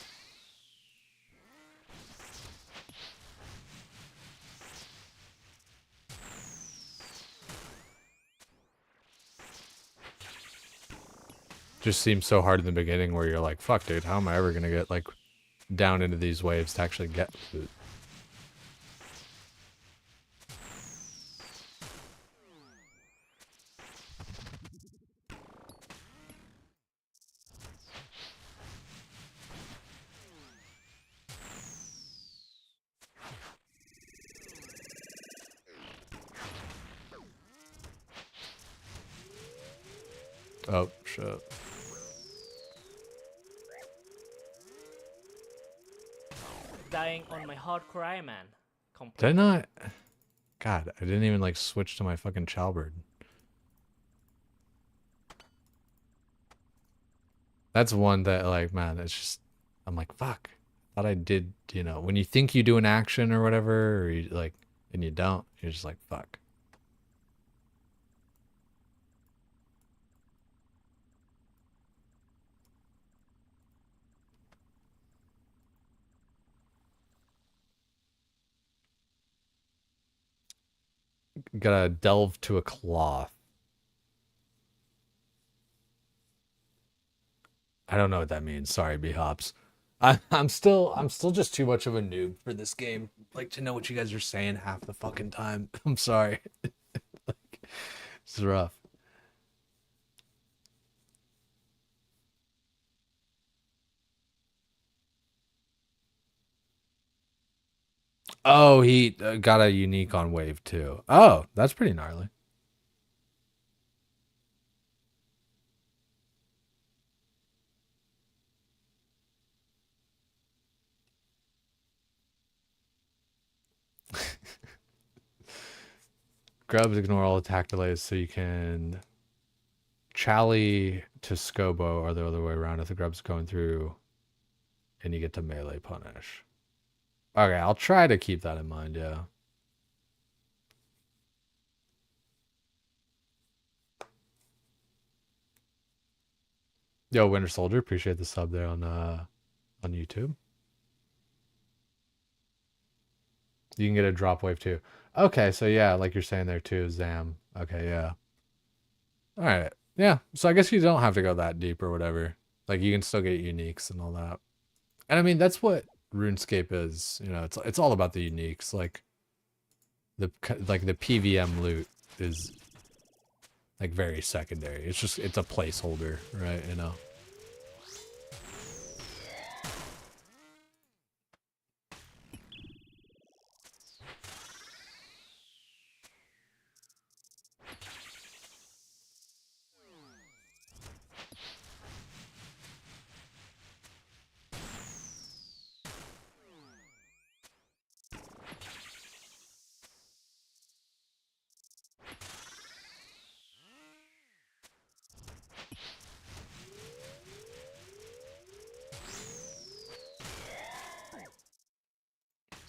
[SPEAKER 1] Just seems so hard in the beginning where you're like, fuck, dude, how am I ever gonna get, like, down into these waves to actually get loot? Oh, shit.
[SPEAKER 2] Dying on my hardcore Iron Man.
[SPEAKER 1] Did I not? God, I didn't even, like, switch to my fucking Chalberd. That's one that, like, man, it's just... I'm like, fuck. Thought I did, you know, when you think you do an action or whatever, or you, like, and you don't, you're just like, fuck. Gotta delve to a cloth. I don't know what that means. Sorry, B-Hops. I'm still just too much of a noob for this game. Like, to know what you guys are saying half the fucking time. I'm sorry. Like, it's rough. Oh, he got a unique on wave 2. Oh, that's pretty gnarly. Grubs ignore all attack delays so you can Chally to Scobo or the other way around if the grub's going through and you get to melee punish. Okay, I'll try to keep that in mind, yeah. Yo, Winter Soldier, appreciate the sub there on YouTube. You can get a drop wave too. Okay, so yeah, like you're saying there too, Zam. Okay, yeah. Alright. Yeah. So I guess you don't have to go that deep or whatever. Like you can still get uniques and all that. And I mean that's what RuneScape is, you know, it's all about the uniques. Like the PVM loot is like very secondary. It's a placeholder, right, you know.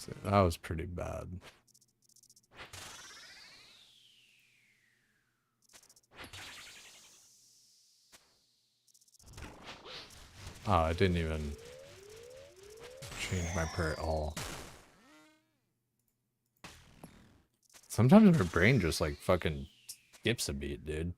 [SPEAKER 1] So that was pretty bad. Oh, it didn't even change my prayer at all. Sometimes my brain just like fucking skips a beat, dude.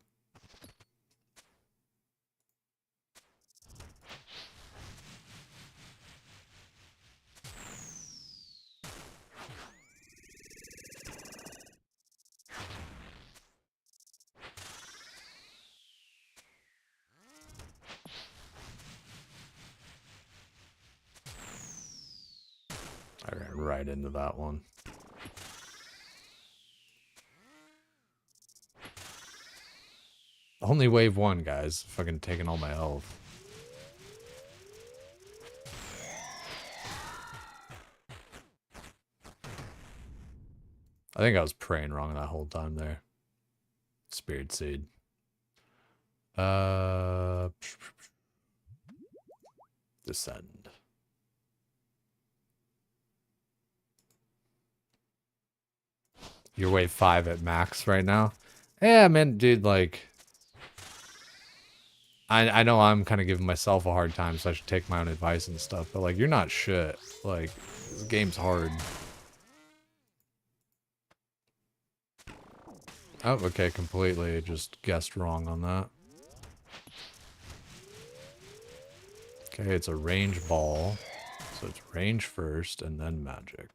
[SPEAKER 1] right into that one. Only wave 1, guys. Fucking taking all my health. I think I was praying wrong that whole time there. Spirit Seed. Descend. You're wave 5 at max right now? Yeah, man, dude, like... I know I'm kind of giving myself a hard time, so I should take my own advice and stuff, but, like, you're not shit. Like, this game's hard. Oh, okay, completely just guessed wrong on that. Okay, it's a range ball. So it's range first, and then magic.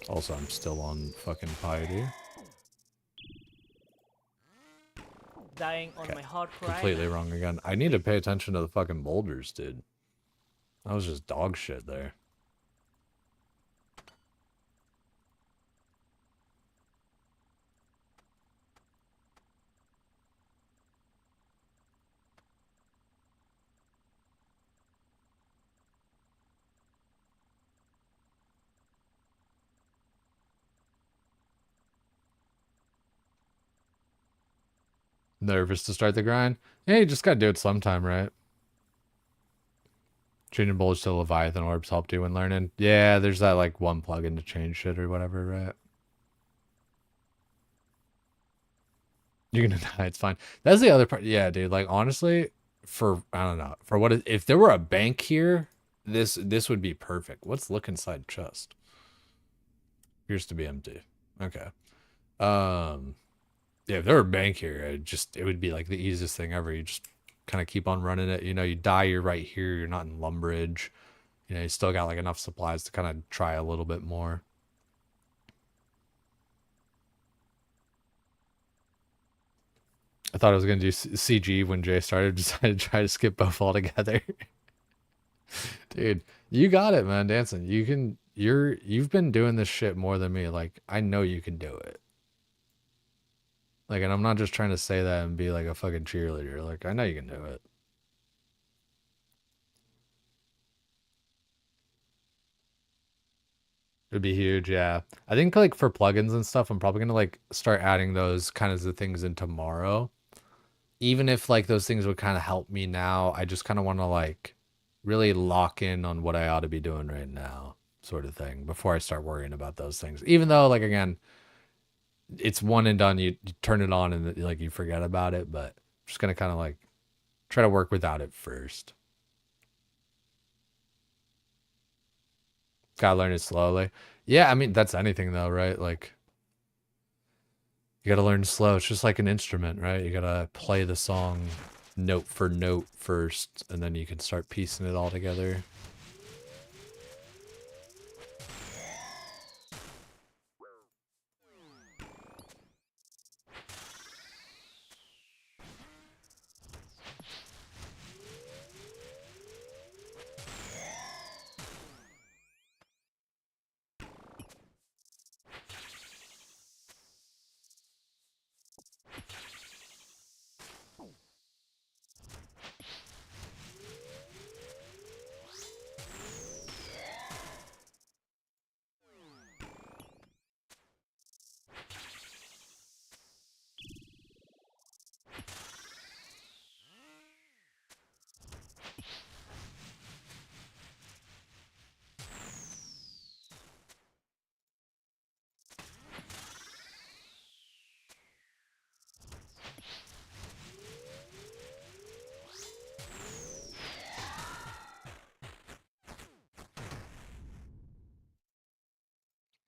[SPEAKER 1] Also, I'm still on fucking piety.
[SPEAKER 2] Dying on my hard cry.
[SPEAKER 1] Completely wrong again. I need to pay attention to the fucking boulders, dude. That was just dog shit there. Nervous to start the grind? Yeah, you just gotta do it sometime, right? Changing boulders to Leviathan orbs helped you when learning. Yeah, there's that like one plugin to change shit or whatever, right? You're gonna die, it's fine. That's the other part. Yeah, dude, like honestly, for I don't know, for what if there were a bank here, this would be perfect. What's look inside chest? Appears to be empty. Okay. Yeah, if there were a bank here, it would be like the easiest thing ever. You just kind of keep on running it. You know, you die, you're right here. You're not in Lumbridge. You know, you still got like enough supplies to kind of try a little bit more. I thought I was gonna do CG when Jay started. Decided to try to skip both altogether. Dude, you got it, man. Dancing. You've been doing this shit more than me. Like, I know you can do it. Like, and I'm not just trying to say that and be like a fucking cheerleader. Like, I know you can do it. It'd be huge, yeah. I think like for plugins and stuff, I'm probably gonna like start adding those kinds of things in tomorrow. Even if like those things would kind of help me now, I just kind of want to like really lock in on what I ought to be doing right now, sort of thing, before I start worrying about those things. Even though, like, again, it's one and done. You turn it on and like you forget about it, but I'm just gonna kind of like try to work without it first. Gotta learn it slowly. Yeah, I mean that's anything though, right? Like you gotta learn slow. It's just like an instrument, right? You gotta play the song note for note first, and then you can start piecing it all together.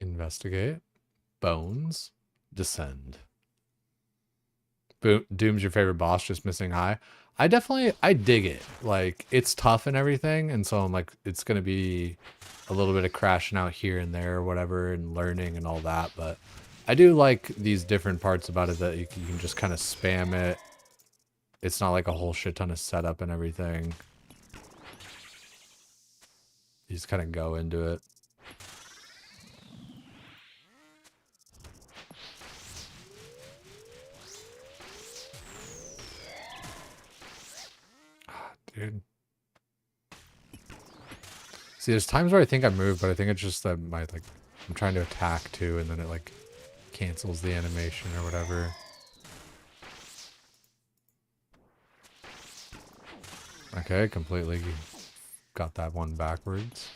[SPEAKER 1] Investigate. Bones. Descend. Doom's your favorite boss, just missing high. I dig it. Like, it's tough and everything, and so I'm like, it's gonna be a little bit of crashing out here and there or whatever, and learning and all that, but I do like these different parts about it that you can just kind of spam it. It's not like a whole shit ton of setup and everything. You just kind of go into it. Dude. See, there's times where I think I move, but I think it's just that I'm trying to attack too, and then it like cancels the animation or whatever. Okay, completely got that one backwards.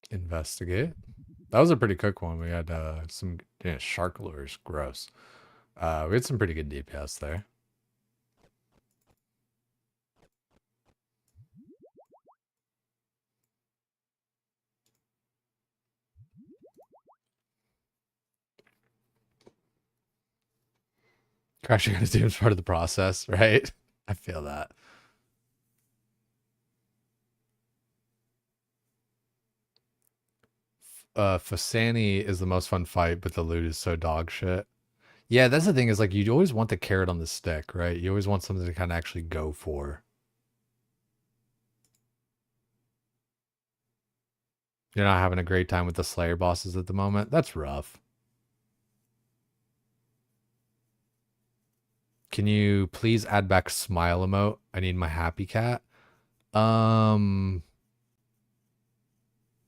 [SPEAKER 1] Investigate. That was a pretty quick one. We had some shark lures. Gross. We had some pretty good DPS there. Crashing on a team is part of the process, right? I feel that. Fasani is the most fun fight, but the loot is so dog shit. Yeah, that's the thing is like you always want the carrot on the stick, right? You always want something to kind of actually go for. You're not having a great time with the Slayer bosses at the moment. That's rough. Can you please add back smile emote? I need my happy cat.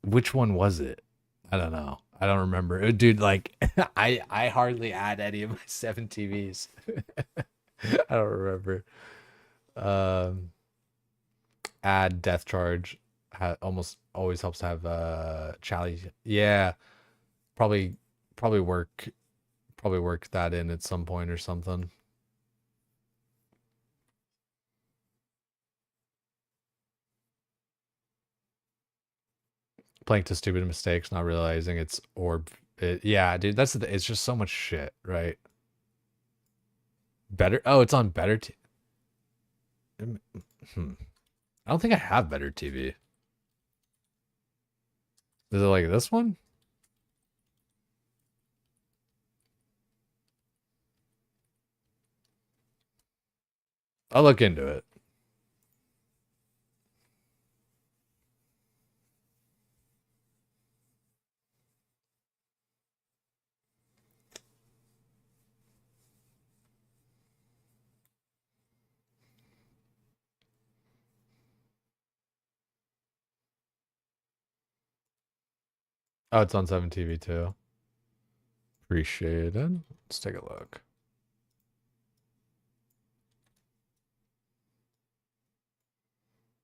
[SPEAKER 1] Which one was it? I don't know. I don't remember. Dude, like I hardly add any of my 7 TVs. I don't remember. Add death charge almost always helps to have challenge. Yeah. Probably work that in at some point or something. Playing to stupid mistakes, not realizing it's orb. Yeah, dude, that's it's just so much shit, right? Better. Oh, it's on better. I don't think I have better TV. Is it like this one? I'll look into it. Oh, it's on 7 TV too. Appreciate it. Let's take a look.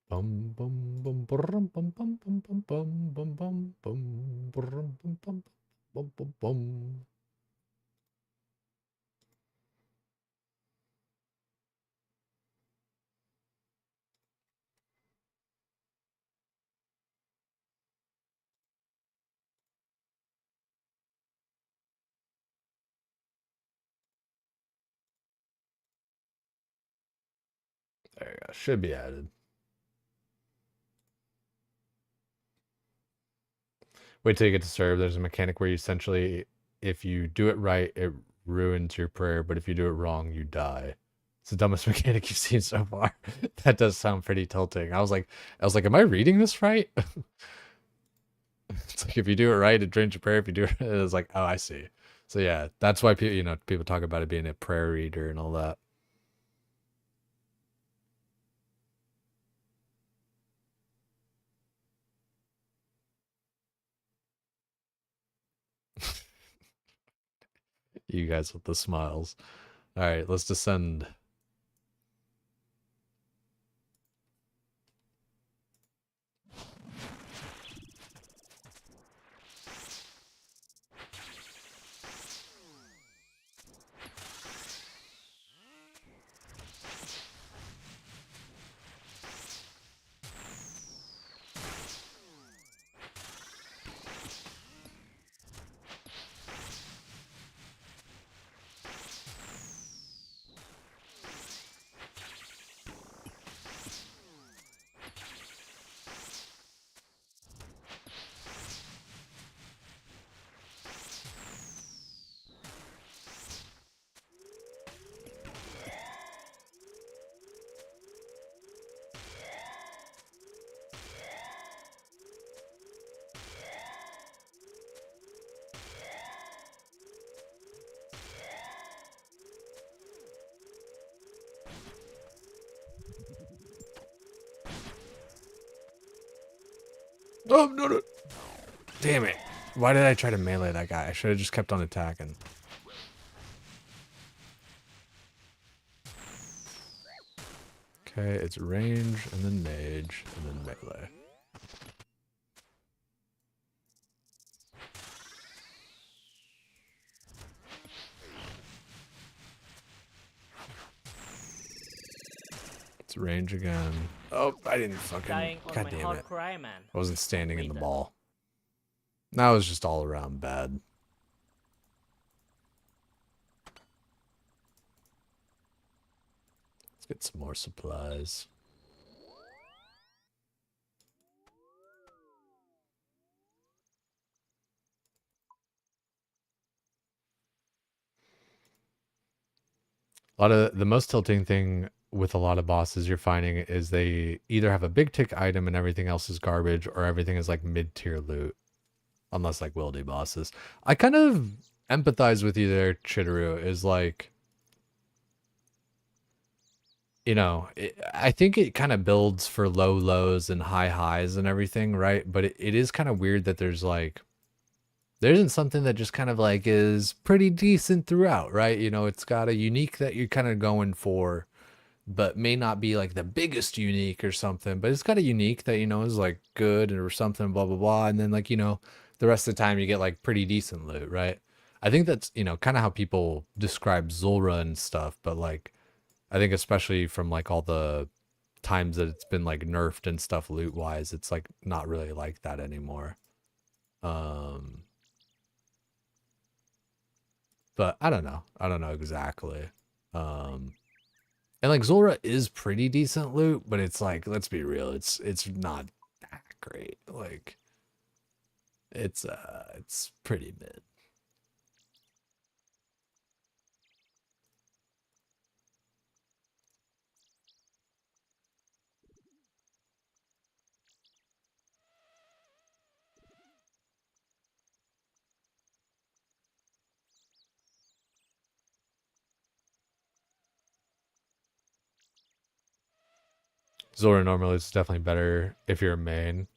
[SPEAKER 1] Bum bum bum bum bum bum bum bum bum bum bum bum bum bum bum bum bum. There you go. Should be added. Wait till you get to serve. There's a mechanic where you essentially, if you do it right, it ruins your prayer, but if you do it wrong, you die. It's the dumbest mechanic you've seen so far. That does sound pretty tilting. I was like, am I reading this right? It's like if you do it right, it drains your prayer. If you do it, it's like, oh, I see. So yeah, that's why people talk about it being a prayer reader and all that. You guys with the smiles. All right, let's descend. Oh, no. Damn it. Why did I try to melee that guy? I should have just kept on attacking. Okay, it's range, and then mage, and then melee. It's range again. Oh, I didn't fucking...
[SPEAKER 2] Dying on
[SPEAKER 1] God
[SPEAKER 2] my
[SPEAKER 1] damn it.
[SPEAKER 2] hardcore Iron Man.
[SPEAKER 1] I wasn't standing in the
[SPEAKER 2] Completed.
[SPEAKER 1] ball. That was just all around bad. Let's get some more supplies. A lot of the most tilting thing with a lot of bosses you're finding is they either have a big tick item and everything else is garbage, or everything is like mid-tier loot. Unless like wildy bosses. I kind of empathize with you there, Chitaru, is like, you know, I think it kind of builds for low lows and high highs and everything, right? But it is kind of weird that there's like, there isn't something that just kind of like is pretty decent throughout, right? You know, it's got a unique that you're kind of going for, but may not be like the biggest unique or something, but it's got a unique that, you know, is like good or something, blah, blah, blah. And then like, you know, the rest of the time you get like pretty decent loot, right? I think that's, you know, kind of how people describe Zulra and stuff, but like, I think especially from like all the times that it's been like nerfed and stuff loot wise, it's like not really like that anymore. But I don't know. I don't know exactly. And like Zulra is pretty decent loot, but it's like, let's be real, it's not that great. Like it's pretty mid. Zulra normally is definitely better if you're a main.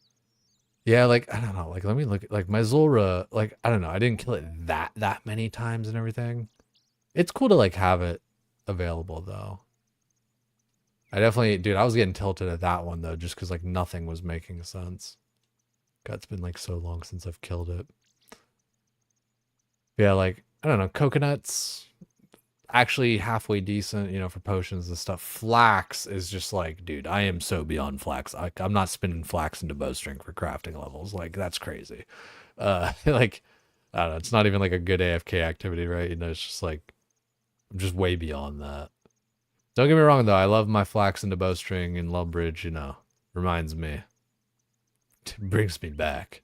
[SPEAKER 1] Yeah, like I don't know, like let me look like my Zulra, like I don't know, I didn't kill it that many times and everything. It's cool to like have it available though. I definitely, dude, I was getting tilted at that one though, just because like nothing was making sense. God, it's been like so long since I've killed it. Yeah, like I don't know, coconuts actually halfway decent, you know, for potions and stuff. Flax is just like, dude, I am so beyond flax. I'm not spinning flax into bowstring for crafting levels. Like that's crazy. Like I don't know, it's not even like a good AFK activity, right? You know, it's just like I'm just way beyond that. Don't get me wrong though, I love my flax into bowstring and Lumbridge, you know. Reminds me. It brings me back.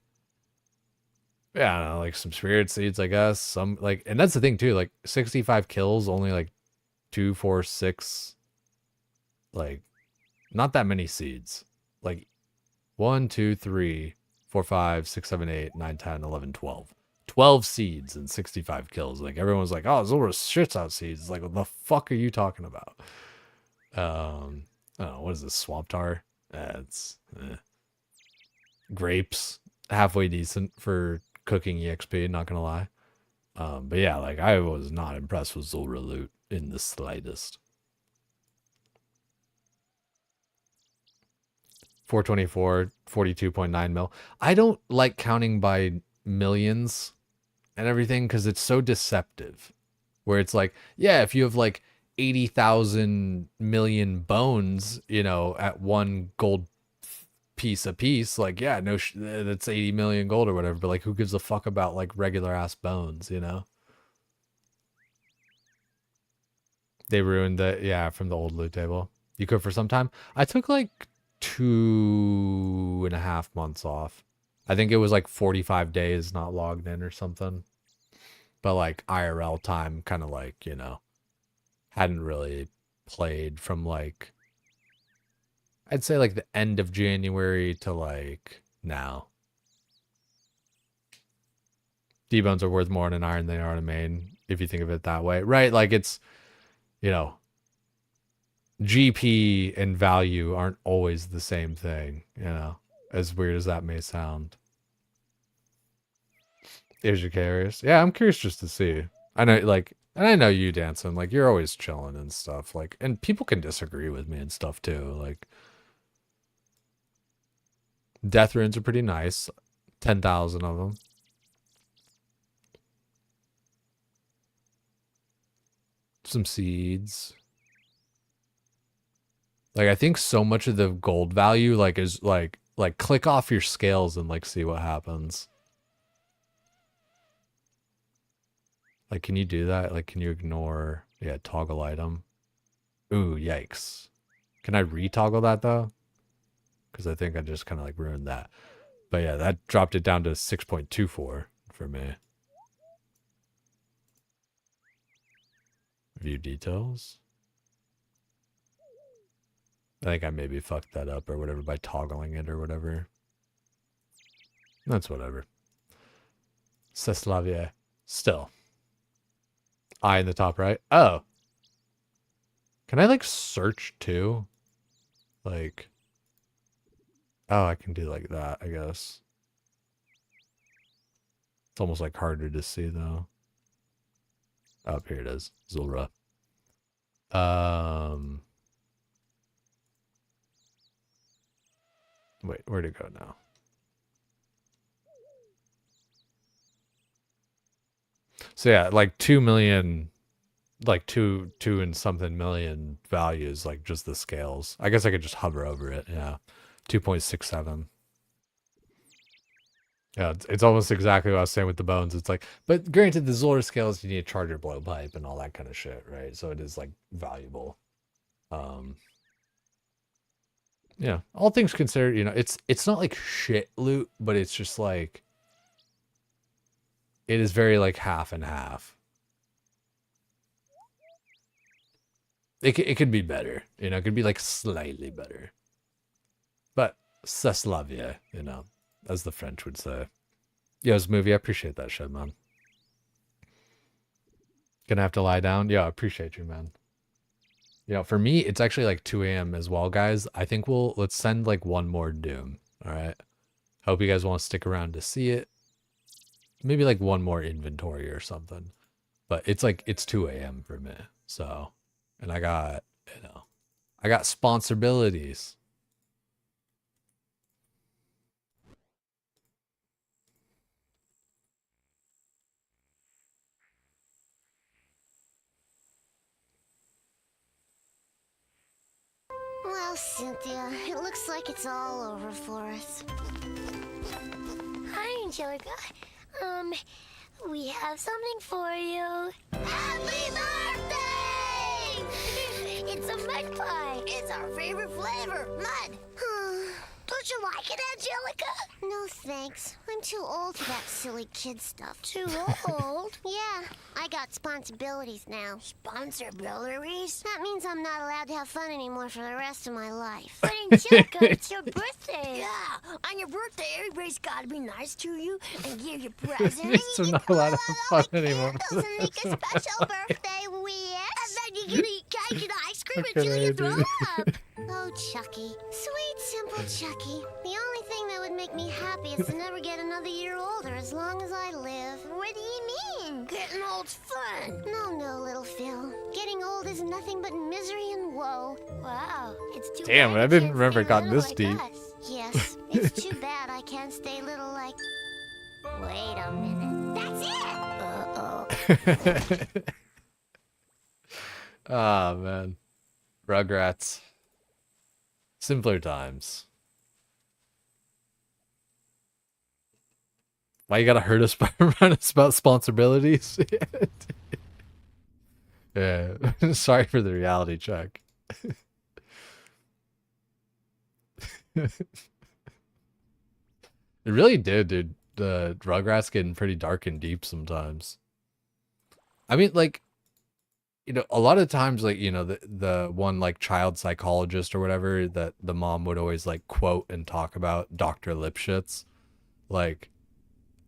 [SPEAKER 1] Yeah, I don't know, like some spirit seeds, I guess. Some like, and that's the thing too, like 65 kills, only like 2, 4, 6, like not that many seeds. Like 1, 2, 3, 4, 5, 6, 7, 8, 9, 10, 11, 12. 12 seeds and 65 kills. Like everyone's like, oh, Zora shits out seeds. Like, what the fuck are you talking about? I don't know, what is this? Swamp tar? It's grapes. Halfway decent for cooking EXP, not gonna lie. But yeah, like I was not impressed with Zulra loot in the slightest. 424, 42.9 mil. I don't like counting by millions and everything because it's so deceptive. Where it's like, yeah, if you have like 80,000 million bones, you know, at one gold piece a piece, like, yeah, no, that's 80 million gold or whatever. But like, who gives a fuck about like regular ass bones, you know? They ruined the, yeah, from the old loot table. You could for some time. I took like 2.5 months off. I think it was like 45 days not logged in or something. But like IRL time, kind of like, you know, hadn't really played from like, I'd say like the end of January to like now. D-bones are worth more in an iron than they are in a main, if you think of it that way. Right? Like it's, you know, GP and value aren't always the same thing, you know. As weird as that may sound. Is you curious? Yeah, I'm curious just to see. I know, like, and I know you, Dancing. Like, you're always chilling and stuff. Like, and people can disagree with me and stuff too. Like, death runes are pretty nice. 10,000 of them. Some seeds. Like, I think so much of the gold value, like, is like click off your scales and like see what happens. Like, can you do that? Like, can you ignore, yeah, toggle item? Ooh, yikes. Can I retoggle that though? Because I think I just kind of like ruined that. But yeah, that dropped it down to 6.24 for me. View details. I think I maybe fucked that up or whatever by toggling it or whatever. That's whatever. Ceslavia. Still. I in the top right. Oh. Can I like search too? Like. Oh, I can do like that, I guess. It's almost like harder to see though. Oh, here it is. Zulra. Wait, where'd it go now? So yeah, like 2 million, like two and something million values, like just the scales. I guess I could just hover over it. Yeah. 2.67. Yeah, it's almost exactly what I was saying with the bones. It's like, but granted, the Zulra scales, you need a charger blowpipe and all that kind of shit, right? So it is like valuable. Yeah, all things considered, you know, it's not like shit loot, but it's just like it is very like half and half. It could be better, you know, it could be like slightly better. But Ceslavia, you know, as the French would say. Yo, this movie, I appreciate that shit, man. Gonna have to lie down? Yeah, I appreciate you, man. You know, for me, it's actually like 2 a.m. as well, guys. I think let's send like one more Doom. All right. Hope you guys want to stick around to see it. Maybe like one more inventory or something. But it's like, it's 2 a.m. for me. So, and I got, you know, I got sponsorabilities.
[SPEAKER 9] Well, Cynthia, it looks like it's all over for us. Hi, Angelica. We have something for you. Happy birthday! It's a mud pie. It's our favorite flavor, mud. Don't you like it, Angelica? No, thanks. I'm too old for that silly kid stuff. Too old? Yeah, I got responsibilities now. Responsibilities? That means I'm not allowed to have fun anymore for the rest of my life. But Angelica, it's your birthday. Yeah, on your birthday, everybody's got to be nice to you and give you presents.
[SPEAKER 1] So I'm not allowed to have fun anymore.
[SPEAKER 9] Candles and make a special birthday wish. And then you can eat cake and ice cream until you throw up. Oh, Chucky. Sweet, simple Chucky. The only thing that would make me happy is to never get another year older as long as I live. What do you mean? Getting old's fun. No, little Phil. Getting old is nothing but misery and woe. Wow, it's too
[SPEAKER 1] Damn,
[SPEAKER 9] bad
[SPEAKER 1] I
[SPEAKER 9] you
[SPEAKER 1] didn't
[SPEAKER 9] can't
[SPEAKER 1] remember it
[SPEAKER 9] stay
[SPEAKER 1] got
[SPEAKER 9] little
[SPEAKER 1] this
[SPEAKER 9] like
[SPEAKER 1] deep.
[SPEAKER 9] us. Yes, it's too bad I can't stay little like... Wait a minute. That's it! Uh-oh.
[SPEAKER 1] Ah, man. Rugrats. Simpler times. Why you gotta hurt us by remind us about sponsorabilities? Yeah. Sorry for the reality check. It really did, dude. The Rugrats getting pretty dark and deep sometimes. I mean, like, you know, a lot of times, like, you know, the one like child psychologist or whatever that the mom would always like quote and talk about, Dr. Lipschitz. Like,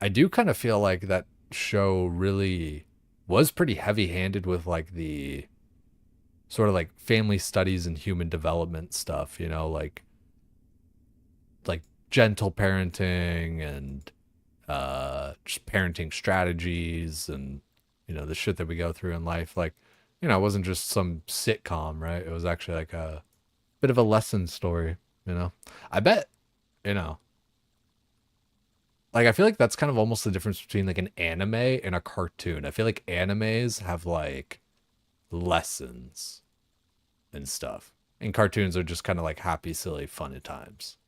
[SPEAKER 1] I do kind of feel like that show really was pretty heavy-handed with like the sort of like family studies and human development stuff, you know, like gentle parenting and just parenting strategies and, you know, the shit that we go through in life. Like, you know, it wasn't just some sitcom, right? It was actually like a bit of a lesson story, you know? I bet, you know, like, I feel like that's kind of almost the difference between like an anime and a cartoon. I feel like animes have like lessons and stuff, and cartoons are just kind of like happy, silly, fun at times.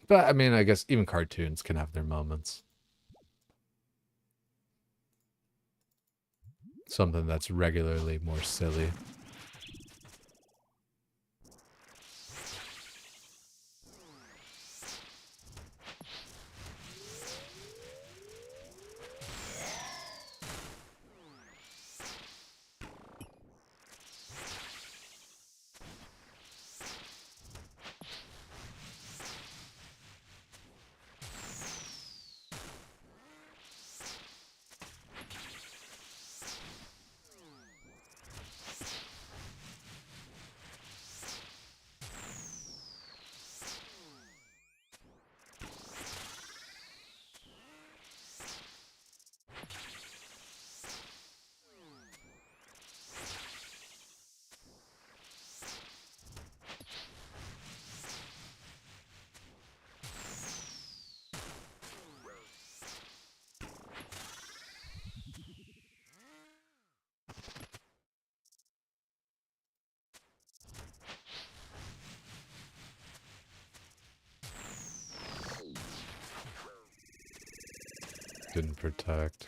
[SPEAKER 1] But I mean, I guess even cartoons can have their moments. Something that's regularly more silly. Didn't protect.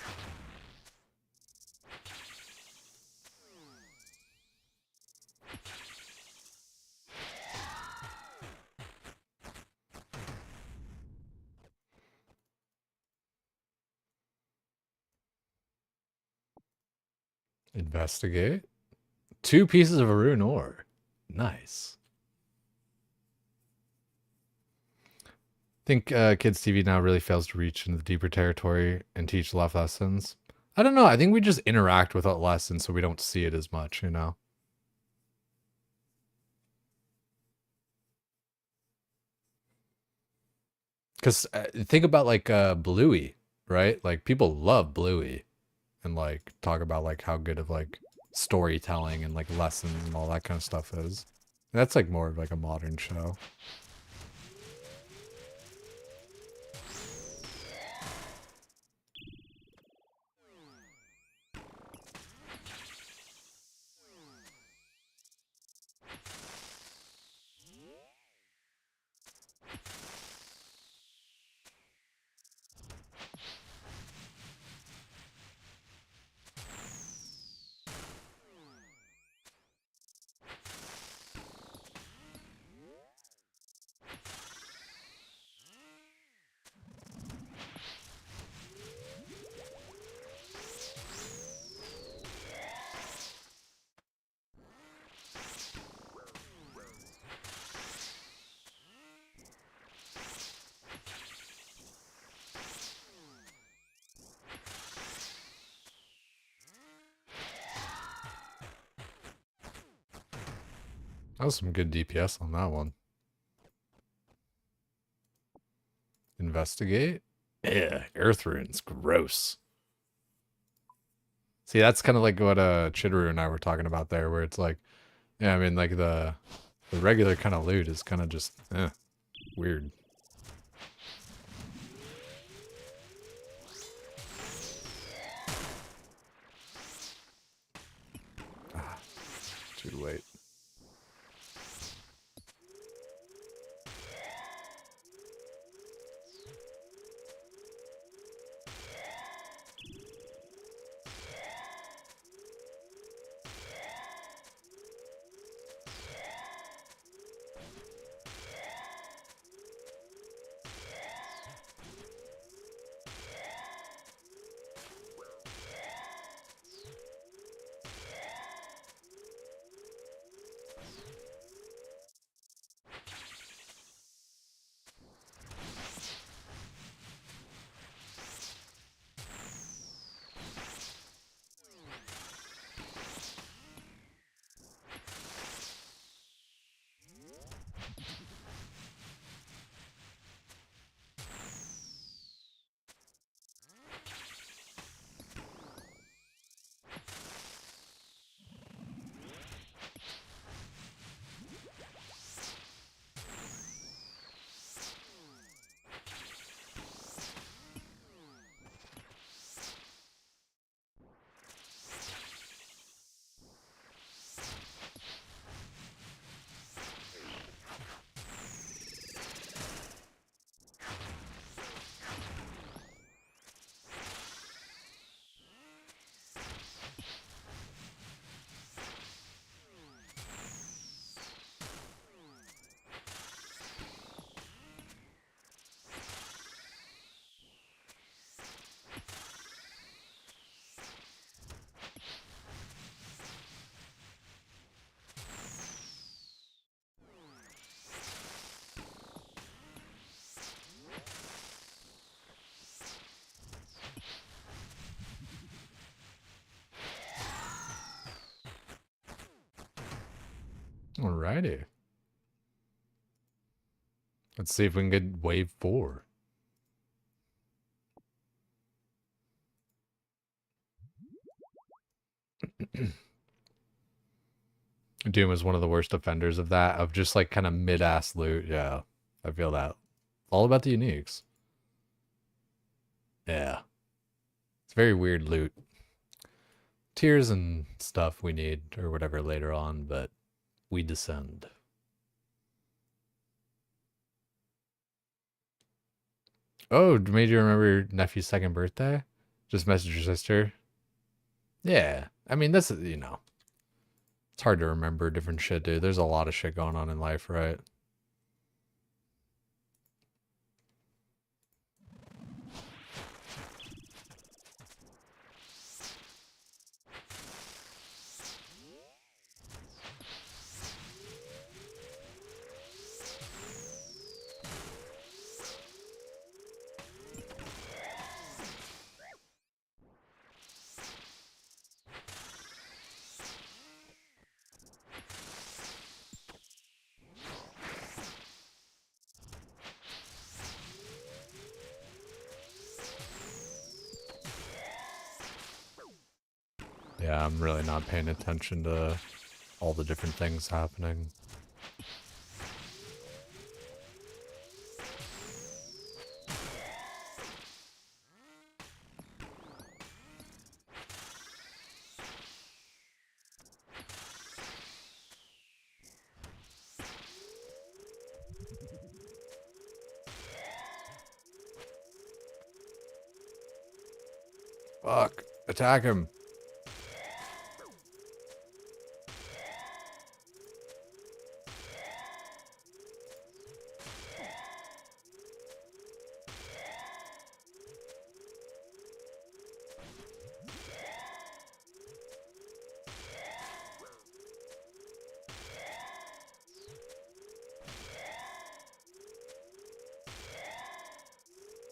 [SPEAKER 1] Investigate. 2 pieces of a rune ore. Nice. Think kids TV now really fails to reach into the deeper territory and teach life lessons. I don't know. I think we just interact with that lesson so we don't see it as much, you know? Because think about like Bluey, right? Like people love Bluey and like talk about like how good of like storytelling and like lessons and all that kind of stuff is. That's like more of like a modern show. That was some good DPS on that one. Investigate? Yeah, earth runes. Gross. See, that's kind of like what Chidaru and I were talking about there, where it's like, yeah, I mean, like the regular kind of loot is kind of just weird. Too late. Alrighty. Let's see if we can get wave 4. Doom is one of the worst offenders of that, of just like kind of mid-ass loot. Yeah, I feel that. All about the uniques. Yeah. It's very weird loot. Tiers and stuff we need or whatever later on, but we descend. Oh, made you remember your nephew's 2nd birthday? Just message your sister. Yeah. I mean, this is, you know. It's hard to remember different shit, dude. There's a lot of shit going on in life, right? Yeah, I'm really not paying attention to all the different things happening. Fuck. Attack him.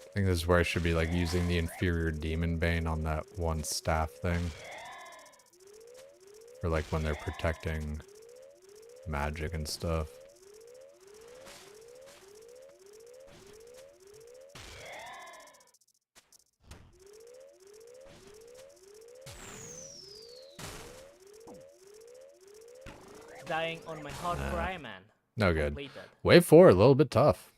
[SPEAKER 1] I think this is where I should be like using the inferior demon bane on that one staff thing. For like when they're protecting magic and stuff.
[SPEAKER 2] Dying on my hardcore Iron Man.
[SPEAKER 1] No good.
[SPEAKER 2] Completed.
[SPEAKER 1] Wave 4, a little bit tough.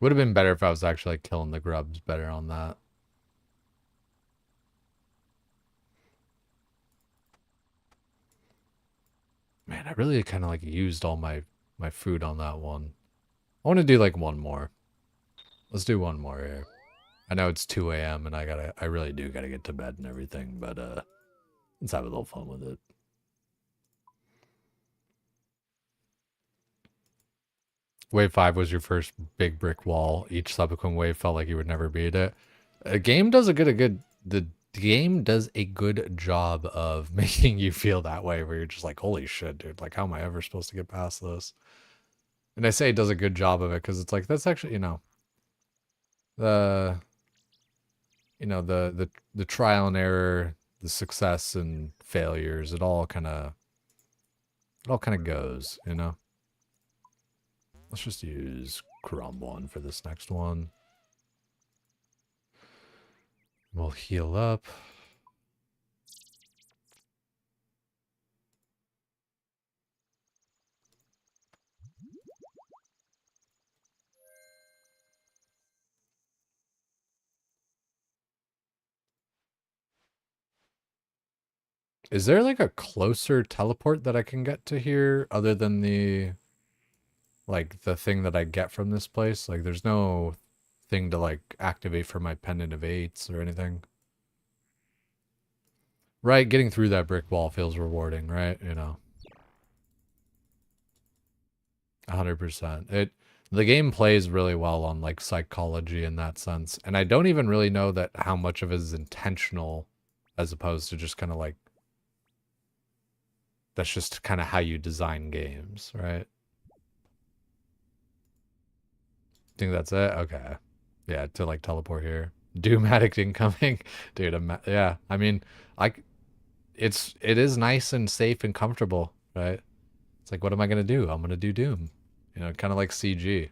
[SPEAKER 1] Would have been better if I was actually like, killing the grubs better on that. Man, I really kind of like used all my food on that one. I want to do like one more. Let's do one more here. I know it's 2 a.m. and I really do gotta get to bed and everything, but let's have a little fun with it. Wave 5 was your first big brick wall. Each subsequent wave felt like you would never beat it. The game does a good job of making you feel that way, where you're just like, holy shit, dude, like how am I ever supposed to get past this? And I say it does a good job of it because it's like that's actually, you know, the trial and error, the success and failures, it all kind of goes, you know. Let's just use Crumb for this next one. We'll heal up. Is there like a closer teleport that I can get to here other than the thing that I get from this place? Like there's no thing to like activate for my pendant of 8s or anything. Right, getting through that brick wall feels rewarding, right? You know. 100%. The game plays really well on like psychology in that sense. And I don't even really know that how much of it is intentional as opposed to just kind of like that's just kind of how you design games, right? Think that's it? Okay. Yeah, to like teleport here. Doom addict incoming. Dude, yeah. I mean, it is nice and safe and comfortable, right? It's like, what am I gonna do? I'm gonna do Doom. You know, kind of like CG.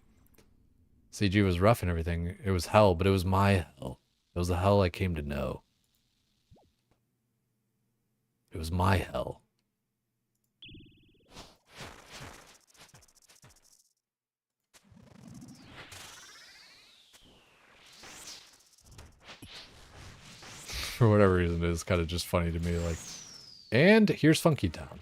[SPEAKER 1] CG was rough and everything. It was hell, but it was my hell. It was the hell I came to know. It was my hell. For whatever reason, it's kind of just funny to me. Like, and here's Funky Town.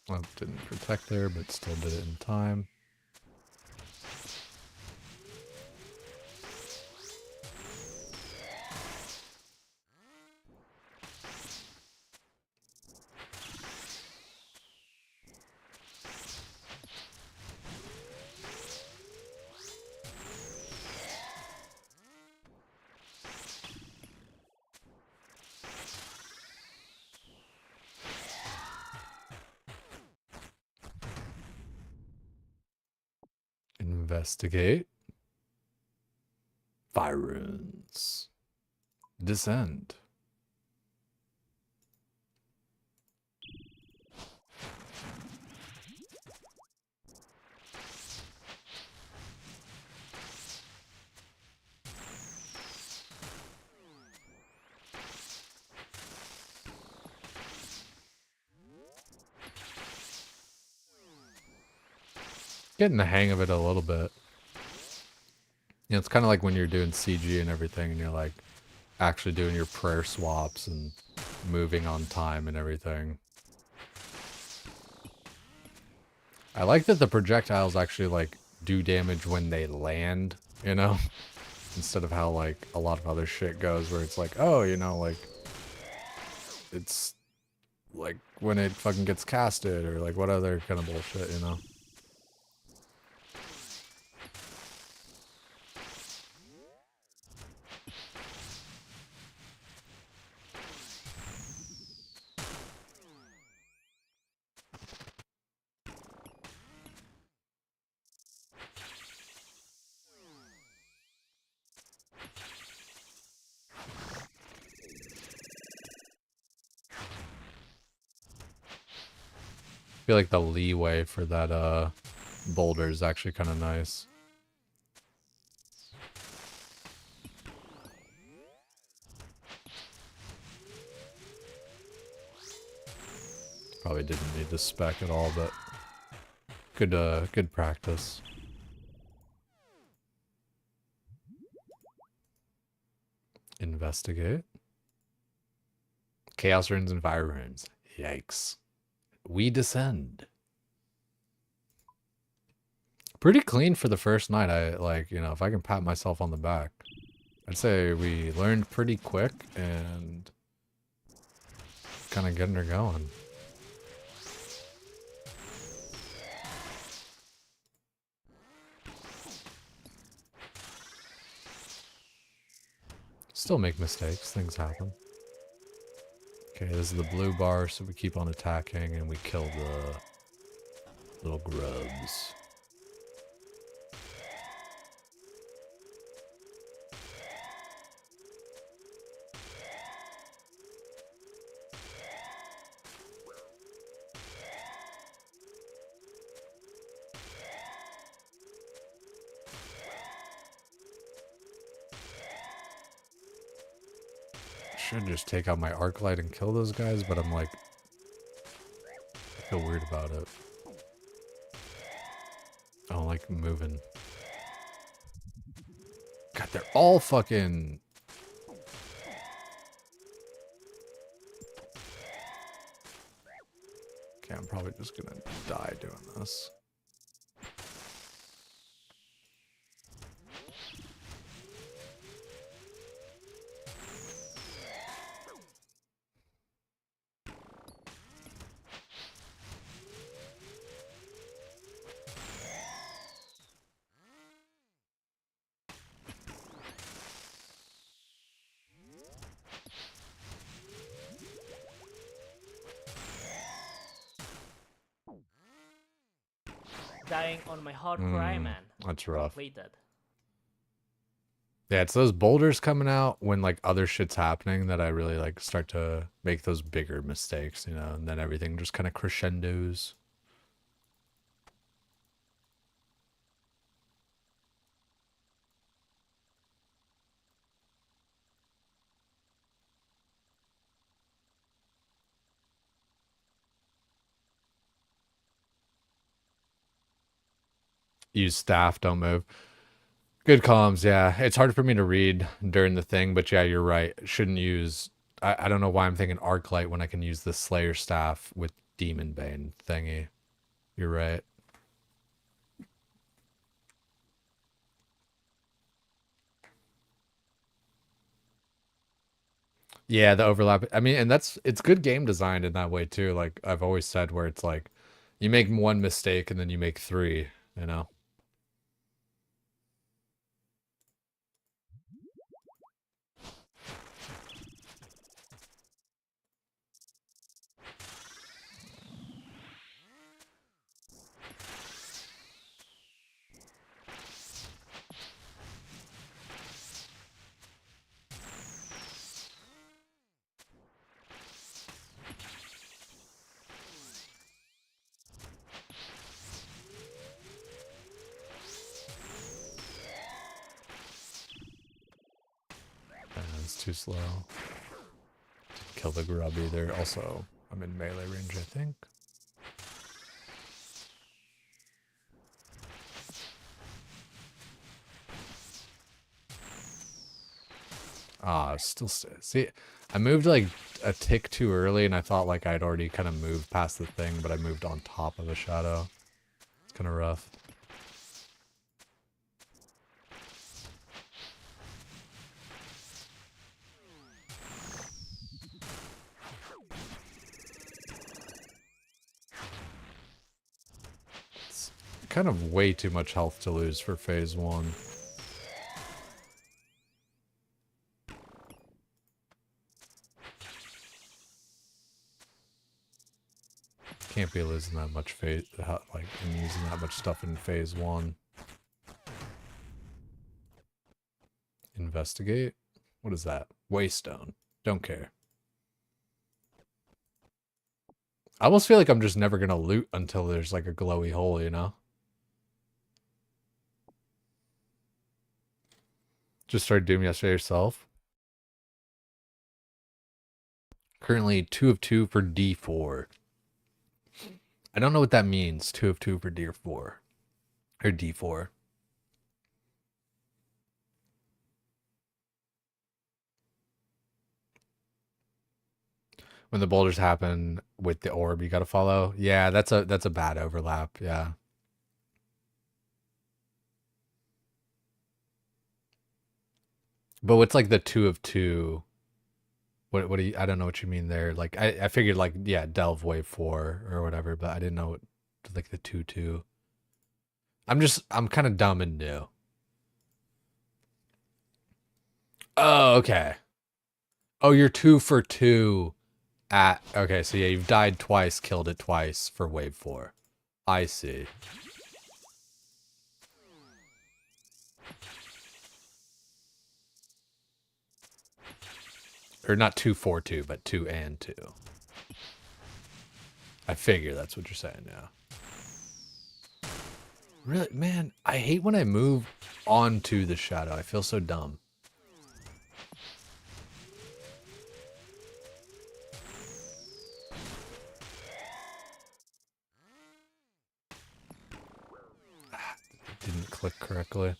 [SPEAKER 1] Well, didn't protect there, but still did it in time. Investigate. Fire runes. Descend. Getting the hang of it a little bit. You know, it's kind of like when you're doing CG and everything, and you're like actually doing your prayer swaps and moving on time and everything. I like that the projectiles actually like do damage when they land, you know? Instead of how like a lot of other shit goes where it's like, oh, you know, like it's like when it fucking gets casted or like what other kind of bullshit, you know? I feel like the leeway for that boulder is actually kind of nice. Probably didn't need the spec at all, but good practice. Investigate. Chaos runes and fire runes. Yikes. We descend. Pretty clean for the first night. I like, you know, if I can pat myself on the back. I'd say we learned pretty quick and kind of getting her going. Still make mistakes, things happen. Okay, this is the blue bar, so we keep on attacking and we kill the little grubs. Should just take out my arc light and kill those guys, but I'm like, I feel weird about it. I don't like moving. God, they're all fucking... Okay, I'm probably just gonna die doing this.
[SPEAKER 2] Dying on my hardcore Iron Man.
[SPEAKER 1] That's rough.
[SPEAKER 2] Completed.
[SPEAKER 1] Yeah, it's those boulders coming out when like other shit's happening that I really like start to make those bigger mistakes, you know, and then everything just kind of crescendos. Use staff, don't move. Good comms, yeah. It's hard for me to read during the thing, but yeah, you're right. Shouldn't use... I don't know why I'm thinking Arclight when I can use the Slayer staff with Demon Bane thingy. You're right. Yeah, the overlap. I mean, and it's good game design in that way too. Like I've always said, where it's like you make one mistake and then you make three, you know? It's too slow. Didn't kill the grub either. Also, I'm in melee range, I think. Ah, still see. I moved like a tick too early, and I thought like I'd already kind of moved past the thing, but I moved on top of a shadow. It's kind of rough. It's kind of way too much health to lose for phase 1. Can't be losing that much phase, like, and using that much stuff in phase 1. Investigate? What is that? Waystone. Don't care. I almost feel like I'm just never gonna loot until there's like a glowy hole, you know? Just started Doom yesterday yourself. Currently 2 of 2 for D4. I don't know what that means. 2 of 2 for D4. Or D4. When the boulders happen with the orb, you gotta follow. Yeah, that's a bad overlap. Yeah. But what's like the 2 of 2? What do you, I don't know what you mean there. Like I figured like, yeah, delve wave 4 or whatever, but I didn't know what like the 2-2. I'm kind of dumb and new. Oh, okay. Oh, you're 2 for 2 at, okay, so yeah, you've died twice, killed it twice for wave 4. I see. Or not 2 for 2, but 2 and 2. I figure that's what you're saying, yeah. Really, man, I hate when I move onto the shadow. I feel so dumb. It didn't click correctly.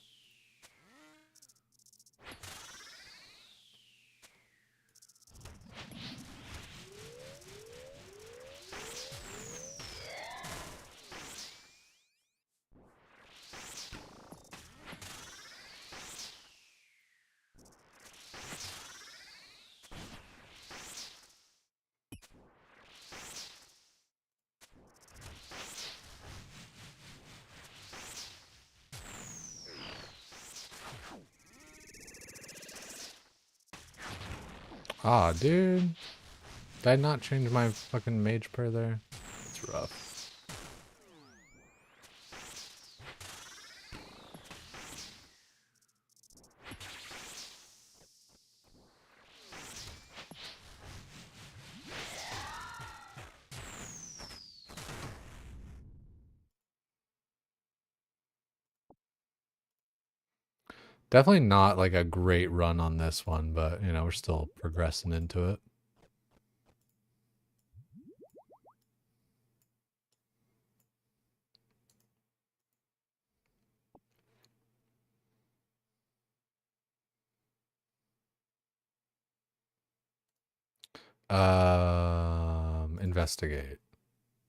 [SPEAKER 1] Ah, dude. Did I not change my fucking mage prayer there? It's rough. Definitely not like a great run on this one, but you know, we're still progressing into it. Investigate.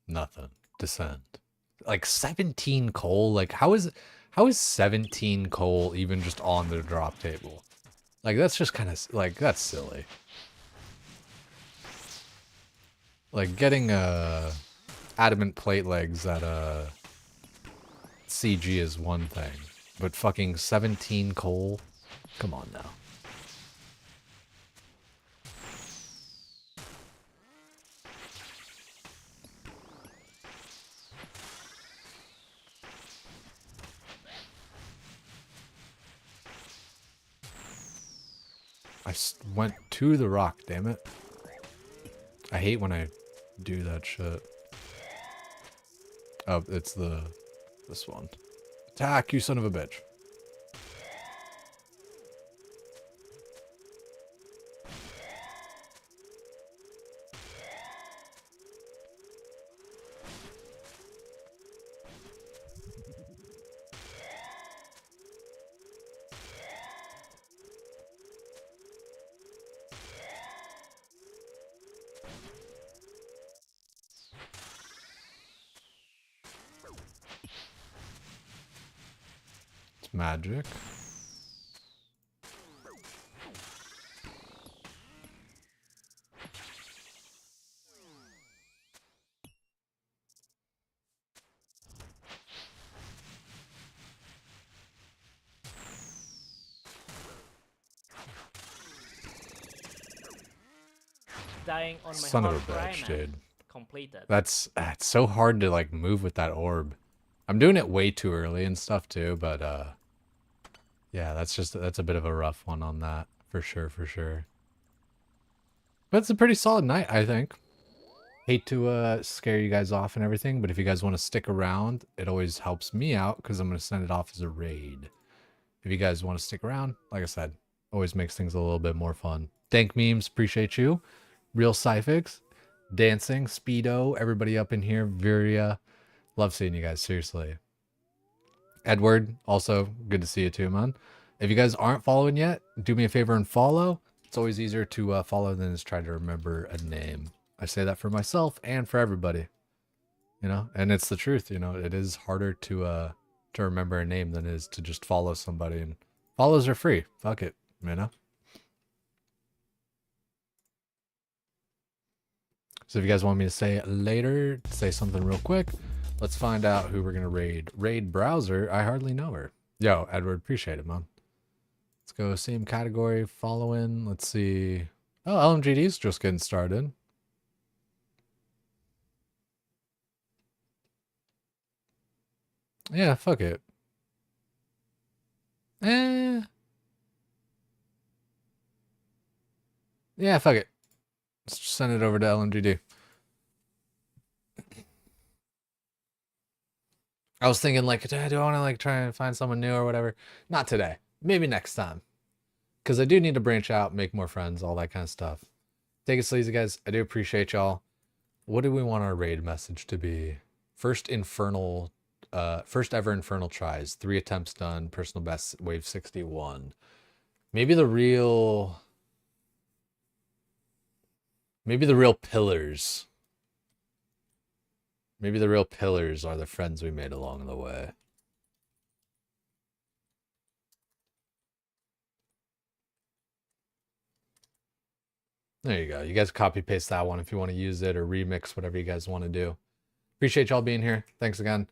[SPEAKER 1] Nothing. Descend. Like 17 coal? Like how is 17 coal even just on the drop table? Like that's just kind of like that's silly. Like getting adamant plate legs at CG is one thing, but fucking 17 coal? Come on now. I went to the rock, damn it. I hate when I do that shit. Oh, it's this one. Attack, you son of a bitch. It's magic.
[SPEAKER 2] Dying on my
[SPEAKER 1] Son of a
[SPEAKER 2] hard
[SPEAKER 1] bitch,
[SPEAKER 2] cry, man.
[SPEAKER 1] dude.
[SPEAKER 2] Completed.
[SPEAKER 1] It's so hard to like move with that orb. I'm doing it way too early and stuff too, but yeah, that's a bit of a rough one on that for sure, for sure. But it's a pretty solid night, I think. Hate to scare you guys off and everything, but if you guys want to stick around, it always helps me out because I'm going to send it off as a raid. If you guys want to stick around, like I said, always makes things a little bit more fun. Thank memes, appreciate you. Real Cyfix, dancing, Speedo, everybody up in here, Viria. Love seeing you guys, seriously. Edward, also good to see you too, man. If you guys aren't following yet, do me a favor and follow. It's always easier to follow than just try to remember a name. I say that for myself and for everybody, you know, and it's the truth, you know, it is harder to remember a name than it is to just follow somebody, and follows are free. Fuck it, you know. So if you guys want me to say it later, say something real quick, let's find out who we're going to raid. Raid browser. I hardly know her. Yo, Edward, appreciate it, man. Let's go same category, following. Let's see. Oh, LMGD's just getting started. Yeah, fuck it. Yeah, fuck it. Let's just send it over to LMGD. I was thinking like, do I want to like try and find someone new or whatever? Not today. Maybe next time. Because I do need to branch out, make more friends, all that kind of stuff. Take it sleazy, guys. I do appreciate y'all. What do we want our raid message to be? First ever infernal tries. 3 attempts done. Personal best wave 61. Maybe the real pillars. Maybe the real pillars are the friends we made along the way. There you go. You guys copy paste that one if you want to use it or remix, whatever you guys want to do. Appreciate y'all being here. Thanks again.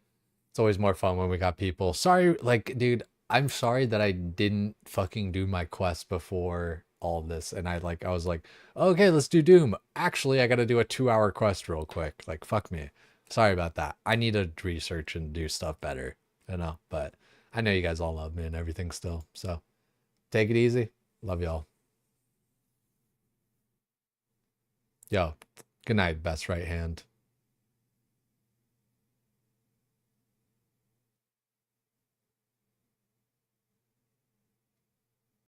[SPEAKER 1] It's always more fun when we got people. Sorry, like, dude, I'm sorry that I didn't fucking do my quest before all of this. And I was like, okay, let's do Doom. Actually, I got to do a 2-hour quest real quick. Like, fuck me. Sorry about that. I need to research and do stuff better, you know, but I know you guys all love me and everything still. So take it easy. Love y'all. Yo, good night, best right hand.